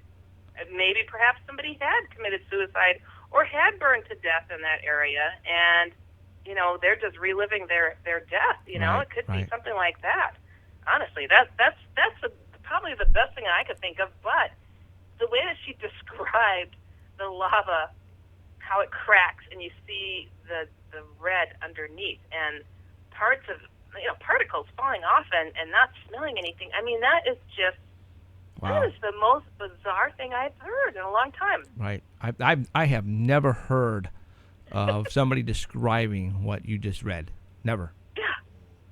maybe perhaps somebody had committed suicide or had burned to death in that area, and, you know, they're just reliving their death. You know, Right, it could right. be something like that. Honestly, that's probably the best thing I could think of, but the way that she described the lava, how it cracks and you see the red underneath and parts of, you know, particles falling off and not smelling anything. I mean, that is just, Wow. that is the most bizarre thing I've heard in a long time. Right. I have never heard of somebody describing what you just read. Never.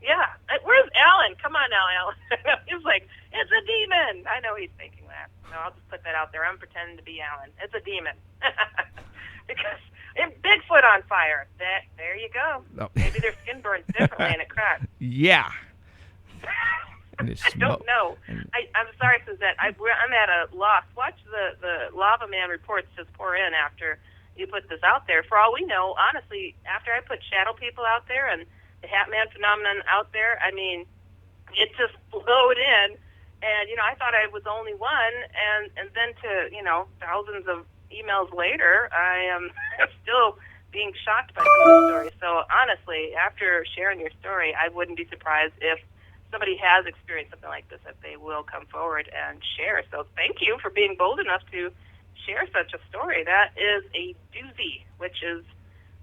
Yeah. Where's Alan? Come on now, Alan. He's like, it's a demon. I know he's thinking that. No, I'll just put that out there. I'm pretending to be Alan. It's a demon. Because Bigfoot on fire. There you go. Oh. Maybe their skin burns differently and it cracks. Yeah. And it's I don't smoke. know. I'm sorry, Suzette. I'm at a loss. Watch the Lava Man reports just pour in after you put this out there. For all we know, honestly, after I put shadow people out there and the Hat Man phenomenon out there, I mean, it just flowed in. And, you know, I thought I was the only one. And then to, you know, thousands of emails later, I am still being shocked by some of the stories. So, honestly, after sharing your story, I wouldn't be surprised if somebody has experienced something like this, that they will come forward and share. So thank you for being bold enough to share such a story. That is a doozy, which is,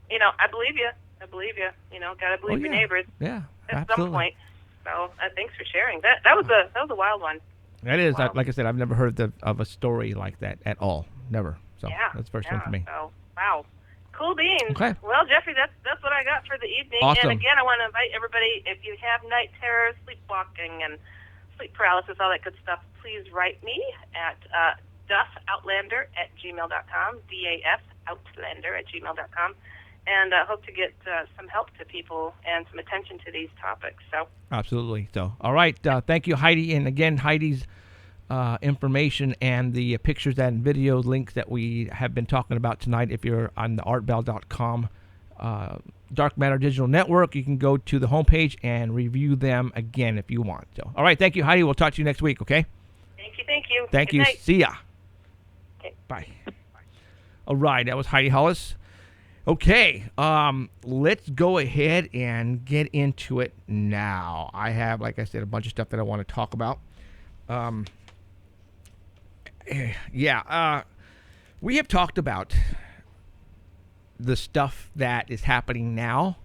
you know, I believe you. You know, gotta believe your neighbors Yeah, at absolutely. some point. So thanks for sharing. That was a wild one. That is, Wow. like I said, I've never heard of a story like that at all. Never. So Yeah, that's the first one for me. So wow, cool beans. Okay. Well, Jeffrey, that's what I got for the evening. Awesome. And again, I want to invite everybody, if you have night terrors, sleepwalking, and sleep paralysis, all that good stuff, please write me at dufoutlander@gmail.com, DAFoutlander@gmail.com, and hope to get some help to people and some attention to these topics. So. Absolutely. So, all right. Thank you, Heidi. And again, Heidi's information and the pictures and video links that we have been talking about tonight, if you're on the artbell.com Dark Matter Digital Network, you can go to the homepage and review them again if you want. So, all right. Thank you, Heidi. We'll talk to you next week, okay? Thank you. Thank Good you. night. See ya. Okay. Bye. All right. That was Heidi Hollis. Okay, let's go ahead and get into it now. I have, like I said, a bunch of stuff that I want to talk about. We have talked about the stuff that is happening now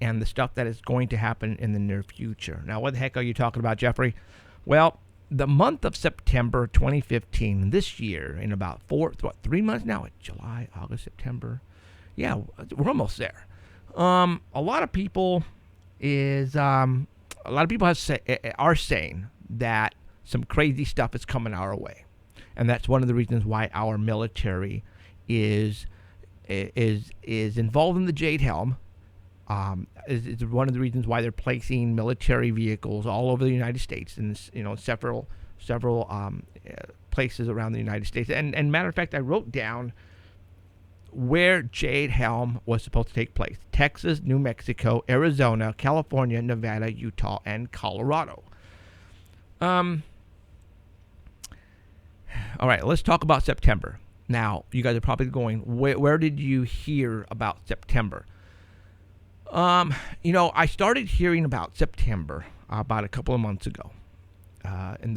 and the stuff that is going to happen in the near future. Now, what the heck are you talking about, Jeffrey? Well, the month of September 2015, this year, in about 3 months now, July, August, September. Yeah, we're almost there. A lot of people are saying that some crazy stuff is coming our way, and that's one of the reasons why our military is involved in the Jade Helm. Is one of the reasons why they're placing military vehicles all over the United States, in several places around the United States. And matter of fact, I wrote down where Jade Helm was supposed to take place: Texas, New Mexico, Arizona, California, Nevada, Utah, and Colorado. All right, let's talk about September. Now, you guys are probably going, where did you hear about September? I started hearing about September about a couple of months ago. And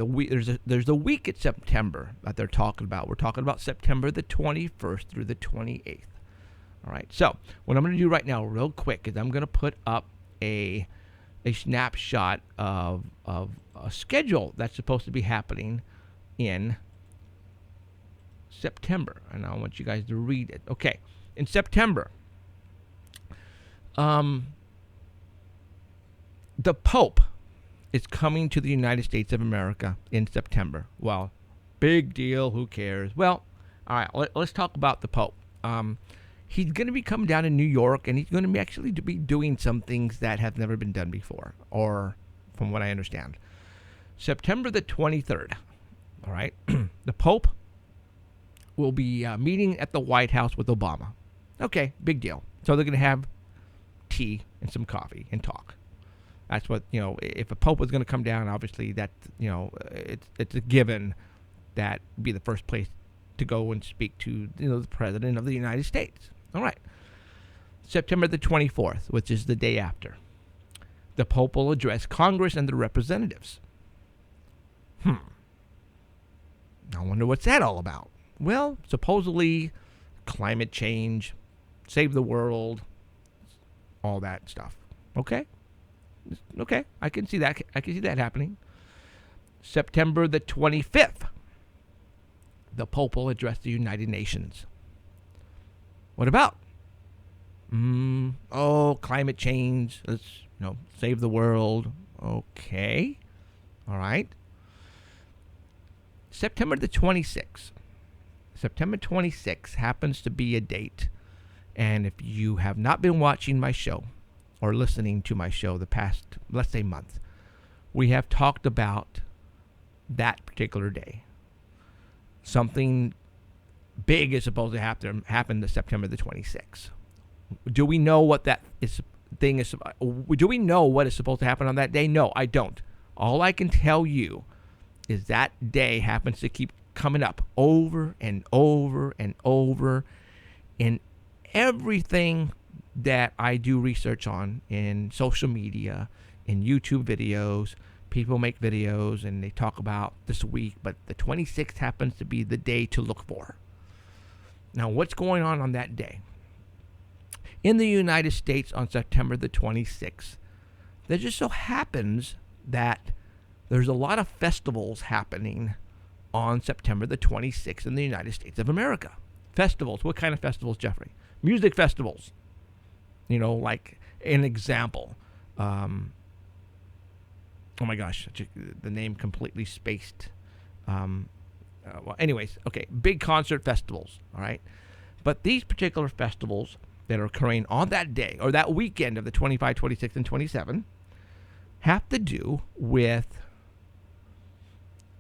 there's a week in September that they're talking about. We're talking about September the 21st through the 28th. All right. So what I'm going to do right now, real quick, is I'm going to put up a snapshot of a schedule that's supposed to be happening in September, and I want you guys to read it. Okay. In September, The Pope is coming to the United States of America in September. Well, big deal. Who cares? Well, all right. Let's talk about the Pope. He's going to be coming down to New York, and he's going to be actually be doing some things that have never been done before, or from what I understand. September the 23rd. All right. The Pope will be meeting at the White House with Obama. Okay, big deal. So they're going to have tea and some coffee and talk. That's what, if a Pope was going to come down, obviously that, it's a given that would be the first place to go and speak to, the President of the United States. All right. September the 24th, which is the day after, the Pope will address Congress and the representatives. I wonder what's that all about. Well, supposedly climate change, save the world, all that stuff. Okay? Okay, I can see that. I can see that happening. September the 25th, the Pope will address the United Nations. What about? Climate change. Let's, save the world. Okay. All right. September the 26th. September 26th happens to be a date. And if you have not been watching my show or listening to my show the past, let's say, month, we have talked about that particular day. Something big is supposed to happen to September the 26th. Do we know what that thing is? Do we know what is supposed to happen on that day? No, I don't. All I can tell you is that day happens to keep coming up over and over and over in everything that I do research on in social media, in YouTube videos. People make videos and they talk about this week, but the 26th happens to be the day to look for. Now, what's going on that day? In the United States on September the 26th, there just so happens that there's a lot of festivals happening on September the 26th in the United States of America. Festivals. What kind of festivals, Jeffrey? Music festivals. Like an example. Oh my gosh, the name completely spaced. Anyways, okay, big concert festivals, all right? But these particular festivals that are occurring on that day, or that weekend of the 25, 26, and 27, have to do with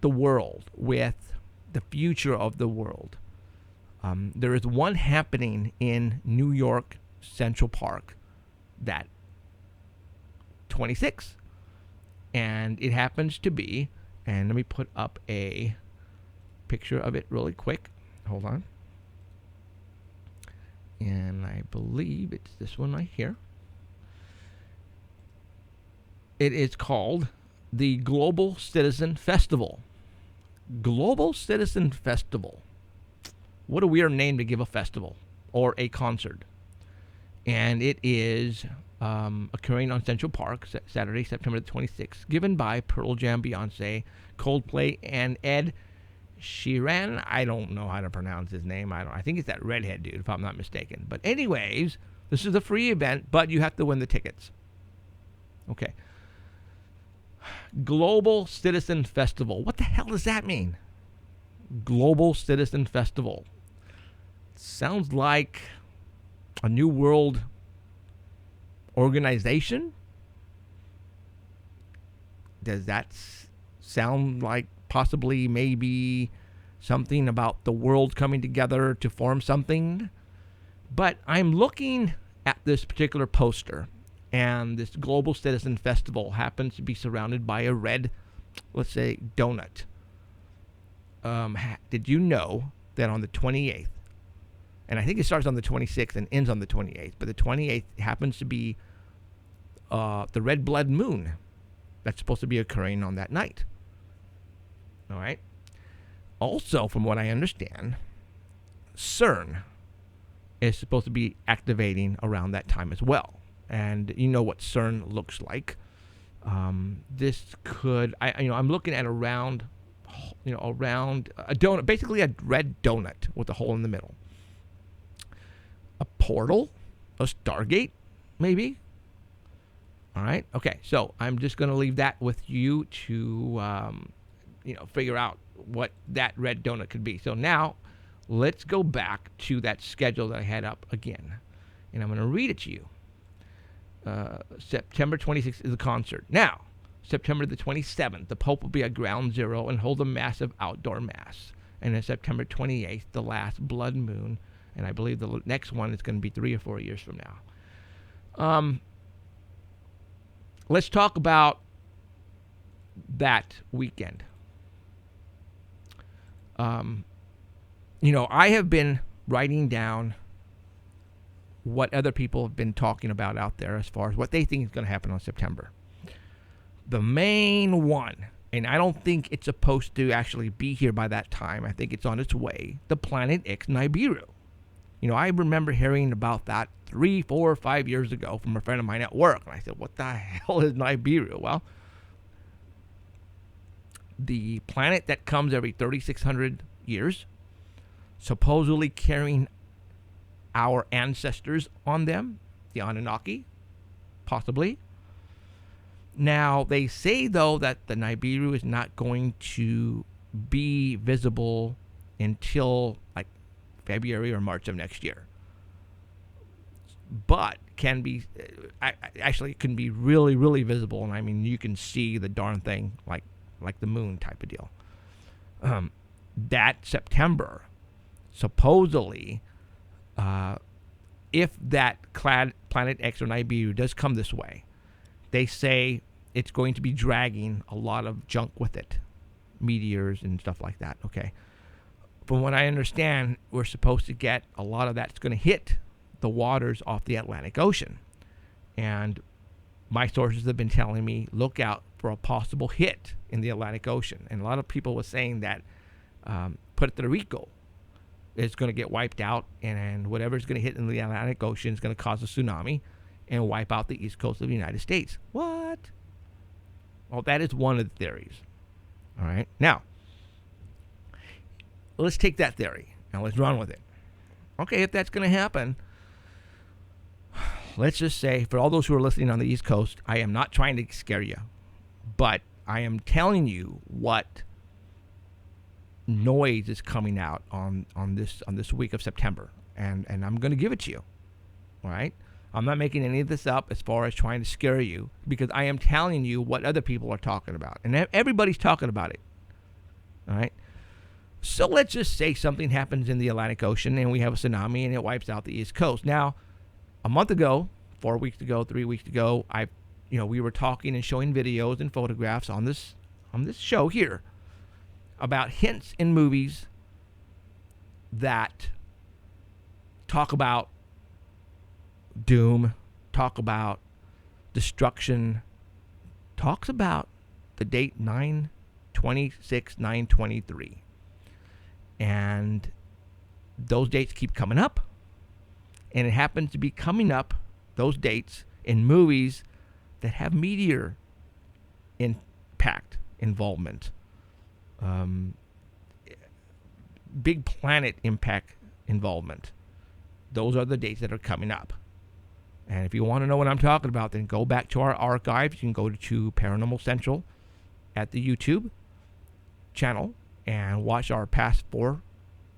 the world, with the future of the world. There is one happening in New York Central Park, that 26, and it happens to be, and let me put up a picture of it really quick. Hold on. And I believe it's this one right here. It is called the Global Citizen Festival. Global Citizen Festival. What a weird name to give a festival or a concert. And it is occurring on Central Park, Saturday, September the 26th, given by Pearl Jam, Beyonce, Coldplay, and Ed Sheeran. I don't know how to pronounce his name. I think it's that redhead dude, if I'm not mistaken. But anyways, this is a free event, but you have to win the tickets. Okay. Global Citizen Festival. What the hell does that mean? Global Citizen Festival. Sounds like a New World organization? Does that sound like possibly maybe something about the world coming together to form something? But I'm looking at this particular poster, and this Global Citizen Festival happens to be surrounded by a red, let's say, donut. Did you know that on the 28th, and I think it starts on the 26th and ends on the 28th, but the 28th happens to be the red blood moon that's supposed to be occurring on that night. All right. Also, from what I understand, CERN is supposed to be activating around that time as well. And you know what CERN looks like. This could, I'm looking at around a donut, basically a red donut with a hole in the middle. A portal, a Stargate, maybe. All right. Okay. So I'm just going to leave that with you to, figure out what that red donut could be. So now let's go back to that schedule that I had up again. And I'm going to read it to you. September 26th is the concert. Now, September the 27th, the Pope will be at Ground Zero and hold a massive outdoor mass. And then September 28th, the last blood moon. And I believe the next one is going to be 3 or 4 years from now. Let's talk about that weekend. I have been writing down what other people have been talking about out there as far as what they think is going to happen on September. The main one, and I don't think it's supposed to actually be here by that time. I think it's on its way. The Planet X Nibiru. I remember hearing about that 3, 4, 5 years ago from a friend of mine at work. And I said, what the hell is Nibiru? Well, the planet that comes every 3,600 years, supposedly carrying our ancestors on them, the Anunnaki, possibly. Now, they say, though, that the Nibiru is not going to be visible until like February or March of next year. But can be, actually, it can be really, really visible. And I mean, you can see the darn thing like the moon type of deal. That September, supposedly, if that Planet X or Nibiru does come this way, they say it's going to be dragging a lot of junk with it, meteors and stuff like that. Okay. From what I understand, we're supposed to get a lot of that's going to hit the waters off the Atlantic Ocean. And my sources have been telling me, look out for a possible hit in the Atlantic Ocean. And a lot of people were saying that Puerto Rico is going to get wiped out, and whatever's going to hit in the Atlantic Ocean is going to cause a tsunami and wipe out the east coast of the United States. What? Well, that is one of the theories. All right. Now, let's take that theory and let's run with it. Okay, if that's going to happen, let's just say, for all those who are listening on the East Coast, I am not trying to scare you, but I am telling you what noise is coming out on this week of September, and I'm going to give it to you. All right? I'm not making any of this up as far as trying to scare you, because I am telling you what other people are talking about, and everybody's talking about it. All right? So let's just say something happens in the Atlantic Ocean and we have a tsunami and it wipes out the East Coast. Now, a month ago, 4 weeks ago, 3 weeks ago, we were talking and showing videos and photographs on this show here about hints in movies that talk about doom, talk about destruction, talks about the date 9/26/9/23. And those dates keep coming up. And it happens to be coming up, those dates, in movies that have meteor impact involvement. Big planet impact involvement. Those are the dates that are coming up. And if you want to know what I'm talking about, then go back to our archives. You can go to Paranormal Central at the YouTube channel and watch our past 4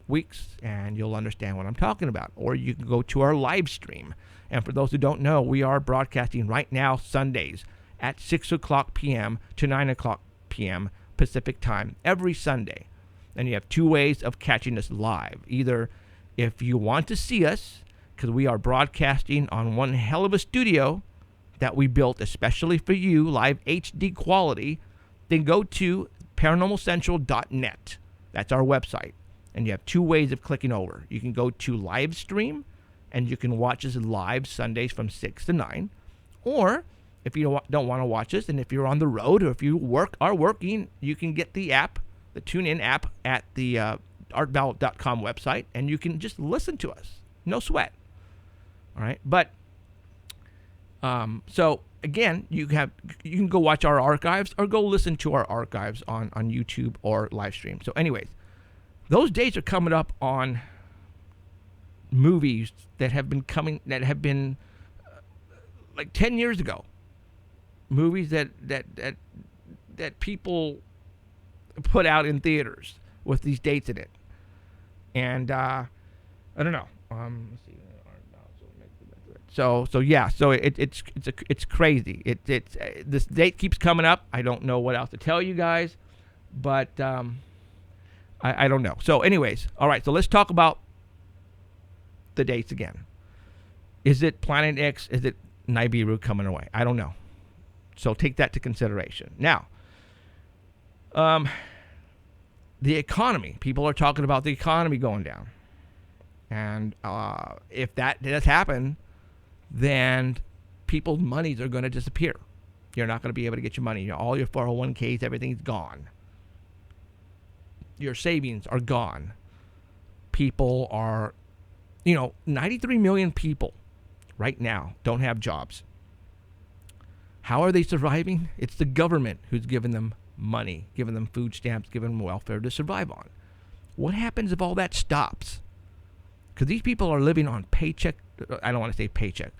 weeks, and you'll understand what I'm talking about. Or you can go to our live stream. And for those who don't know, we are broadcasting right now Sundays at 6 o'clock p.m. to 9 o'clock p.m. Pacific time every Sunday. And you have 2 ways of catching us live. Either if you want to see us, because we are broadcasting on one hell of a studio that we built especially for you, live HD quality, then go to paranormalcentral.net. That's our website. And you have 2 ways of clicking over. You can go to live stream, and you can watch us live Sundays from 6 to 9. Or if you don't want to watch us, and if you're on the road, or if you are working, you can get the app, the TuneIn app, at the artval.com website, and you can just listen to us. No sweat. All right? But, so, again, you can go watch our archives or go listen to our archives on YouTube or live stream. So anyways, those dates are coming up on movies that have been like 10 years ago. movies that people put out in theaters with these dates in it. And I don't know. Let's see. So it's crazy. It's this date keeps coming up. I don't know what else to tell you guys, but I don't know. So anyways, all right. So let's talk about the dates again. Is it Planet X? Is it Nibiru coming away? I don't know. So take that to consideration. Now, the economy. People are talking about the economy going down. And if that does happen, then people's monies are going to disappear. You're not going to be able to get your money. All your 401ks, everything's gone. Your savings are gone. People are, 93 million people right now don't have jobs. How are they surviving? It's the government who's giving them money, giving them food stamps, giving them welfare to survive on. What happens if all that stops? Because these people are living on paycheck. I don't want to say paycheck.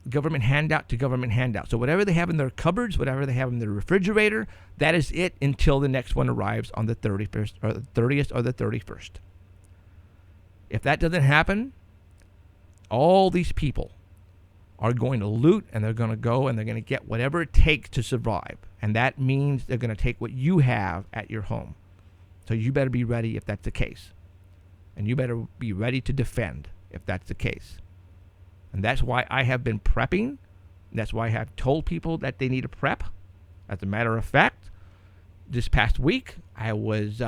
Government handout to government handout. So whatever they have in their cupboards, whatever they have in their refrigerator, that is it until the next one arrives on the 31st or the 30th or the 31st. If that doesn't happen, all these people are going to loot, and they're going to go and they're going to get whatever it takes to survive. And that means they're going to take what you have at your home. So you better be ready if that's the case. And you better be ready to defend if that's the case. And that's why I have been prepping. That's why I have told people that they need to prep. As a matter of fact, this past week, I was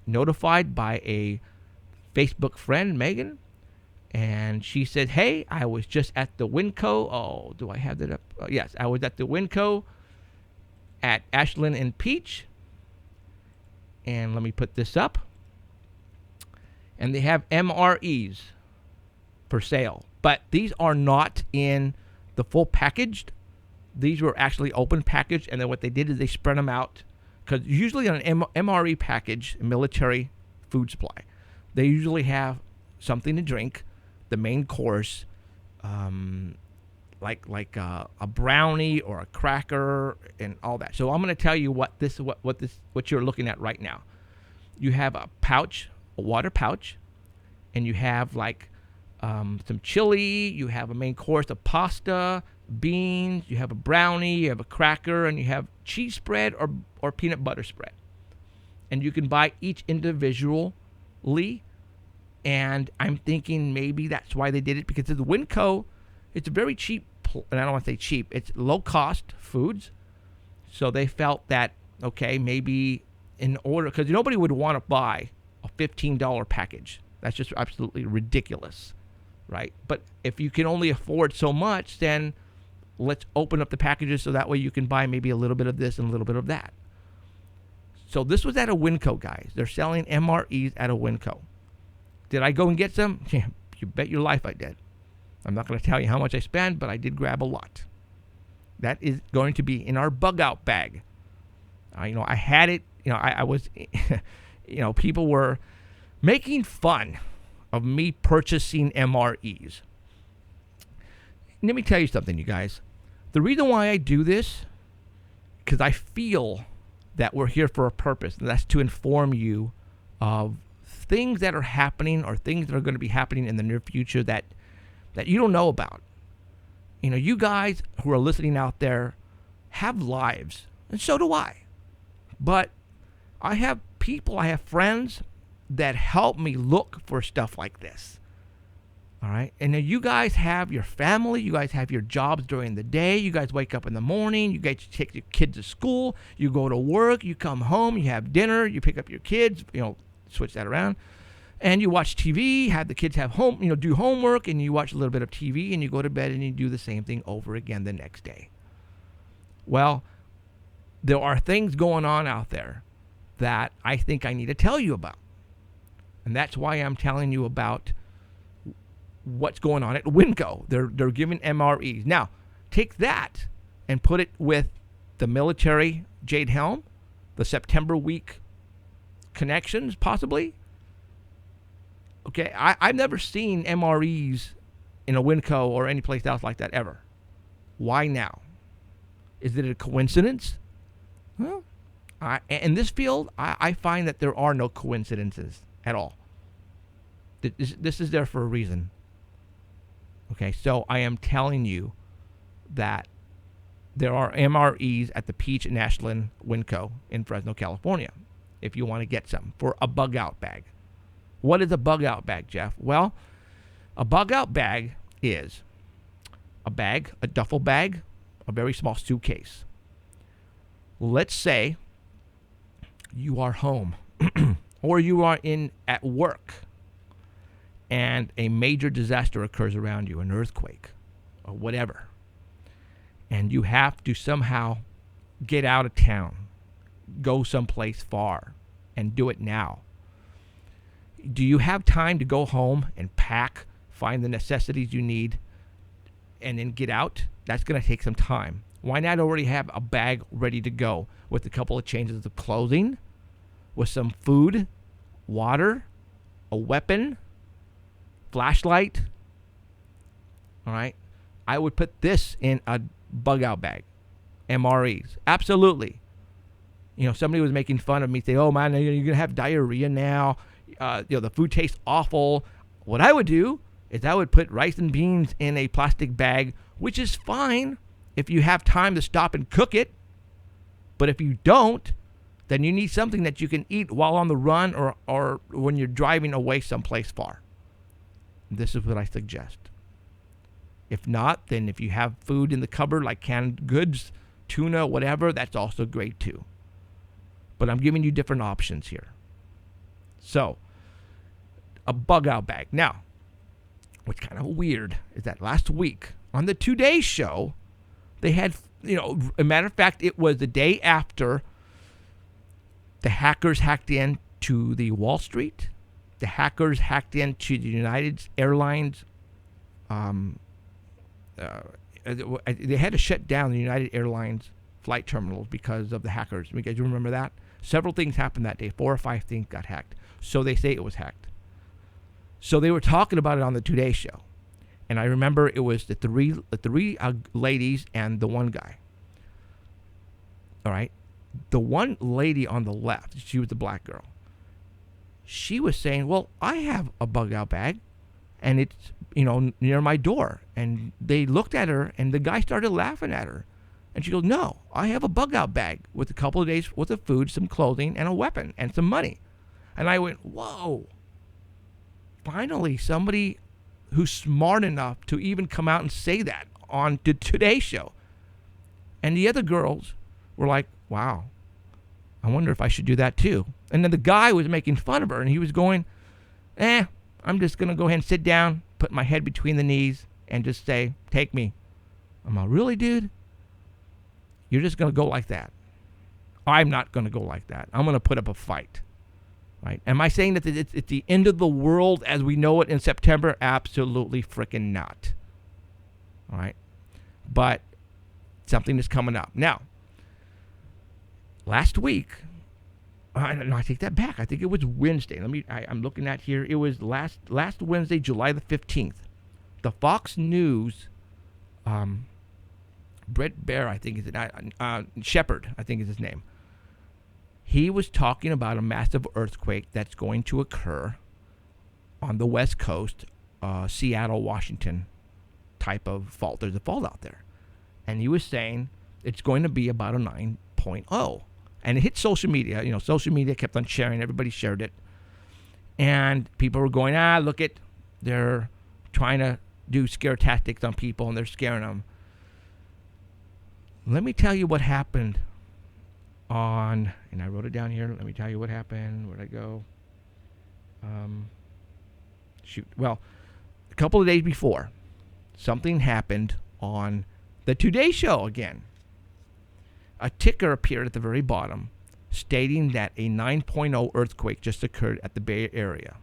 notified by a Facebook friend, Megan, and she said, hey, I was just at the Winco. Oh, do I have that up? Yes, I was at the Winco at Ashland and Peach. And let me put this up. And they have MREs for sale. But these are not in the full packaged. These were actually open packaged. And then what they did is they spread them out. Because usually on an MRE package, military food supply, they usually have something to drink, the main course, like a brownie or a cracker and all that. So I'm going to tell you what you're looking at right now. You have a pouch, a water pouch, and you have some chili, you have a main course of pasta, beans, you have a brownie, you have a cracker, and you have cheese spread or peanut butter spread. And you can buy each individually. And I'm thinking maybe that's why they did it, because the Winco, it's a very cheap, and I don't want to say cheap, it's low-cost foods. So they felt that, okay, maybe in order, because nobody would want to buy a $15 package. That's just absolutely ridiculous, right? But if you can only afford so much, then let's open up the packages so that way you can buy maybe a little bit of this and a little bit of that. So this was at a Winco, guys. They're selling MREs at a Winco. Did I go and get some? Yeah, you bet your life I did. I'm not going to tell you how much I spent, but I did grab a lot. That is going to be in our bug out bag. I had it. I was, people were making fun of me purchasing MREs. Let me tell you something, you guys. The reason why I do this, because I feel that we're here for a purpose, and that's to inform you of things that are happening or things that are going to be happening in the near future that you don't know about. You guys who are listening out there have lives, and so do I. But I have friends that help me look for stuff like this. All right? And then you guys have your family, you guys have your jobs during the day, you guys wake up in the morning, you guys take your kids to school, you go to work, you come home, you have dinner, you pick up your kids, switch that around, and you watch TV, have the kids have do homework, and you watch a little bit of TV, and you go to bed, and you do the same thing over again the next day. Well, there are things going on out there that I think I need to tell you about. And that's why I'm telling you about what's going on at Winco. They're giving MREs. Now, take that and put it with the military Jade Helm, the September week connections, possibly. Okay, I've never seen MREs in a Winco or any place else like that ever. Why now? Is it a coincidence? Well, in this field, I find that there are no coincidences at all. This is there for a reason. Okay, so I am telling you that there are MREs at the Peach and Ashland Winco in Fresno, California, if you want to get some for a bug out bag. What is a bug out bag, Jeff? Well, a bug out bag is a bag, a duffel bag, a very small suitcase. Let's say you are home or you are at work and a major disaster occurs around you, an earthquake or whatever, and you have to somehow get out of town, go someplace far, and do it now. Do you have time to go home and pack, find the necessities you need, and then get out? That's going to take some time. Why not already have a bag ready to go with a couple of changes of clothing, with some food, water, a weapon, flashlight? All right. I would put this in a bug out bag. MREs. Absolutely. You know, somebody was making fun of me, saying, oh man, you're going to have diarrhea now. The food tastes awful. What I would do is I would put rice and beans in a plastic bag, which is fine if you have time to stop and cook it. But if you don't, then you need something that you can eat while on the run or when you're driving away someplace far. This is what I suggest. If not, then if you have food in the cupboard like canned goods, tuna, whatever, that's also great too. But I'm giving you different options here. So, a bug out bag. Now, what's kind of weird is that last week on the Today Show, they had, a matter of fact, it was the day after the hackers hacked into the Wall Street. The hackers hacked into the United Airlines. They had to shut down the United Airlines flight terminals because of the hackers. You guys remember that? Several things happened that day. 4 or 5 things got hacked. So they say it was hacked. So they were talking about it on the Today Show. And I remember it was the three ladies and the one guy. All right. The one lady on the left, she was the black girl. She was saying, well, I have a bug out bag and it's, near my door. And they looked at her and the guy started laughing at her. And she goes, no, I have a bug out bag with a couple of days worth of food, some clothing, and a weapon, and some money. And I went, whoa. Finally, somebody who's smart enough to even come out and say that on the Today Show. And the other girls were like, wow, I wonder if I should do that too. And then the guy was making fun of her, and he was going, I'm just going to go ahead and sit down, put my head between the knees, and just say, take me. I'm like, really, dude? You're just going to go like that? I'm not going to go like that. I'm going to put up a fight. Right? Am I saying that it's the end of the world as we know it in September? Absolutely freaking not. All right? But something is coming up. Now, last week, I take that back. I think it was Wednesday. I'm looking at here. It was last Wednesday, July the 15th. The Fox News, Brett Baer, I think is it, Shepard, I think is his name. He was talking about a massive earthquake that's going to occur on the West Coast, Seattle, Washington type of fault. There's a fault out there. And he was saying it's going to be about a 9.0. And it hit social media. Social media kept on sharing. Everybody shared it. And people were going, look it. They're trying to do scare tactics on people and they're scaring them. Let me tell you what happened and I wrote it down here. Let me tell you what happened. Where'd I go? Well, a couple of days before, something happened on the Today Show again. A ticker appeared at the very bottom stating that a 9.0 earthquake just occurred at the Bay Area.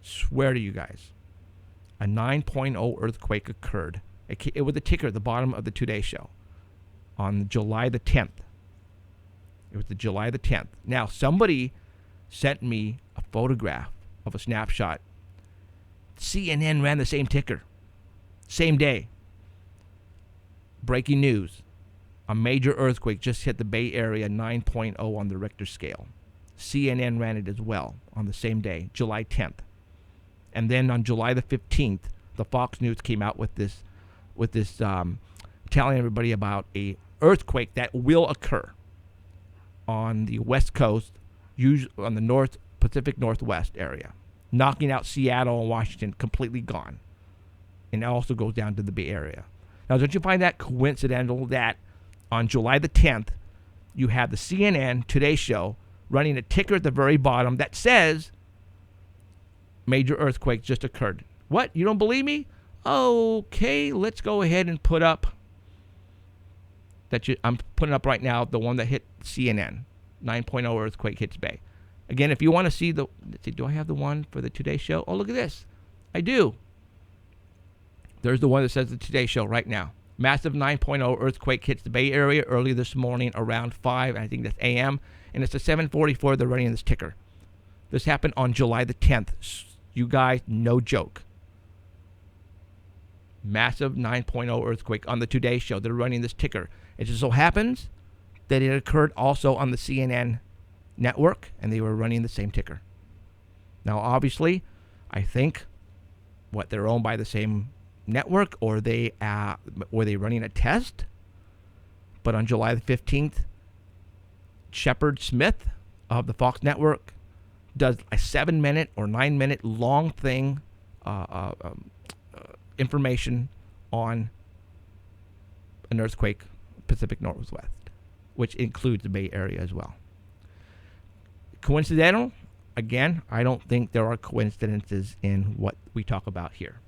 Swear to you guys. A 9.0 earthquake occurred. It was a ticker at the bottom of the Today Show on July the 10th. It was the July the 10th. Now, somebody sent me a photograph of a snapshot. CNN ran the same ticker. Same day. breaking news. A major earthquake just hit the Bay Area, 9.0 on the Richter scale. CNN ran it as well on the same day, July 10th. And then on July the 15th, the Fox News came out with this telling everybody about a earthquake that will occur on the West Coast, usually on the North Pacific Northwest area, knocking out Seattle and Washington completely gone. And it also goes down to the Bay Area. Now, don't you find that coincidental that on July the 10th, you have the CNN Today Show running a ticker at the very bottom that says, major earthquake just occurred. What? You don't believe me? Okay, let's go ahead and put up I'm putting up right now the one that hit CNN. 9.0 earthquake hits Bay. Again, if you want to see let's see, do I have the one for the Today Show? Oh, look at this. I do. There's the one that says the Today Show right now. Massive 9.0 earthquake hits the Bay Area early this morning around 5, I think that's a.m., and it's at 7:44 they're running this ticker. This happened on July the 10th. You guys, no joke. Massive 9.0 earthquake on the Today Show. They're running this ticker. It just so happens that it occurred also on the CNN network, and they were running the same ticker. Now, obviously, I think they're owned by the same network, or were they running a test? But on July the 15th, Shepard Smith of the Fox Network does a 7-minute or 9-minute long thing, information on an earthquake, Pacific Northwest, which includes the Bay Area as well. Coincidental? Again, I don't think there are coincidences in what we talk about here.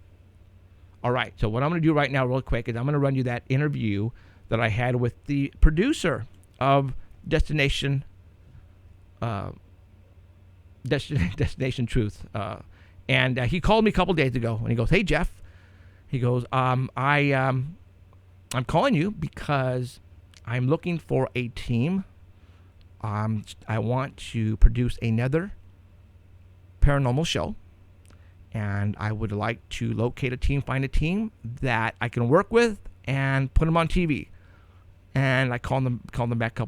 All right, so what I'm going to do right now real quick is I'm going to run you that interview that I had with the producer of Destination Truth. And he called me a couple days ago, and he goes, "Hey, Jeff," he goes, I'm calling you because I'm looking for a team. I want to produce another paranormal show, and I would like to locate a team, find a team that I can work with, and put them on TV. And I called them back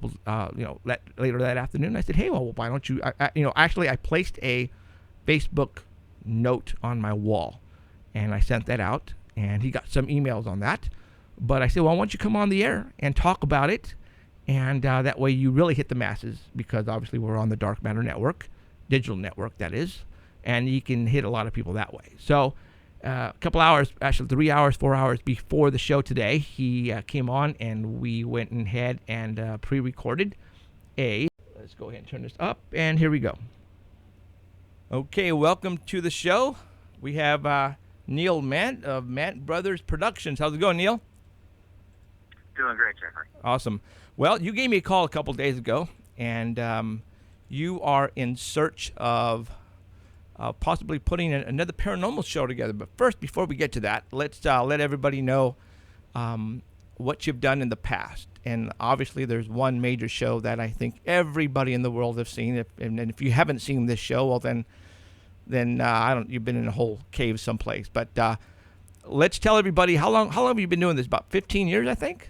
later that afternoon. I said, "Hey, well, why don't you?" Actually, I placed a Facebook note on my wall, and I sent that out, and he got some emails on that. But I said, "Well, why don't you come on the air and talk about it, and that way you really hit the masses, because obviously we're on the Dark Matter Network, digital network that is, and you can hit a lot of people that way." So a couple hours, actually 3 hours, 4 hours before the show today, he came on, and we went ahead and pre-recorded let's go ahead and turn this up, and here we go. Okay, welcome to the show. We have Neil Mandt of Mandt Brothers Productions. How's it going, Neil? Doing great, Jeffrey. Awesome. Well, you gave me a call a couple days ago, and you are in search of possibly putting another paranormal show together. But first, before we get to that, let's let everybody know what you've done in the past. And obviously, there's one major show that I think everybody in the world has seen. And if you haven't seen this show, well, then you've been in a whole cave someplace. But let's tell everybody, how long have you been doing this? About 15 years, I think?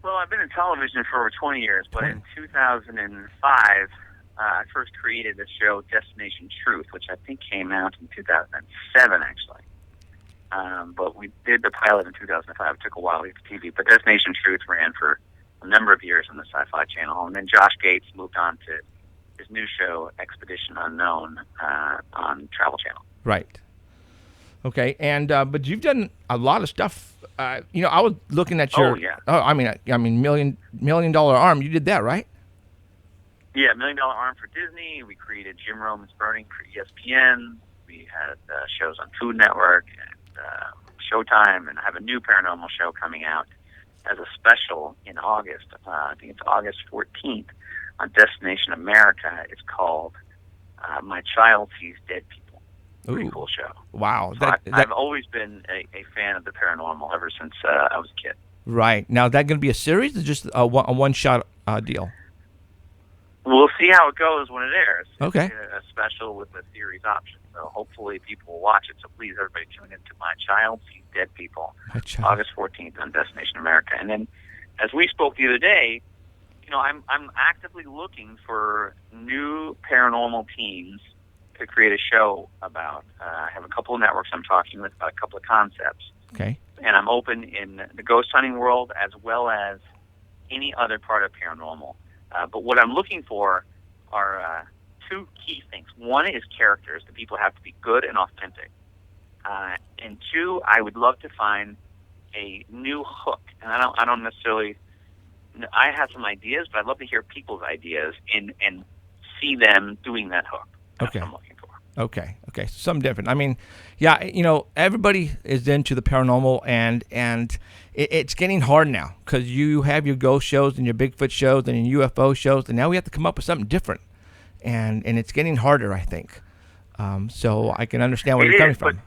Well, I've been in television for over 20 years, but in 2005, I first created the show Destination Truth, which I think came out in 2007, actually. But we did the pilot in 2005. It took a while to get to TV. But Destination Truth ran for a number of years on the Sci-Fi Channel. And then Josh Gates moved on to his new show, Expedition Unknown, on Travel Channel. Right. Okay. And but you've done a lot of stuff. I was looking at your... Oh, yeah. I mean, $million Arm. You did that, right? Yeah, $1 Million Arm for Disney. We created Jim Roman's Burning for ESPN. We had shows on Food Network and Showtime, and I have a new paranormal show coming out as a special in August. I think it's August 14th on Destination America. It's called My Child Sees Dead People. Pretty cool show. Wow. So I've always been a fan of the paranormal ever since I was a kid. Right. Now, is that going to be a series or just a one-shot deal? We'll see how it goes when it airs. Okay. It's a special with the series option. So hopefully people will watch it. So please, everybody, tune into My Child Sees Dead People, August 14th on Destination America. And then, as we spoke the other day, I'm actively looking for new paranormal teams to create a show about. I have a couple of networks I'm talking with about a couple of concepts. Okay. And I'm open in the ghost hunting world as well as any other part of paranormal. But what I'm looking for are two key things. One is characters. The people have to be good and authentic. And two, I would love to find a new hook. And I don't necessarily. I have some ideas, but I'd love to hear people's ideas and see them doing that hook. That's Okay. what I'm looking for. Okay. Something different. I mean, yeah, everybody is into the paranormal, and it's getting hard now because you have your ghost shows and your Bigfoot shows and your UFO shows, and now we have to come up with something different, and it's getting harder, I think. So I can understand where It you're coming is, from.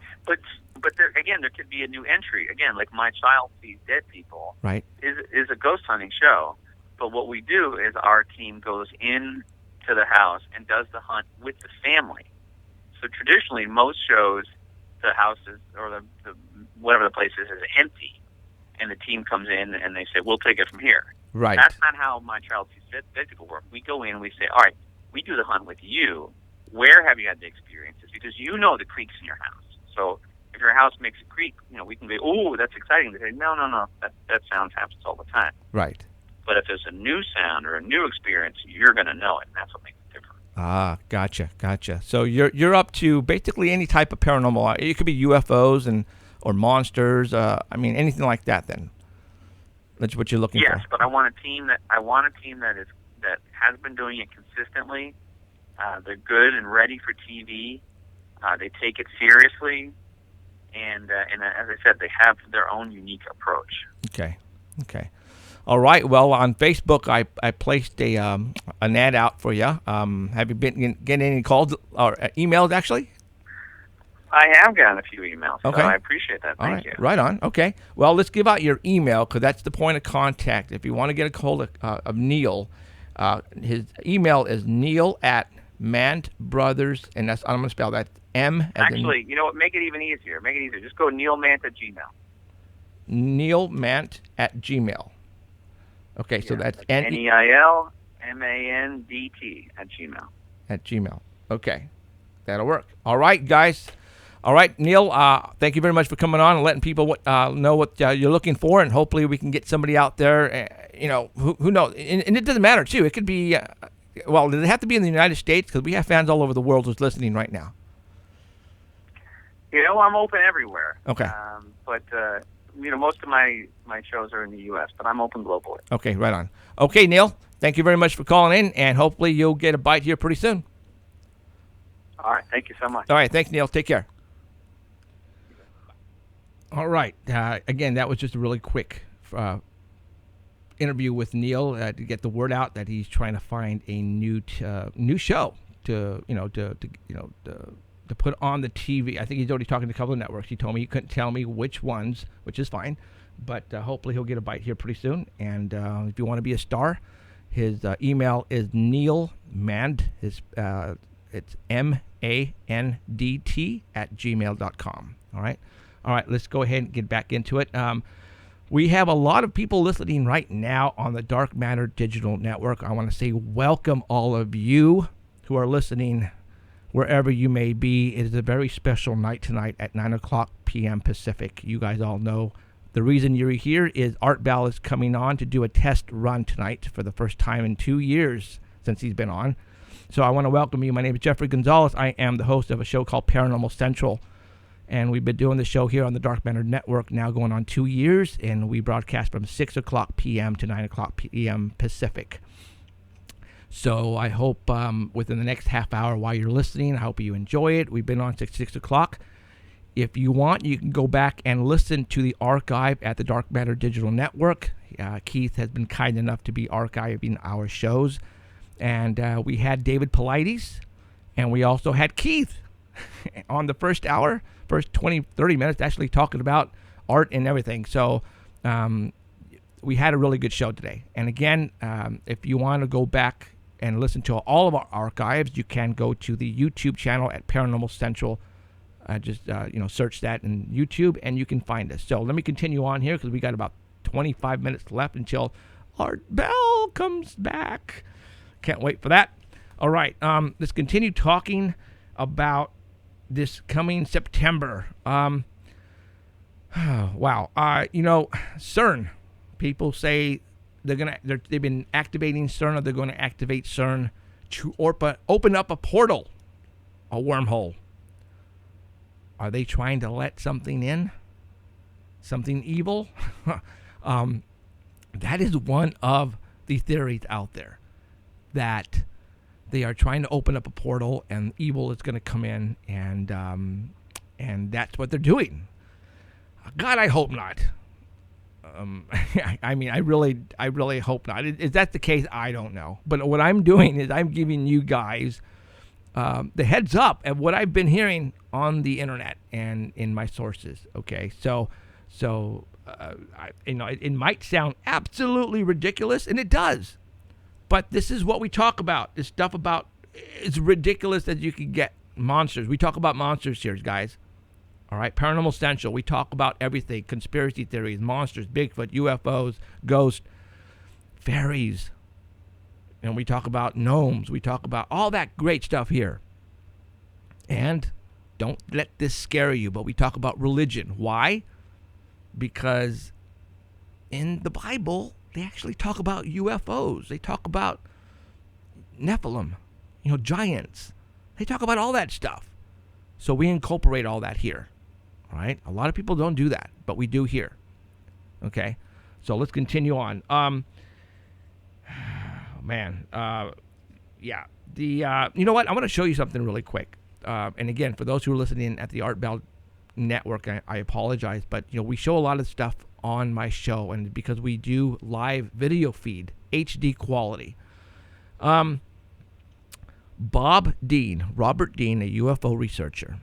But there, again, there could be a new entry. Again, like My Child Sees Dead People Right. is a ghost hunting show. But what we do is our team goes in to the house and does the hunt with the family. So traditionally, most shows, the house is, or the whatever the place is empty, and the team comes in and they say, "We'll take it from here." Right. That's not how My Child Sees Dead People work. We go in and we say, "All right, we do the hunt with you. Where have you had the experiences? Because you know the creaks in your house. So if your house makes a creak, we can go, oh, that's exciting." They say, no, that sound happens all the time. Right. But if there's a new sound or a new experience, you're going to know it, and that's what makes it different. Ah, gotcha. So you're up to basically any type of paranormal. It could be UFOs or monsters. Anything like that. Then that's what you're looking for. Yes, but I want a team that has been doing it consistently. They're good and ready for TV. They take it seriously, and as I said, they have their own unique approach. Okay. All right. Well, on Facebook, I placed an ad out for you. Have you been getting any calls or emails, actually? I have gotten a few emails, Okay. so I appreciate that. Thank you. Right on. Okay. Well, let's give out your email because that's the point of contact. If you want to get a hold of Neil, his email is neil@Mandt Brothers, and that's, I'm going to spell that M. As Actually, you know what? Make it even easier. Just go neilmandt at Gmail. neilmandt@gmail. Okay, so that's NEILMANDT at Gmail. at Gmail. Okay, that'll work. All right, guys. All right, Neil. Thank you very much for coming on and letting people know what you're looking for, and hopefully we can get somebody out there. Who knows? And it doesn't matter too. It could be. Does it have to be in the United States? Because we have fans all over the world who's listening right now. I'm open everywhere. Okay. But most of my shows are in the U.S., but I'm open globally. Okay, right on. Okay, Neil. Thank you very much for calling in, and hopefully you'll get a bite here pretty soon. All right. Thank you so much. All right. Thanks, Neil. Take care. All right. Again, that was just a really quick interview with Neil to get the word out that he's trying to find a new show to put on the TV. I think he's already talking to a couple of networks. He told me he couldn't tell me which ones, which is fine, but hopefully he'll get a bite here pretty soon. And if you want to be a star, his email is Neil Mandt. It's MANDT @gmail.com. All right. Let's go ahead and get back into it. We have a lot of people listening right now on the Dark Matter Digital Network. I want to say welcome all of you who are listening wherever you may be. It is a very special night tonight at 9:00 p.m. Pacific. You guys all know the reason you're here is Art Bell is coming on to do a test run tonight for the first time in 2 years since he's been on. So I want to welcome you. My name is Jeffrey Gonzalez. I am the host of a show called Paranormal Central. And we've been doing the show here on the Dark Matter Network now going on 2 years. And we broadcast from 6:00 p.m. to 9:00 p.m. Pacific. So I hope within the next half hour while you're listening, I hope you enjoy it. We've been on 6 o'clock. If you want, you can go back and listen to the archive at the Dark Matter Digital Network. Keith has been kind enough to be archiving our shows. And we had David Paulides, and we also had Keith on the first hour, first 20, 30 minutes, actually talking about art and everything. So we had a really good show today. And again, if you want to go back and listen to all of our archives, you can go to the YouTube channel at Paranormal Central. Just search that in YouTube, and you can find us. So let me continue on here because we got about 25 minutes left until Art Bell comes back. Can't wait for that. All right, let's continue talking about this coming September. Wow. CERN. People say they've been activating CERN, or they're going to activate CERN to open up a portal, a wormhole. Are they trying to let something in? Something evil? That is one of the theories out there, that they are trying to open up a portal and evil is going to come in, and that's what they're doing. God, I hope not. I really hope not. Is that the case? I don't know. But what I'm doing is I'm giving you guys the heads up of what I've been hearing on the internet and in my sources. Okay, so it might sound absolutely ridiculous, and it does. But this is what we talk about. This stuff about it's ridiculous that you can get monsters. We talk about monsters here, guys. All right, Paranormal Central. We talk about everything: conspiracy theories, monsters, Bigfoot, UFOs, ghosts, fairies. And we talk about gnomes. We talk about all that great stuff here. And don't let this scare you, but we talk about religion. Why? Because in the Bible, they actually talk about UFOs. They talk about Nephilim, giants. They talk about all that stuff. So we incorporate all that here. All right? A lot of people don't do that, but we do here. Okay? So let's continue on. Yeah. You know what? I'm going to show you something really quick. And again, for those who are listening at the Art Bell Network, I apologize, but we show a lot of stuff on my show, and because we do live video feed, HD quality. Robert Dean, a UFO researcher,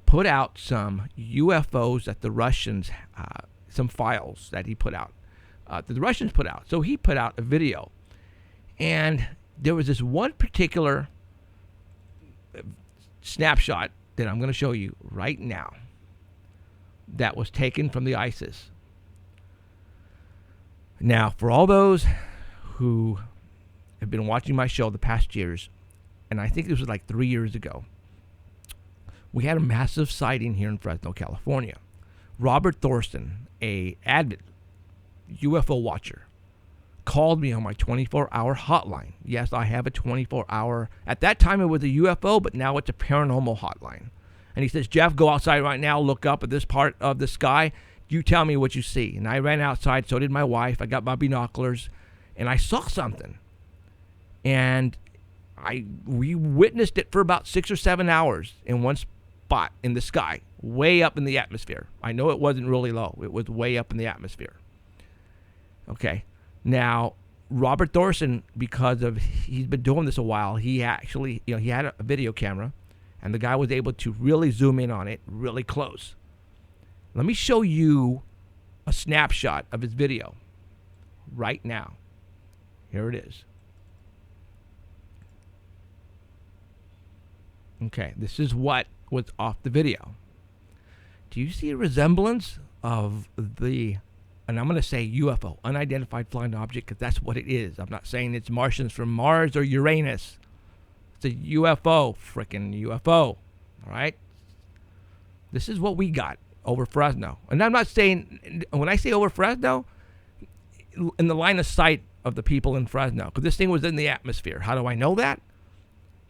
put out some UFOs that the Russians, some files that he put out, that the Russians put out. So he put out a video, and there was this one particular snapshot that I'm going to show you right now that was taken from the ISIS. Now, for all those who have been watching my show the past years, and I think this was like 3 years ago, we had a massive sighting here in Fresno, California. Robert Thorson, a avid UFO watcher, called me on my 24-hour hotline. Yes, I have a 24-hour. At that time, it was a UFO, but now it's a paranormal hotline. And he says, Jeff, go outside right now, look up at this part of the sky. You tell me what you see. And I ran outside, so did my wife. I got my binoculars, and I saw something. And we witnessed it for about 6 or 7 hours in one spot in the sky, way up in the atmosphere. I know it wasn't really low. It was way up in the atmosphere. Okay. Now, Robert Thorson, because of he's been doing this a while, he actually, he had a video camera, and the guy was able to really zoom in on it really close. Let me show you a snapshot of his video right now. Here it is. Okay, this is what was off the video. Do you see a resemblance of the, and I'm going to say UFO, unidentified flying object, because that's what it is. I'm not saying it's Martians from Mars or Uranus. It's a UFO, frickin' UFO. All right? This is what we got over Fresno. And I'm not saying, when I say over Fresno, in the line of sight of the people in Fresno, because this thing was in the atmosphere. How do I know that?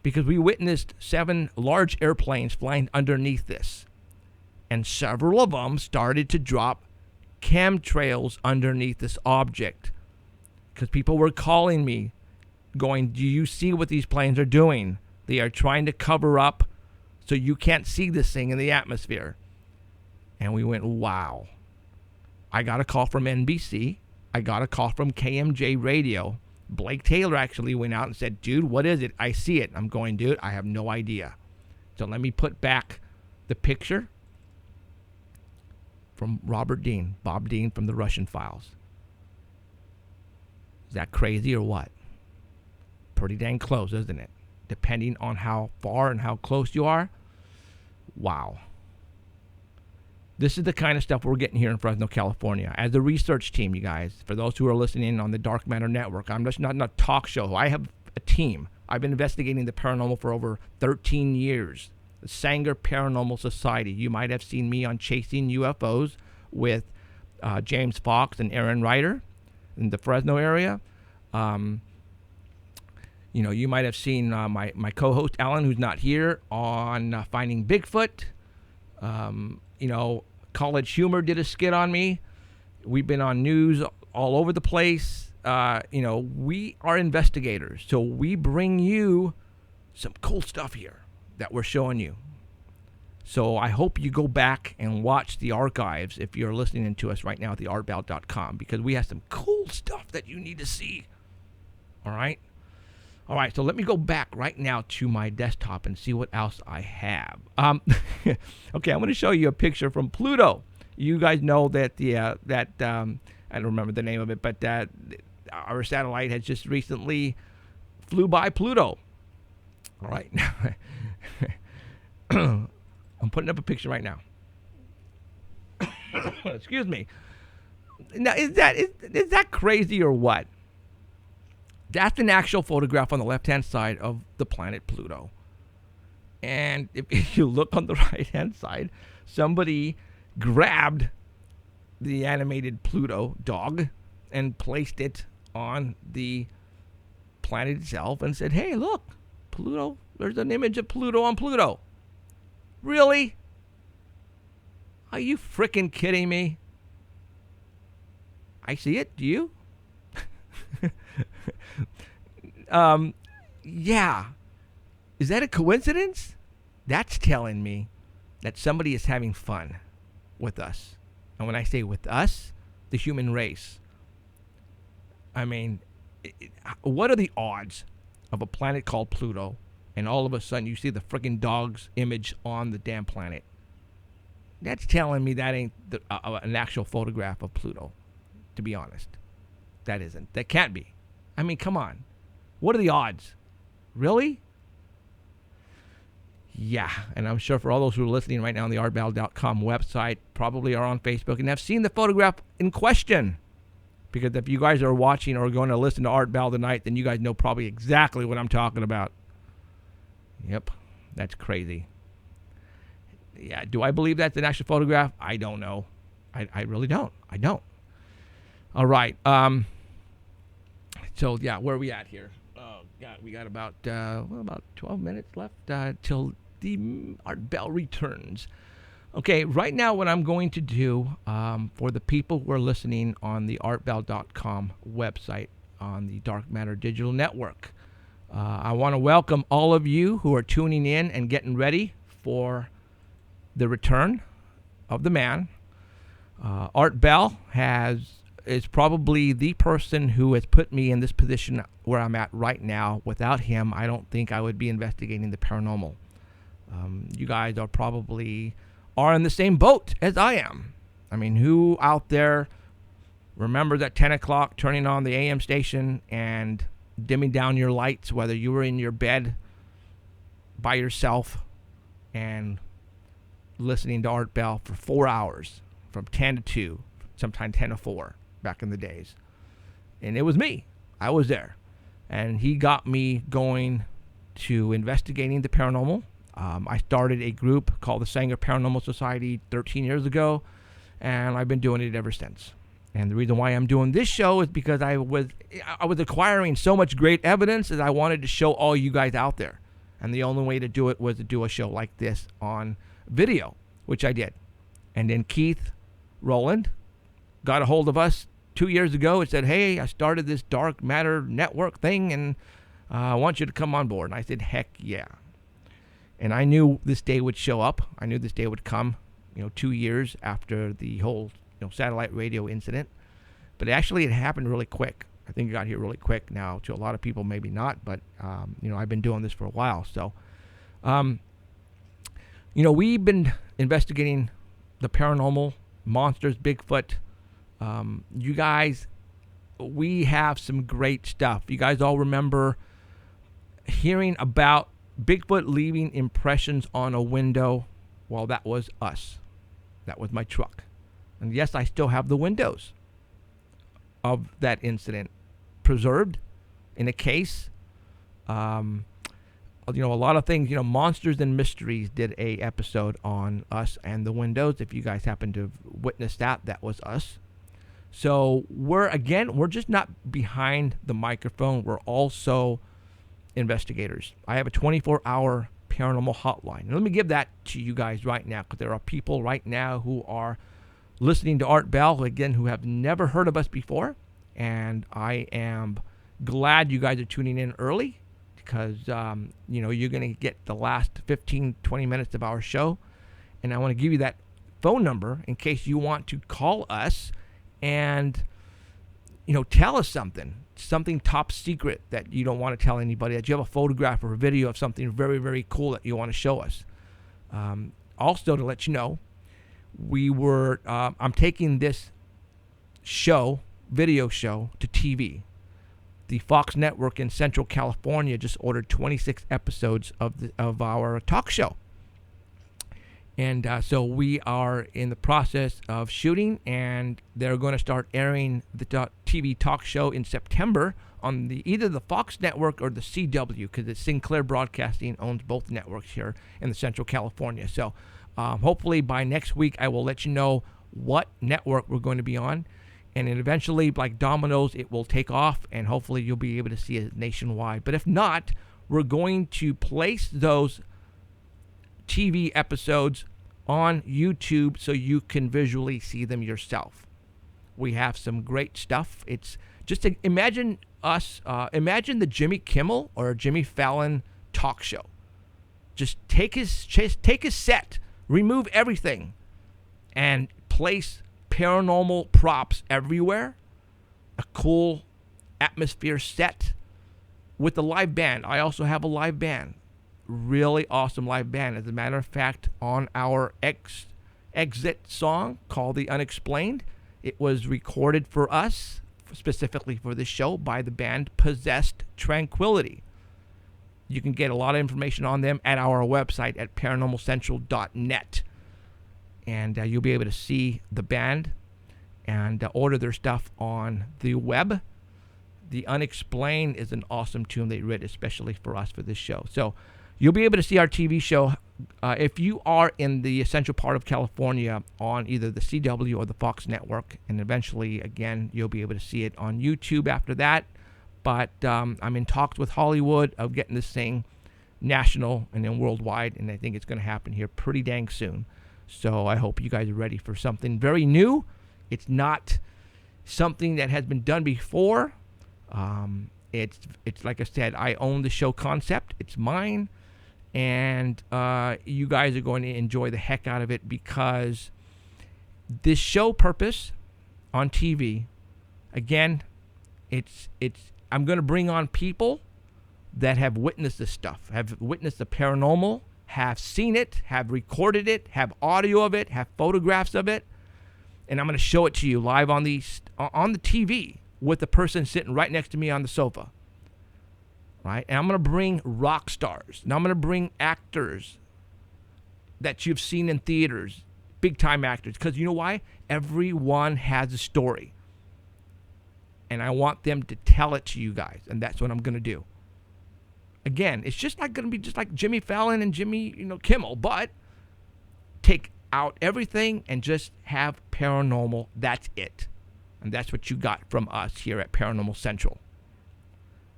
Because we witnessed 7 large airplanes flying underneath this. And several of them started to drop chemtrails underneath this object. Because people were calling me, going, do you see what these planes are doing? They are trying to cover up so you can't see this thing in the atmosphere. And we went, wow. I got a call from NBC. I got a call from KMJ Radio. Blake Taylor actually went out and said, dude, what is it? I see it. I'm going, dude, I have no idea. So let me put back the picture from Bob Dean from the Russian files. Is that crazy or what? pretty dang close, isn't it? Depending on how far and how close you are. Wow. This is the kind of stuff we're getting here in Fresno, California. As a research team, you guys, for those who are listening on the Dark Matter Network, I'm just not in a talk show. I have a team. I've been investigating the paranormal for over 13 years. The Sanger Paranormal Society. You might have seen me on Chasing UFOs with James Fox and Aaron Ryder in the Fresno area. You might have seen my co-host Alan, who's not here, on Finding Bigfoot. College Humor did a skit on me. We've been on news all over the place. We are investigators, so we bring you some cool stuff here that we're showing you. So I hope you go back and watch the archives if you're listening to us right now at theartbell.com, because we have some cool stuff that you need to see. All right, so let me go back right now to my desktop and see what else I have. Okay, I'm going to show you a picture from Pluto. You guys know that I don't remember the name of it, but our satellite has just recently flew by Pluto. All right, I'm putting up a picture right now. Excuse me. Now, is that crazy or what? That's an actual photograph on the left-hand side of the planet Pluto. And if you look on the right-hand side, somebody grabbed the animated Pluto dog and placed it on the planet itself and said, hey, look, Pluto, there's an image of Pluto on Pluto. Really? Are you freaking kidding me? I see it. Do you? Yeah. Is that a coincidence? That's telling me that somebody is having fun with us. And when I say with us, the human race. I mean, what are the odds of a planet called Pluto and all of a sudden you see the friggin' dog's image on the damn planet? That's telling me that ain't an actual photograph of Pluto, to be honest. That isn't. That can't be. I mean, come on. What are the odds? Really? Yeah, and I'm sure for all those who are listening right now on the artbell.com website, probably are on Facebook and have seen the photograph in question. Because if you guys are watching or going to listen to Art Bell tonight, then you guys know probably exactly what I'm talking about. Yep, that's crazy. Yeah, do I believe that's an actual photograph? I don't know. I really don't. I don't. All right. So, yeah, where are we at here? Oh, God, we got about 12 minutes left till the Art Bell returns. Okay, right now what I'm going to do for the people who are listening on the artbell.com website on the Dark Matter Digital Network, I want to welcome all of you who are tuning in and getting ready for the return of the man. Art Bell is probably the person who has put me in this position where I'm at right now. Without him, I don't think I would be investigating the paranormal. You guys are probably in the same boat as I am. I mean, who out there remembers at 10 o'clock turning on the AM station and dimming down your lights, whether you were in your bed by yourself and listening to Art Bell for 4 hours, from 10 to 2, sometimes 10 to 4 back in the days. And it was me. I was there. And he got me going to investigating the paranormal. I started a group called the Sanger Paranormal Society 13 years ago, and I've been doing it ever since. And the reason why I'm doing this show is because I was acquiring so much great evidence that I wanted to show all you guys out there. And the only way to do it was to do a show like this on video, which I did. And then Keith Rowland got a hold of us 2 years ago and said, hey, I started this Dark Matter Network thing, and I want you to come on board. And I said, heck yeah. And I knew this day would show up. I knew this day would come, 2 years after the whole satellite radio incident. But actually, it happened really quick. I think it got here really quick. Now, to a lot of people, maybe not, but, I've been doing this for a while. So, we've been investigating the paranormal, monsters, Bigfoot. You guys, we have some great stuff. You guys all remember hearing about Bigfoot leaving impressions on a window, well, that was us. That was my truck. And yes, I still have the windows of that incident preserved in a case. A lot of things, Monsters and Mysteries did a episode on us and the windows. If you guys happen to have witnessed that, that was us. So we're just not behind the microphone. We're also investigators. I have a 24-hour paranormal hotline. And let me give that to you guys right now, because there are people right now who are listening to Art Bell, again, who have never heard of us before. And I am glad you guys are tuning in early, because, you're going to get the last 15, 20 minutes of our show. And I want to give you that phone number in case you want to call us and, tell us something top secret that you don't want to tell anybody, that you have a photograph or a video of something very, very cool that you want to show us. Also, to let you know, I'm taking this video show to TV. The Fox Network in Central California just ordered 26 episodes of our talk show. And so we are in the process of shooting, and they're going to start airing the TV talk show in September on either the Fox Network or the CW, because it's Sinclair Broadcasting owns both networks here in the Central California. So hopefully by next week I will let you know what network we're going to be on. And then eventually, like dominoes, it will take off, and hopefully you'll be able to see it nationwide. But if not, we're going to place those TV episodes on YouTube so you can visually see them yourself. We have some great stuff. It's just imagine imagine the Jimmy Kimmel or Jimmy Fallon talk show. Just take his set, remove everything, and place paranormal props everywhere, a cool atmosphere set with a live band. I also have a live band, really awesome live band. As a matter of fact, on our exit song called The Unexplained, it was recorded for us, specifically for this show, by the band Possessed Tranquility. You can get a lot of information on them at our website at paranormalcentral.net. And you'll be able to see the band and order their stuff on the web. The Unexplained is an awesome tune they wrote especially for us for this show. So you'll be able to see our TV show if you are in the central part of California on either the CW or the Fox Network. And eventually, again, you'll be able to see it on YouTube after that. But I'm in talks with Hollywood of getting this thing national and then worldwide. And I think it's going to happen here pretty dang soon. So I hope you guys are ready for something very new. It's not something that has been done before. It's like I said, I own the show concept. It's mine. And you guys are going to enjoy the heck out of it, because this show purpose on TV, again, I'm going to bring on people that have witnessed this stuff, have witnessed the paranormal, have seen it, have recorded it, have audio of it, have photographs of it, and I'm going to show it to you live on the TV with the person sitting right next to me on the sofa. Right? And I'm going to bring rock stars. And I'm going to bring actors that you've seen in theaters, big-time actors. Because you know why? Everyone has a story. And I want them to tell it to you guys. And that's what I'm going to do. Again, it's just not going to be just like Jimmy Fallon and Jimmy Kimmel. But take out everything and just have paranormal. That's it. And that's what you got from us here at Paranormal Central.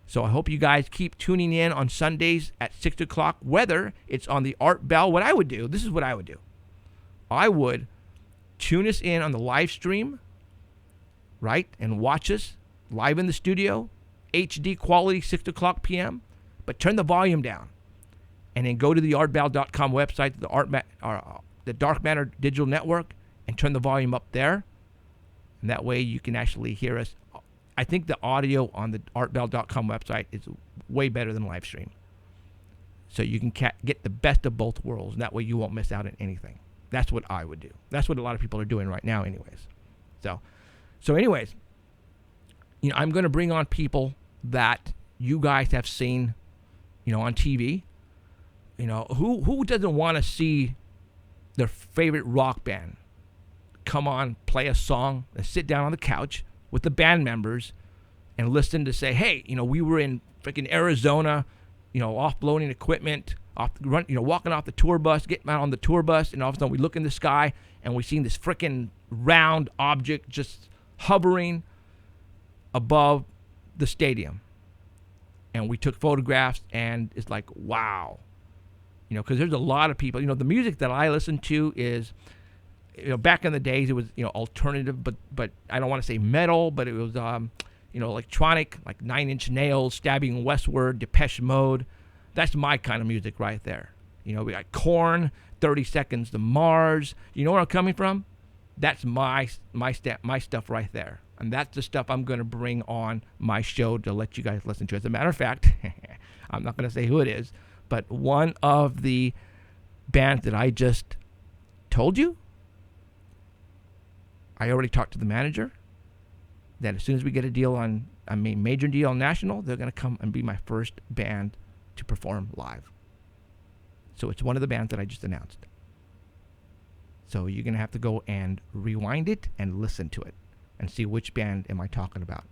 So I hope you guys keep tuning in on Sundays at 6 o'clock, whether it's on the Art Bell. What I would do, this is what I would do. I would tune us in on the live stream, right, and watch us live in the studio, HD quality, 6 o'clock p.m., but turn the volume down. And then go to the artbell.com website, the Dark Matter Digital Network, and turn the volume up there. And that way you can actually hear us. I think the audio on the artbell.com website is way better than live stream. So you can get the best of both worlds, and that way you won't miss out on anything. That's what I would do. That's what a lot of people are doing right now anyways. So anyways, I'm going to bring on people that you guys have seen on TV. Who doesn't want to see their favorite rock band come on, play a song, and sit down on the couch with the band members and listen to say, hey, we were in freaking Arizona, offloading equipment, walking off the tour bus, getting out on the tour bus, and all of a sudden we look in the sky and we seen this freaking round object just hovering above the stadium. And we took photographs, and it's like, wow. Because there's a lot of people. The music that I listen to is, back in the days it was, alternative, but I don't want to say metal, but it was, electronic, like Nine Inch Nails, Stabbing Westward, Depeche Mode. That's my kind of music right there. We got Korn, 30 Seconds to Mars. You know where I'm coming from? That's my stuff right there. And that's the stuff I'm going to bring on my show to let you guys listen to. As a matter of fact, I'm not going to say who it is, but one of the bands that I just told you, I already talked to the manager, that as soon as we get a deal major deal on national, they're going to come and be my first band to perform live. So it's one of the bands that I just announced. So you're going to have to go and rewind it and listen to it and see which band am I talking about.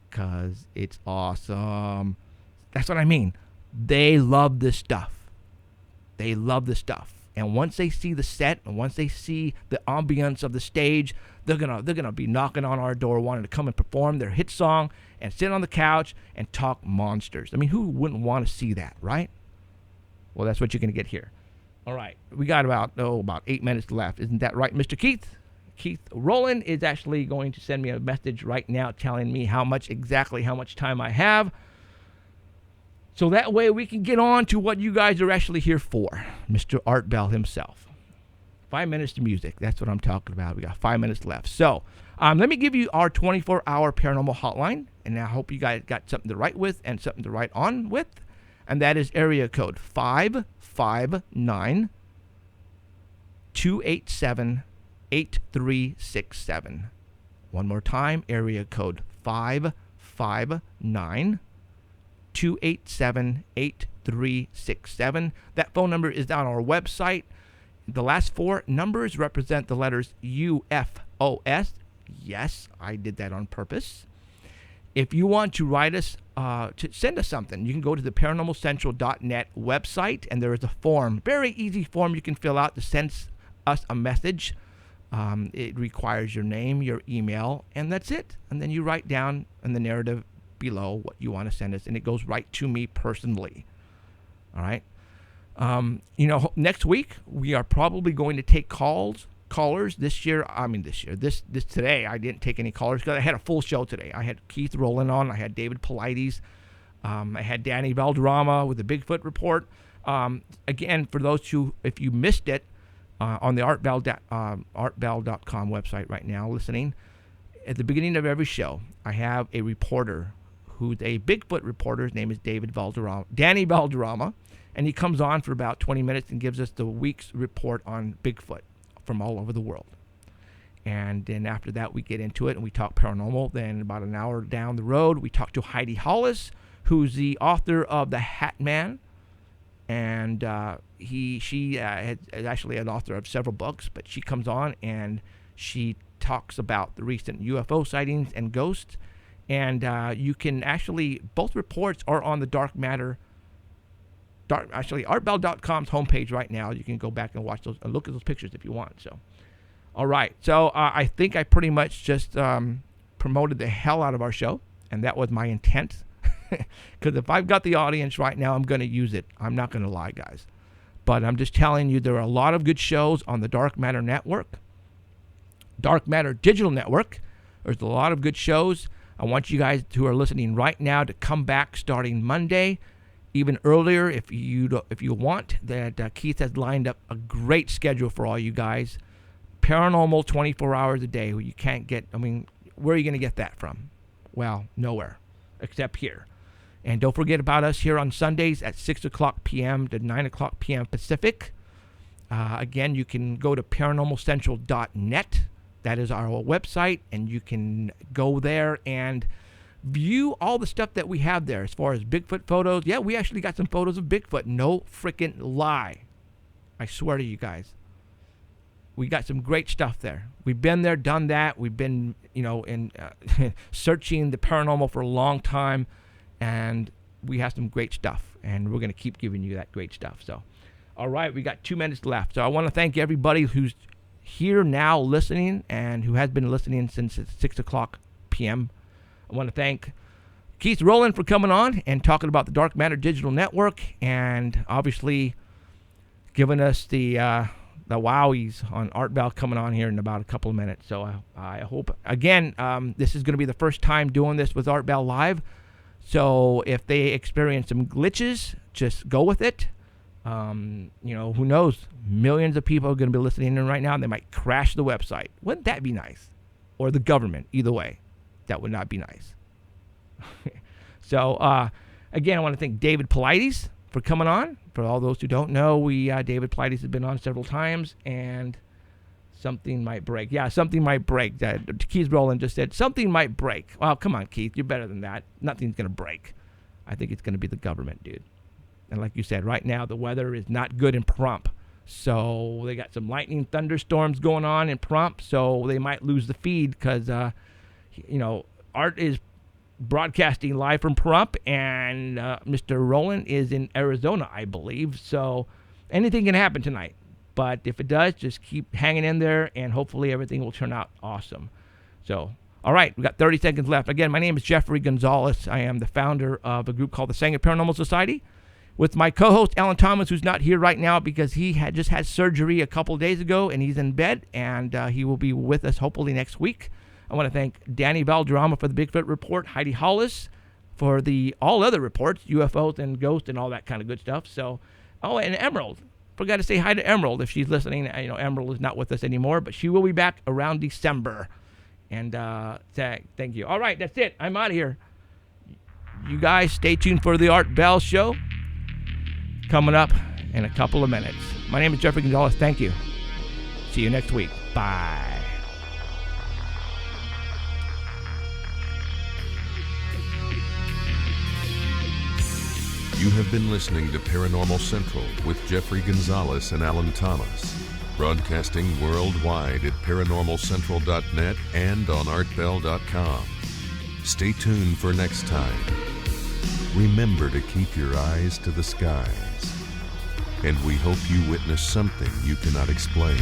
Because it's awesome. That's what I mean. They love this stuff. They love this stuff. And once they see the set and once they see the ambience of the stage, they're gonna be knocking on our door wanting to come and perform their hit song and sit on the couch and talk monsters. I mean, who wouldn't want to see that, right? Well, that's what you're going to get here. All right. We got about 8 minutes left. Isn't that right, Mr. Keith? Rowland is actually going to send me a message right now telling me exactly how much time I have. So that way we can get on to what you guys are actually here for. Mr. Art Bell himself. 5 minutes to music. That's what I'm talking about. We got 5 minutes left. So let me give you our 24-hour paranormal hotline. And I hope you guys got something to write with and something to write on with. And that is area code 559-287-8367. One more time, area code 559-287-8367. That phone number is on our website. The last four numbers represent the letters UFOS. Yes, I did that on purpose. If you want to write us, to send us something, you can go to the paranormalcentral.net website, and there is a form, very easy form you can fill out to send us a message. It requires your name, your email, and that's it. And then you write down in the narrative below what you want to send us, and it goes right to me personally. All right. Next week we are probably going to take callers. This today I didn't take any callers because I had a full show today. I had Keith Rowland on. I had David Paulides. I had Danny Valderrama with the Bigfoot Report. Again, for those who, if you missed it, on the artbell.com website right now, listening, at the beginning of every show, I have a reporter who's a Bigfoot reporter. His name is Danny Valderrama, and he comes on for about 20 minutes and gives us the week's report on Bigfoot from all over the world. And then after that, we get into it and we talk paranormal. Then about an hour down the road, we talk to Heidi Hollis, who's the author of The Hat Man. And she is actually an author of several books, but she comes on and she talks about the recent UFO sightings and ghosts. And you can actually, both reports are on the Dark Matter, artbell.com's homepage right now. You can go back and watch those, look at those pictures if you want. So, all right. So I think I pretty much just promoted the hell out of our show, and that was my intent. Because if I've got the audience right now, I'm going to use it. I'm not going to lie, guys. But I'm just telling you, there are a lot of good shows on the Dark Matter Network, Dark Matter Digital Network. There's a lot of good shows. I want you guys who are listening right now to come back starting Monday, even earlier if you want. That Keith has lined up a great schedule for all you guys. Paranormal 24 hours a day. You can't get, where are you going to get that from? Well, nowhere except here. And don't forget about us here on Sundays at 6 o'clock p.m. to 9 o'clock p.m. Pacific. Again, you can go to paranormalcentral.net. That is our website, and you can go there and view all the stuff that we have there as far as Bigfoot photos. Yeah, we actually got some photos of Bigfoot. No freaking lie. I swear to you guys. We got some great stuff there. We've been there, done that. We've been, in searching the paranormal for a long time, and we have some great stuff, and we're going to keep giving you that great stuff. So, all right, we got 2 minutes left. So I want to thank everybody who's here now listening and who has been listening since 6 o'clock p.m. I want to thank Keith Rowland for coming on and talking about the Dark Matter Digital Network, and obviously giving us the wowies on Art Bell coming on here in about a couple of minutes. So I hope, again, this is going to be the first time doing this with Art Bell live. So if they experience some glitches, just go with it. Who knows? Millions of people are going to be listening in right now, and they might crash the website. Wouldn't that be nice? Or the government, either way. That would not be nice. So, again, I want to thank David Paulides for coming on. For all those who don't know, David Paulides has been on several times, and something might break. Yeah, something might break. Keith Rowland just said, something might break. Well, come on, Keith. You're better than that. Nothing's going to break. I think it's going to be the government, dude. And like you said, right now, the weather is not good in Pahrump. So they got some lightning thunderstorms going on in Pahrump, so they might lose the feed because, Art is broadcasting live from Pahrump, and Mr. Rowland is in Arizona, I believe. So anything can happen tonight. But if it does, just keep hanging in there, and hopefully everything will turn out awesome. So, all right, we got 30 seconds left. Again, my name is Jeffrey Gonzalez. I am the founder of a group called the Sanger Paranormal Society, with my co-host, Alan Thomas, who's not here right now because he had just had surgery a couple days ago, and he's in bed, and he will be with us hopefully next week. I want to thank Danny Valderrama for the Bigfoot Report, Heidi Hollis for the all other reports, UFOs and ghosts and all that kind of good stuff. So, and Emerald. Forgot to say hi to Emerald if she's listening. Emerald is not with us anymore, but she will be back around December. And thank you. All right, that's it. I'm out of here. You guys stay tuned for the Art Bell Show coming up in a couple of minutes. My name is Jeffrey Gonzalez. Thank you. See you next week. Bye. You have been listening to Paranormal Central with Jeffrey Gonzalez and Alan Thomas, broadcasting worldwide at paranormalcentral.net and on artbell.com. Stay tuned for next time. Remember to keep your eyes to the skies, and we hope you witness something you cannot explain.